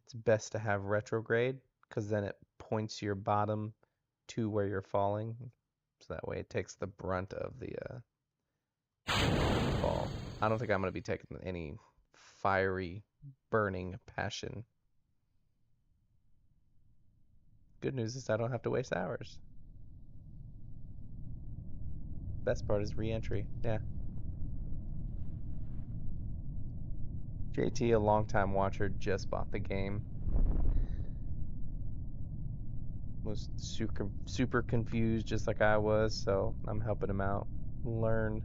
it's best to have retrograde because then it points your bottom to where you're falling. So that way it takes the brunt of the fall. I don't think I'm going to be taking any fiery, burning passion. Good news is I don't have to waste hours. Best part is re-entry. Yeah. JT, a longtime watcher, just bought the game. Was super confused just like I was, so I'm helping him out learn.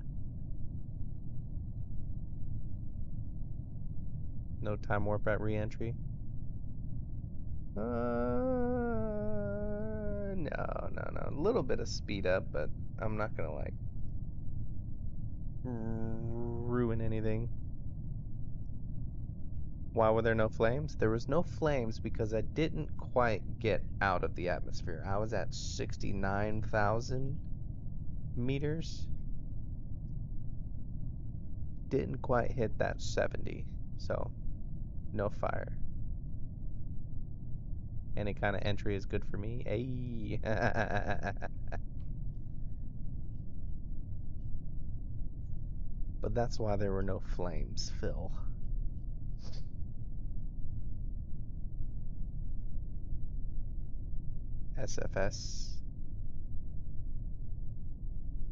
No time warp at re-entry. No. A little bit of speed up, but I'm not gonna like ruin anything. Why were there no flames? There was no flames because I didn't quite get out of the atmosphere. I was at 69,000 meters. Didn't quite hit that 70, so no fire. Any kind of entry is good for me. Hey. But that's why there were no flames, Phil. SFS.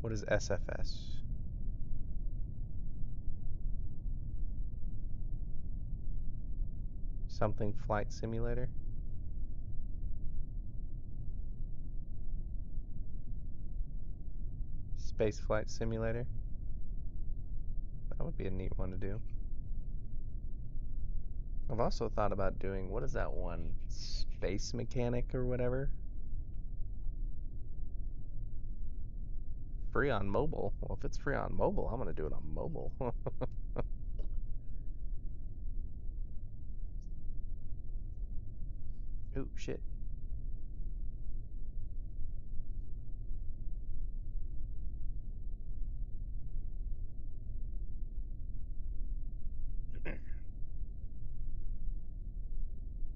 What is SFS? Something flight simulator? Space flight simulator? That would be a neat one to do. I've also thought about doing, what is that one? space mechanic or whatever. Free on mobile. Well, if it's free on mobile, I'm gonna do it on mobile. Ooh, shit.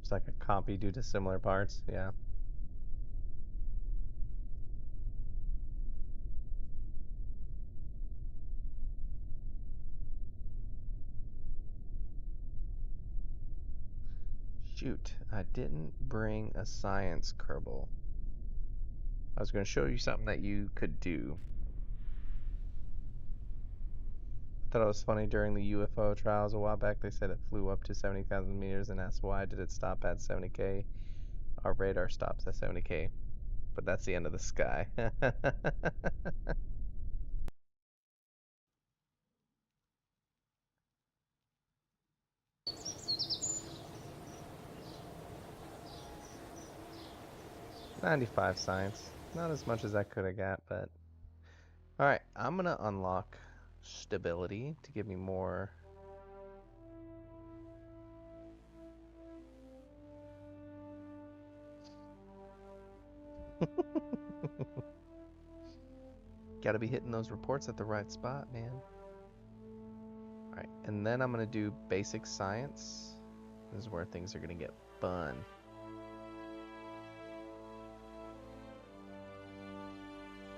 It's like a copy due to similar parts. Yeah. Shoot, I didn't bring a science Kerbal. I was going to show you something that you could do. I thought it was funny during the UFO trials a while back. They said it flew up to 70,000 meters and asked why did it stop at 70K. Our radar stops at 70K, but that's the end of the sky. 95 science. Not as much as I could have got, but... Alright, I'm going to unlock stability to give me more... Gotta be hitting those reports at the right spot, man. Alright, and then I'm going to do basic science. This is where things are going to get fun.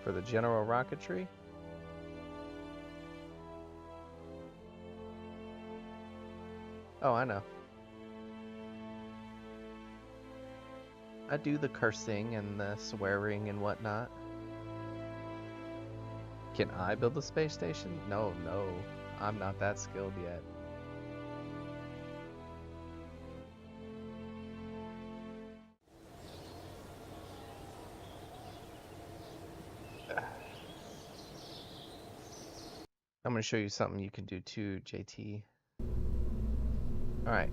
For the general rocketry. Oh, I know. I do the cursing and the swearing and whatnot. Can I build a space station? No, I'm not that skilled yet. I'm going to show you something you can do too, JT. Alright.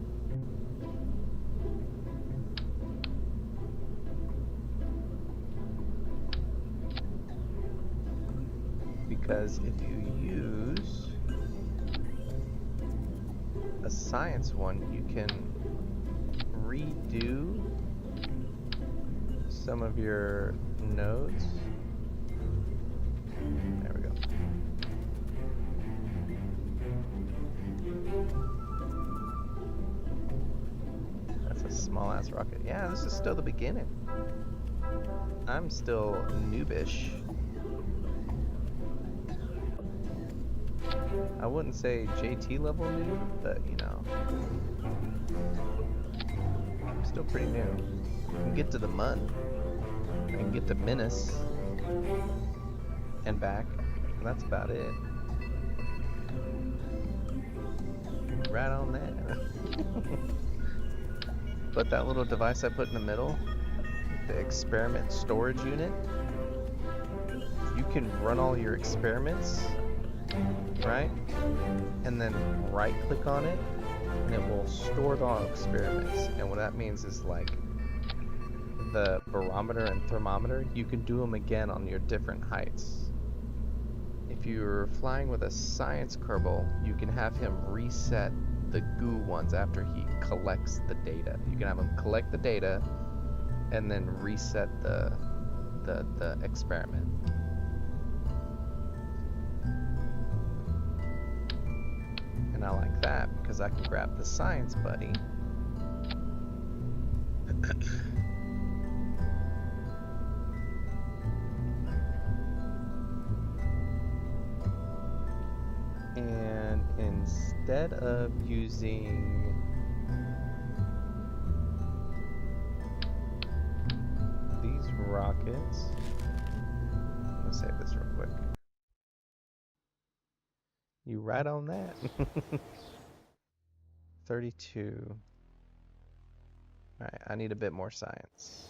Because if you use a science one, you can redo some of your nodes. There we go. That's a small ass rocket. Yeah, this is still the beginning. I'm still noobish. I wouldn't say JT level new, but you know, I'm still pretty new. I can get to the mud. I can get to Menace and back. And that's about it. Right on that. But that little device I put in the middle, the experiment storage unit, you can run all your experiments, right? And then right click on it and it will store the experiments. And what that means is like the barometer and thermometer, you can do them again on your different heights. If you're flying with a science Kerbal, you can have him reset the goo ones after he collects the data. You can have him collect the data and then reset the experiment. And I like that because I can grab the science buddy and instead of using these rockets, I'm gonna save this real quick. You right on that. 32. Alright, I need a bit more science.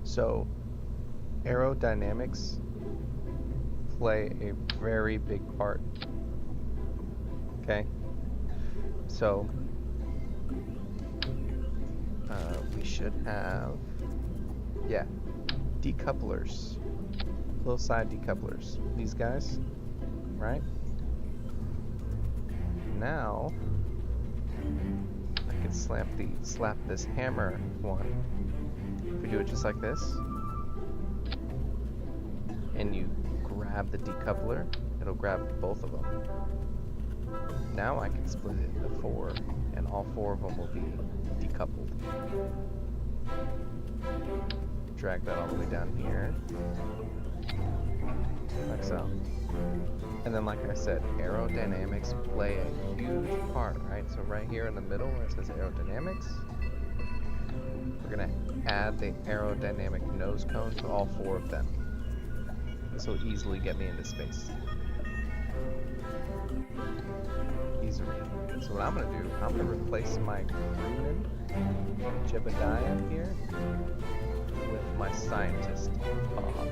So, aerodynamics play a very big part. Okay? So, We should have, yeah, decouplers. Little side decouplers. These guys, right? Now, I could slap this hammer one. If we do it just like this, and you grab the decoupler, it'll grab both of them. Now I can split it into 4, and all 4 of them will be decoupled. Drag that all the way down here, like so. And then, like I said, aerodynamics play a huge part, right? So right here in the middle where it says aerodynamics, we're gonna add the aerodynamic nose cone to all 4 of them. This will easily get me into space. Easily. So what I'm gonna do, I'm gonna replace my crewman, Jebediah here, with my scientist, Bob.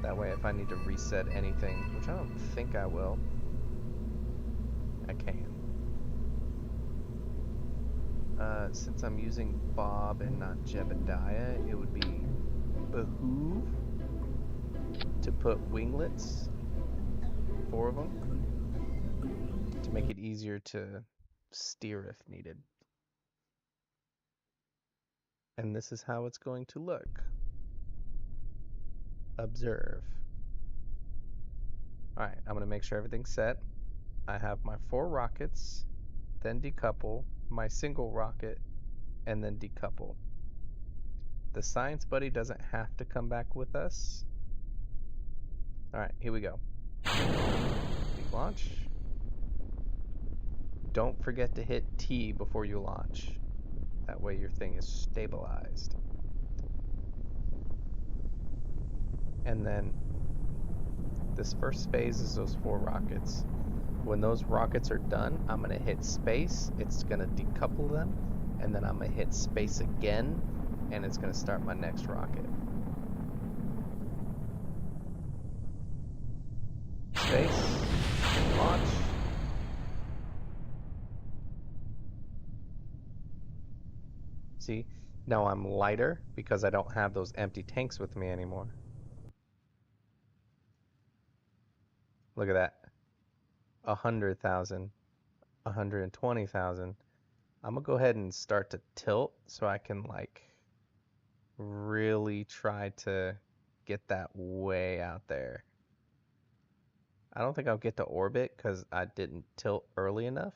That way if I need to reset anything, which I don't think I will, I can. Since I'm using Bob and not Jebediah, it would be behoove to put winglets, 4 of them, to make it easier to steer if needed. And this is how it's going to look. Observe. Alright, I'm going to make sure everything's set. I have my 4 rockets, then decouple, my single rocket, and then decouple. The science buddy doesn't have to come back with us. Alright, here we go. Launch. Don't forget to hit T before you launch. That way your thing is stabilized. And then this first phase is those 4 rockets. When those rockets are done, I'm going to hit space, it's going to decouple them, and then I'm going to hit space again, and it's going to start my next rocket. Space, launch. See, now I'm lighter because I don't have those empty tanks with me anymore. Look at that. 100,000, 120,000. I'm gonna go ahead and start to tilt so I can like really try to get that way out there. I don't think I'll get to orbit because I didn't tilt early enough.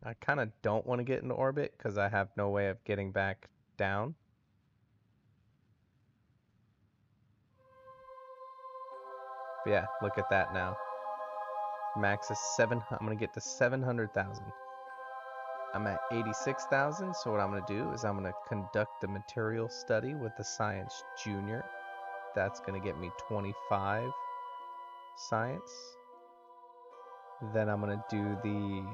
I kind of don't want to get into orbit because I have no way of getting back down. But yeah, look at that now. Max is 7. I'm gonna get to 700,000. I'm at 86,000, so what I'm going to do is I'm going to conduct the material study with the Science Junior. That's going to get me 25 science. Then I'm going to do the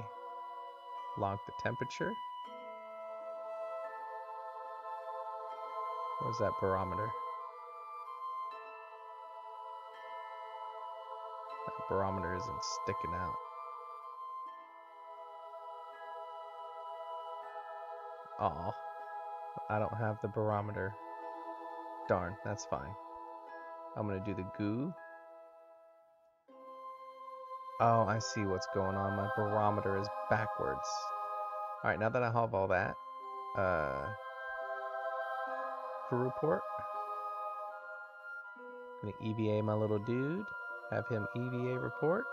log the temperature. Where's that barometer? That barometer isn't sticking out. Aw, I don't have the barometer. Darn, that's fine. I'm going to do the goo. Oh, I see what's going on. My barometer is backwards. Alright, now that I have all that, crew report. I'm going to EVA my little dude. Have him EVA report.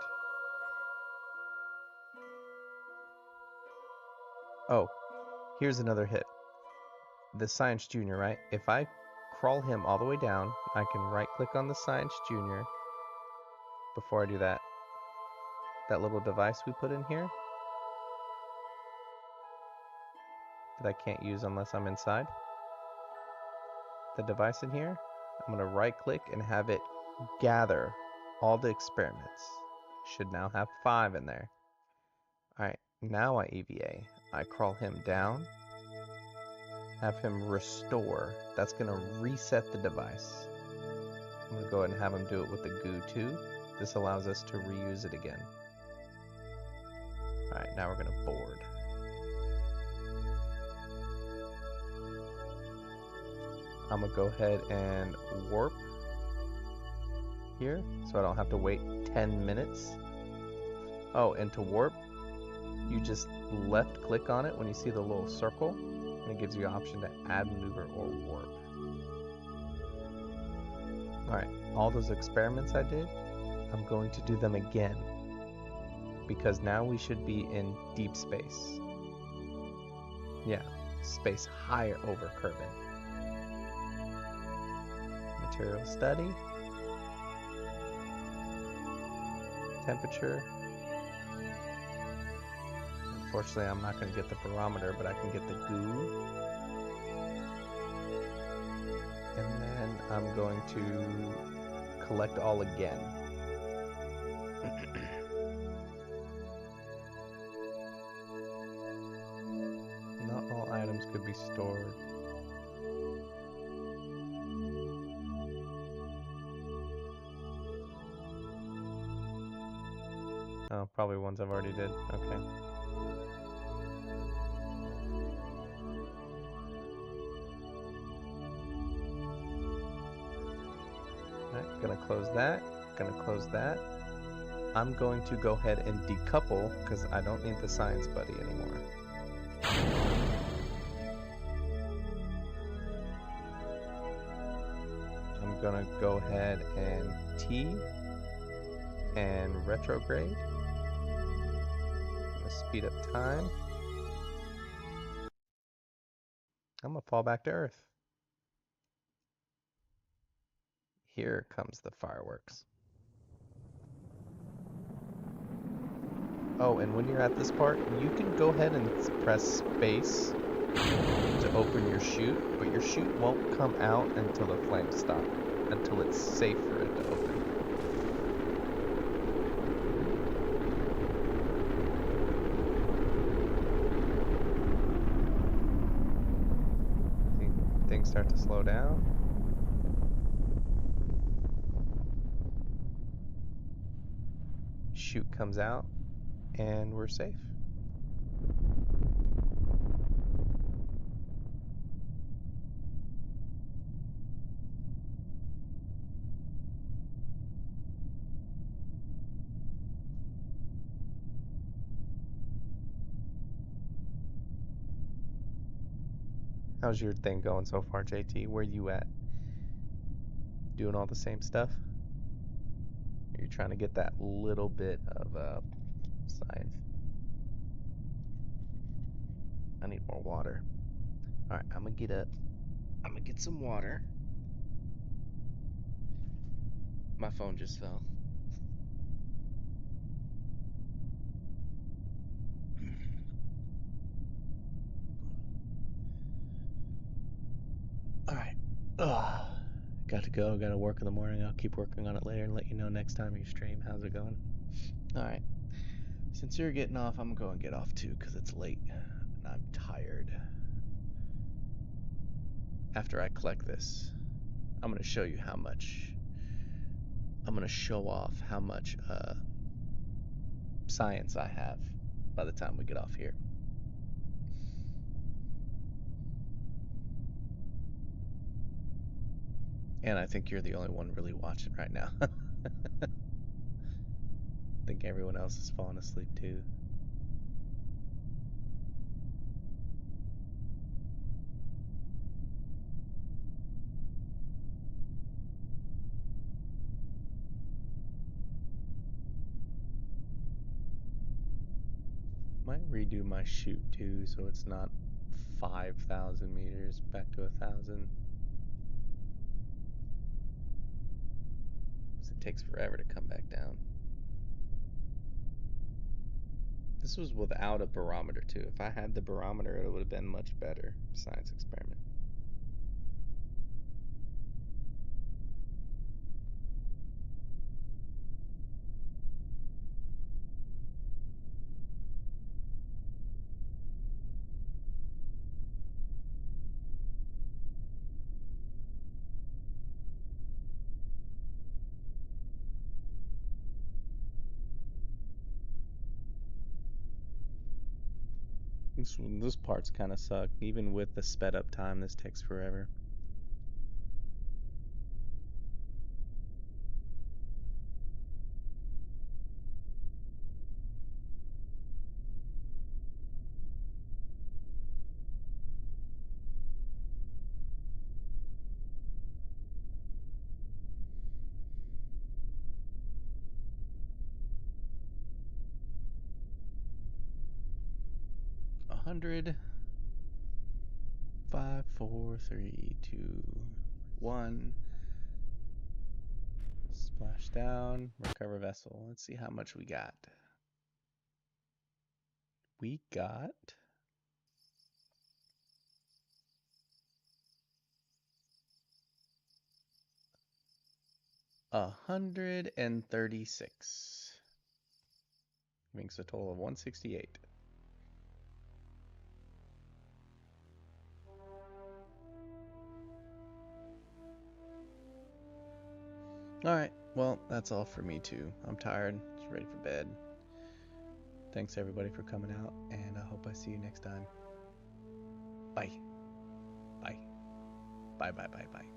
Oh, here's another hit. The Science Junior, right? If I crawl him all the way down, I can right click on the Science Junior. Before I do that, that little device we put in here that I can't use unless I'm inside. The device in here, I'm going to right click and have it gather all the experiments. Should now have 5 in there. Alright, now I EVA. I crawl him down, have him restore. That's going to reset the device. I'm going to go ahead and have him do it with the goo too. This allows us to reuse it again. Alright, now we're going to board. I'm gonna go ahead and warp here so I don't have to wait 10 minutes. Oh, and to warp, you just left click on it when you see the little circle, and it gives you the option to add maneuver or warp. Alright, all those experiments I did, I'm going to do them again, because now we should be in deep space. Yeah, space higher over Kerbal. Material study. Temperature. Unfortunately, I'm not going to get the barometer, but I can get the goo. And then I'm going to collect all again. Not all items could be stored. Oh, probably ones I've already did. Okay. Alright, gonna close that. Gonna close that. I'm going to go ahead and decouple because I don't need the science buddy anymore. I'm gonna go ahead and T and retrograde. I'm gonna speed up time. I'm gonna fall back to Earth. Here comes the fireworks. Oh, and when you're at this part, you can go ahead and press space to open your chute, but your chute won't come out until the flames stop, until it's safe for it to open. See, things start to slow down. Chute comes out, and we're safe. How's your thing going so far, JT? Where you at? Doing all the same stuff? Or you trying to get that little bit of science? I need more water. Alright, I'm gonna get some water. My phone just fell. Alright. Got to go. Got to work in the morning. I'll keep working on it later and let you know next time you stream. How's it going? Alright. Since you're getting off, I'm going to get off too because it's late and I'm tired. After I collect this, I'm going to show you how much. I'm going to show off how much science I have by the time we get off here. And I think you're the only one really watching right now. I think everyone else is falling asleep too. Might redo my chute too, so it's not 5,000 meters back to 1,000. Because it takes forever to come back down. This was without a barometer too. If I had the barometer, it would have been much better science experiment. This part's kind of suck. Even with the sped up time, this takes forever. 100. 5, 4, 3, 2, 1. Splash down, recover vessel. Let's see how much we got. We got 136. Makes a total of 168. Alright, well, that's all for me too. I'm tired, just ready for bed. Thanks everybody for coming out, and I hope I see you next time. Bye. Bye. Bye, bye, bye, bye.